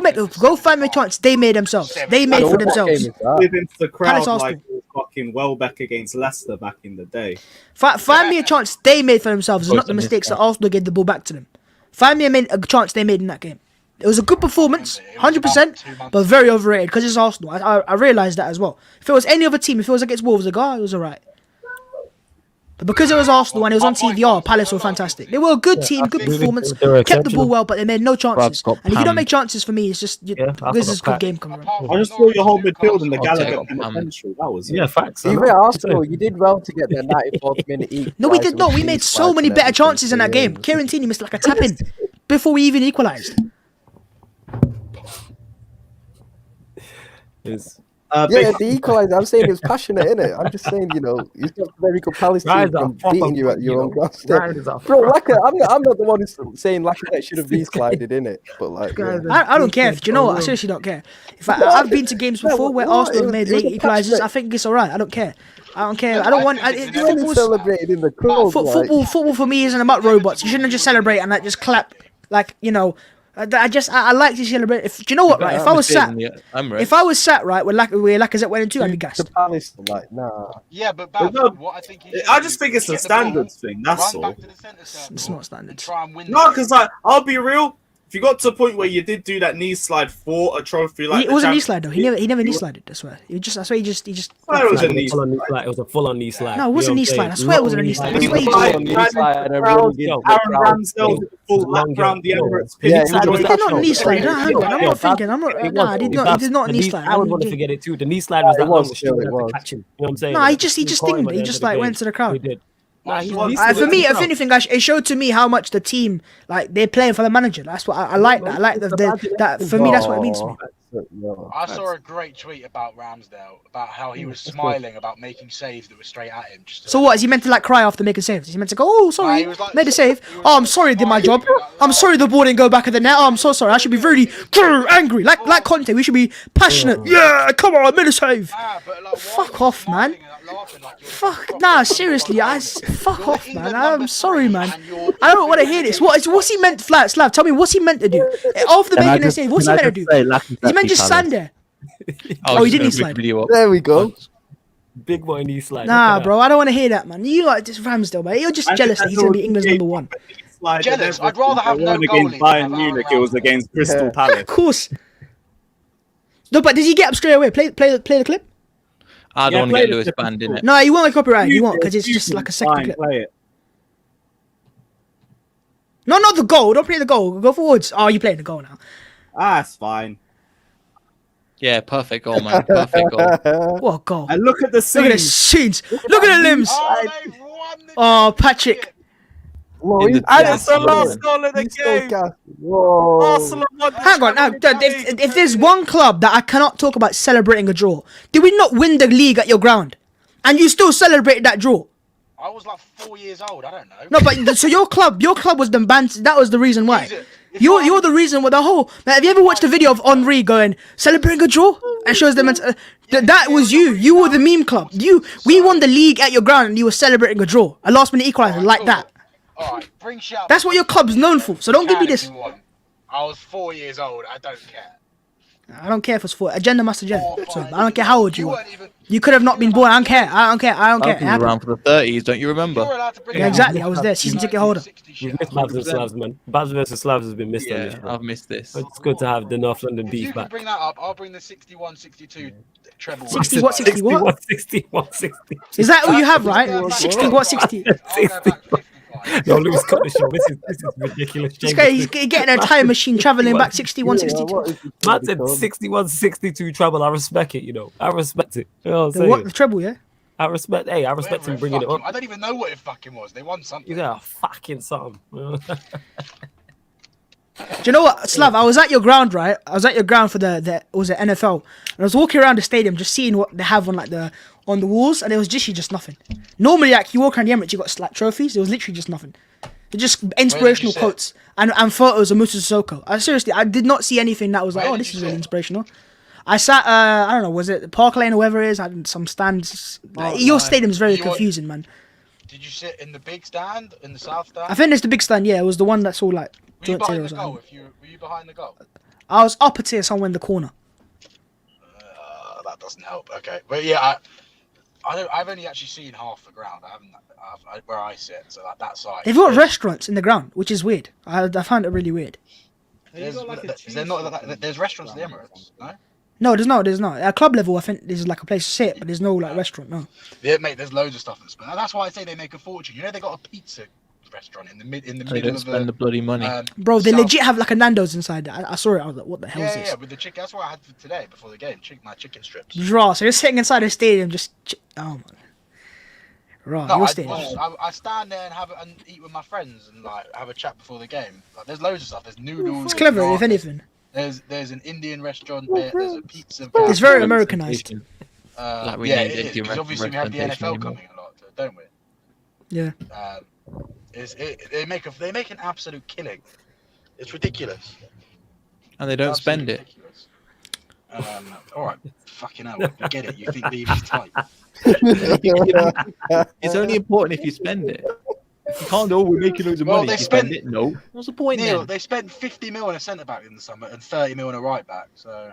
find me a chance. They made themselves. They made for themselves. Did into the crowd Palace like Arsenal. it was fucking Welbeck against Leicester back in the day. Find me a chance they made for themselves. It's not the mistakes that Arsenal gave the ball back to them. Find me a chance they made in that game. It was a good performance, 100%, but very overrated because it's Arsenal. I realised that as well. If it was any other team, if it was against Wolves, it was alright. But because it was Arsenal and it was on TVR, Palace were fantastic. They were a good team, good performance, kept the ball well, but they made no chances. And if you don't make chances for me, it's just this is a good game coming around. I just saw your whole midfield and the Gallagher penitentiary. That was it. Yeah, facts. Even Arsenal, you did well to get their 94th minute equaliser. No, we did not. We with made these so flags many and better everything, chances in that so game. Kieran Tierney missed like a tap in before we even equalised. Yeah, the equaliser. I'm saying it was passionate, innit? I'm just saying, he's got a very good Palace team from beating you at your own ground. Bro, I'm not the one who's saying Lacazette should have re-slided, innit? But like, I don't care. Do you know what? I seriously don't care. If I've been to games before where Arsenal made late equalisers, I think it's alright. I don't care. I don't want. Celebrated in the crowd. Football for me isn't about robots. You shouldn't just celebrate and just clap like I like to celebrate. Do you know what? Right, if I was sat right where Lacazette went into, I'd be gassed. Yeah, but what I think I just think it's a standards thing. That's all. It's not standards. No, because I'll be real. If you got to a point where you did do that knee slide for a trophy, like it wasn't a knee slide though. He never knee slided. I swear. He just. It was a knee slide. It was a full-on knee slide. No, it wasn't a knee slide. I swear it wasn't a knee slide. Aaron Ramsdale did the full lap round the Emirates. He did not knee slide. Hang on, I'm not thinking. Nah, he did not knee slide. I would want to forget it too. The knee slide was that long. She had to catch him. You know what I'm saying? No, he just dinged it. He just like went to the crowd. He did. For me, if anything, guys, it showed to me how much the team they're playing for the manager. That's what I like. That I like that. For me, that's what it means to me. I saw a great tweet about Ramsdale about how he was smiling about making saves that were straight at him. So what? Is he meant to like cry after making saves? Is he meant to go, "Oh, sorry, made a save. Oh, I'm sorry, did my job. I'm sorry the ball didn't go back at the net. Oh, I'm so sorry. I should be really angry, like Conte. We should be passionate. Yeah, come on, I made a save. Fuck off, man. Fuck, nah, seriously, fuck off, man. I'm sorry, man. I don't want to hear this. What's he meant, Slav? Tell me, what's he meant to do after making a save? What's he meant to do? He meant just stand there. Oh, he didn't slide. There we go. Big boy knee slide. Nah, bro, I don't want to hear that, man. You like this Ramsdale, man. You're just jealous that he's gonna be England's number one. Jealous. I'd rather have no against goalie. Bayern Munich. It was against Crystal Palace. Of course. No, but did he get up straight away? Play the clip. I don't want to get Lewis banned in it. No, he won't get copyright. He won't because it's just like a second clip. Play it. No, not the goal. Don't play the goal. Go forwards. Oh, you playing the goal now. It's fine. Yeah, perfect goal, man. Perfect goal. What a goal. And look at the scenes. Look at the scenes. Look at the limbs. Oh, Patrick. And it's the last goal of the game. Arsenal won. Hang on. Now, if there's one club that I cannot talk about celebrating a draw, did we not win the league at your ground? And you still celebrated that draw? I was like 4 years old. I don't know. No, but so your club was the banters. That was the reason why. You're the reason with the whole. Now, have you ever watched the video of Henri going celebrating a draw and shows them? That was you. You were the meme club. We won the league at your ground and you were celebrating a draw, a last minute equaliser like that. All right, bring shout. That's what your club's known for. So don't give me this. I was 4 years old. I don't care. I don't care if it's for agenda must agenda. So I don't care how old you are. You could have not been born. I don't care. I don't care. I was around for the 30s, don't you remember? Yeah, exactly. I was there. Season ticket holder. We've missed Babs and Slavs, man. Babs versus Slavs has been missed on this. I've missed this. It's good to have the North London beef back. If you can bring that up, I'll bring the 61-62 treble. 60 what? 60. Is that all you have, right? 60 what? 60. No, Lewis, cut the show. This is ridiculous. This guy, he's getting a time machine traveling back 61, 62. Man said 61, 62 treble. I respect it, I respect it. You know what I'm saying? The treble, yeah? I respect him bringing it up. I don't even know what it fucking was. They won something. Yeah, fucking something. Do you know what, Slav? I was at your ground, right? I was at your ground for the NFL, and I was walking around the stadium, just seeing what they have on on the walls, and it was just nothing. Normally, like you walk around the Emirates, you got like trophies. It was literally just nothing. It's just inspirational quotes and photos of Musa Sissoko. I did not see anything that was like, oh, this is really inspirational. I sat, I don't know, was it Park Lane or wherever it is? I had some stands. Your stadium is very confusing, man. Did you sit in the big stand, in the south stand? I think it's the big stand. Yeah, it was the one that's all like. Were you behind the goal? Were you behind the goal? I was upper tier somewhere in the corner. That doesn't help. Okay, but yeah, I've only actually seen half the ground. I haven't where I sit, so like that side. They've got restaurants in the ground, which is weird. I found it really weird. There's restaurants in the Emirates, no? No, there's not. At club level, I think there's like a place to sit, but there's no like restaurant. No. Yeah, mate. There's loads of stuff in Spurs. That's why I say they make a fortune. You know, they got a pizza restaurant in the middle. They don't spend the bloody money, bro. They legit have like a Nando's inside. I saw it. I was like, what the hell is this? Yeah, with the chicken. That's what I had for today before the game. My chicken strips. Raw. So you're sitting inside a stadium, just oh man. Raw. No, Your stadium. I stand there and eat with my friends and like have a chat before the game. Like, there's loads of stuff. There's noodles. It's clever, if anything. There's an Indian restaurant there. There's a pizza. It's very Americanized. Like Yeah, it is. Because obviously we have the NFL coming a lot, don't we? Yeah. They make an absolute killing. It's ridiculous. And they don't spend it. All right, fucking hell, we get it. You think leave is tight. It's only important if you spend it. You can't go, we're making loads of money. They spend it. No. What's the point, Neil, then? they spent 50 mil on a centre back in the summer and 30 mil on a right back. So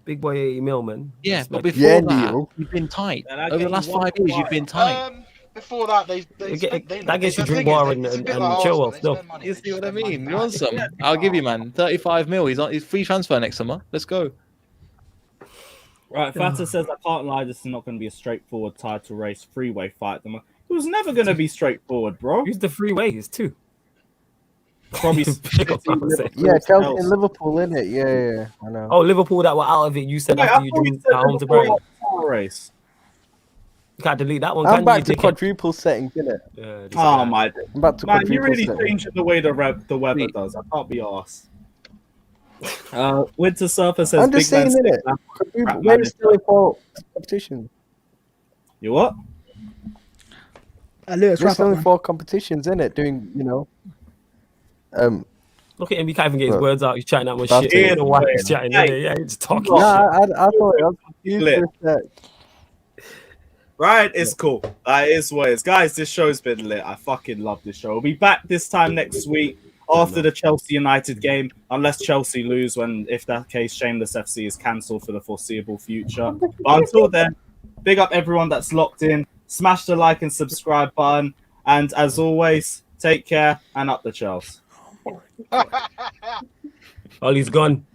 big boy 80 mil, man. Yeah, but before that, you've been tight. Over the last 5 years, you've been tight. Before that, that gets you drink water and chill well still. You see what I mean? You want some? I'll give you, man. 35 mil. He's free transfer next summer. Let's go. Right, Fata says, I can't lie, this is not going to be a straightforward title race, freeway fight. It was never going to be straightforward, bro. Use the freeways too. Probably yeah, Chelsea and Liverpool, innit? Yeah, I know. Oh, Liverpool that were out of it. You said after you drew at home to Brighton. Race. You can't delete that one. I'm back to quadruple settings, innit? Yeah, oh my! I'm back to man, you really settings. changing the way the weather does. I can't be arsed. Winter Surfer says, I'm just saying, innit? We're still in for competition. You what? We're still in for competitions, innit? Doing, Look at him, he can't even get his words out. He's chatting that much shit. I don't know why he's chatting. Yeah, he's talking shit. I thought I was confused with that. Right, it's cool. That is what it is. Guys, this show's been lit. I fucking love this show. We'll be back this time next week after the Chelsea United game, unless Chelsea lose, when, if that case, Shameless FC is cancelled for the foreseeable future. But until then, big up everyone that's locked in. Smash the like and subscribe button. And as always, take care and up the Chelsea. Ollie's gone.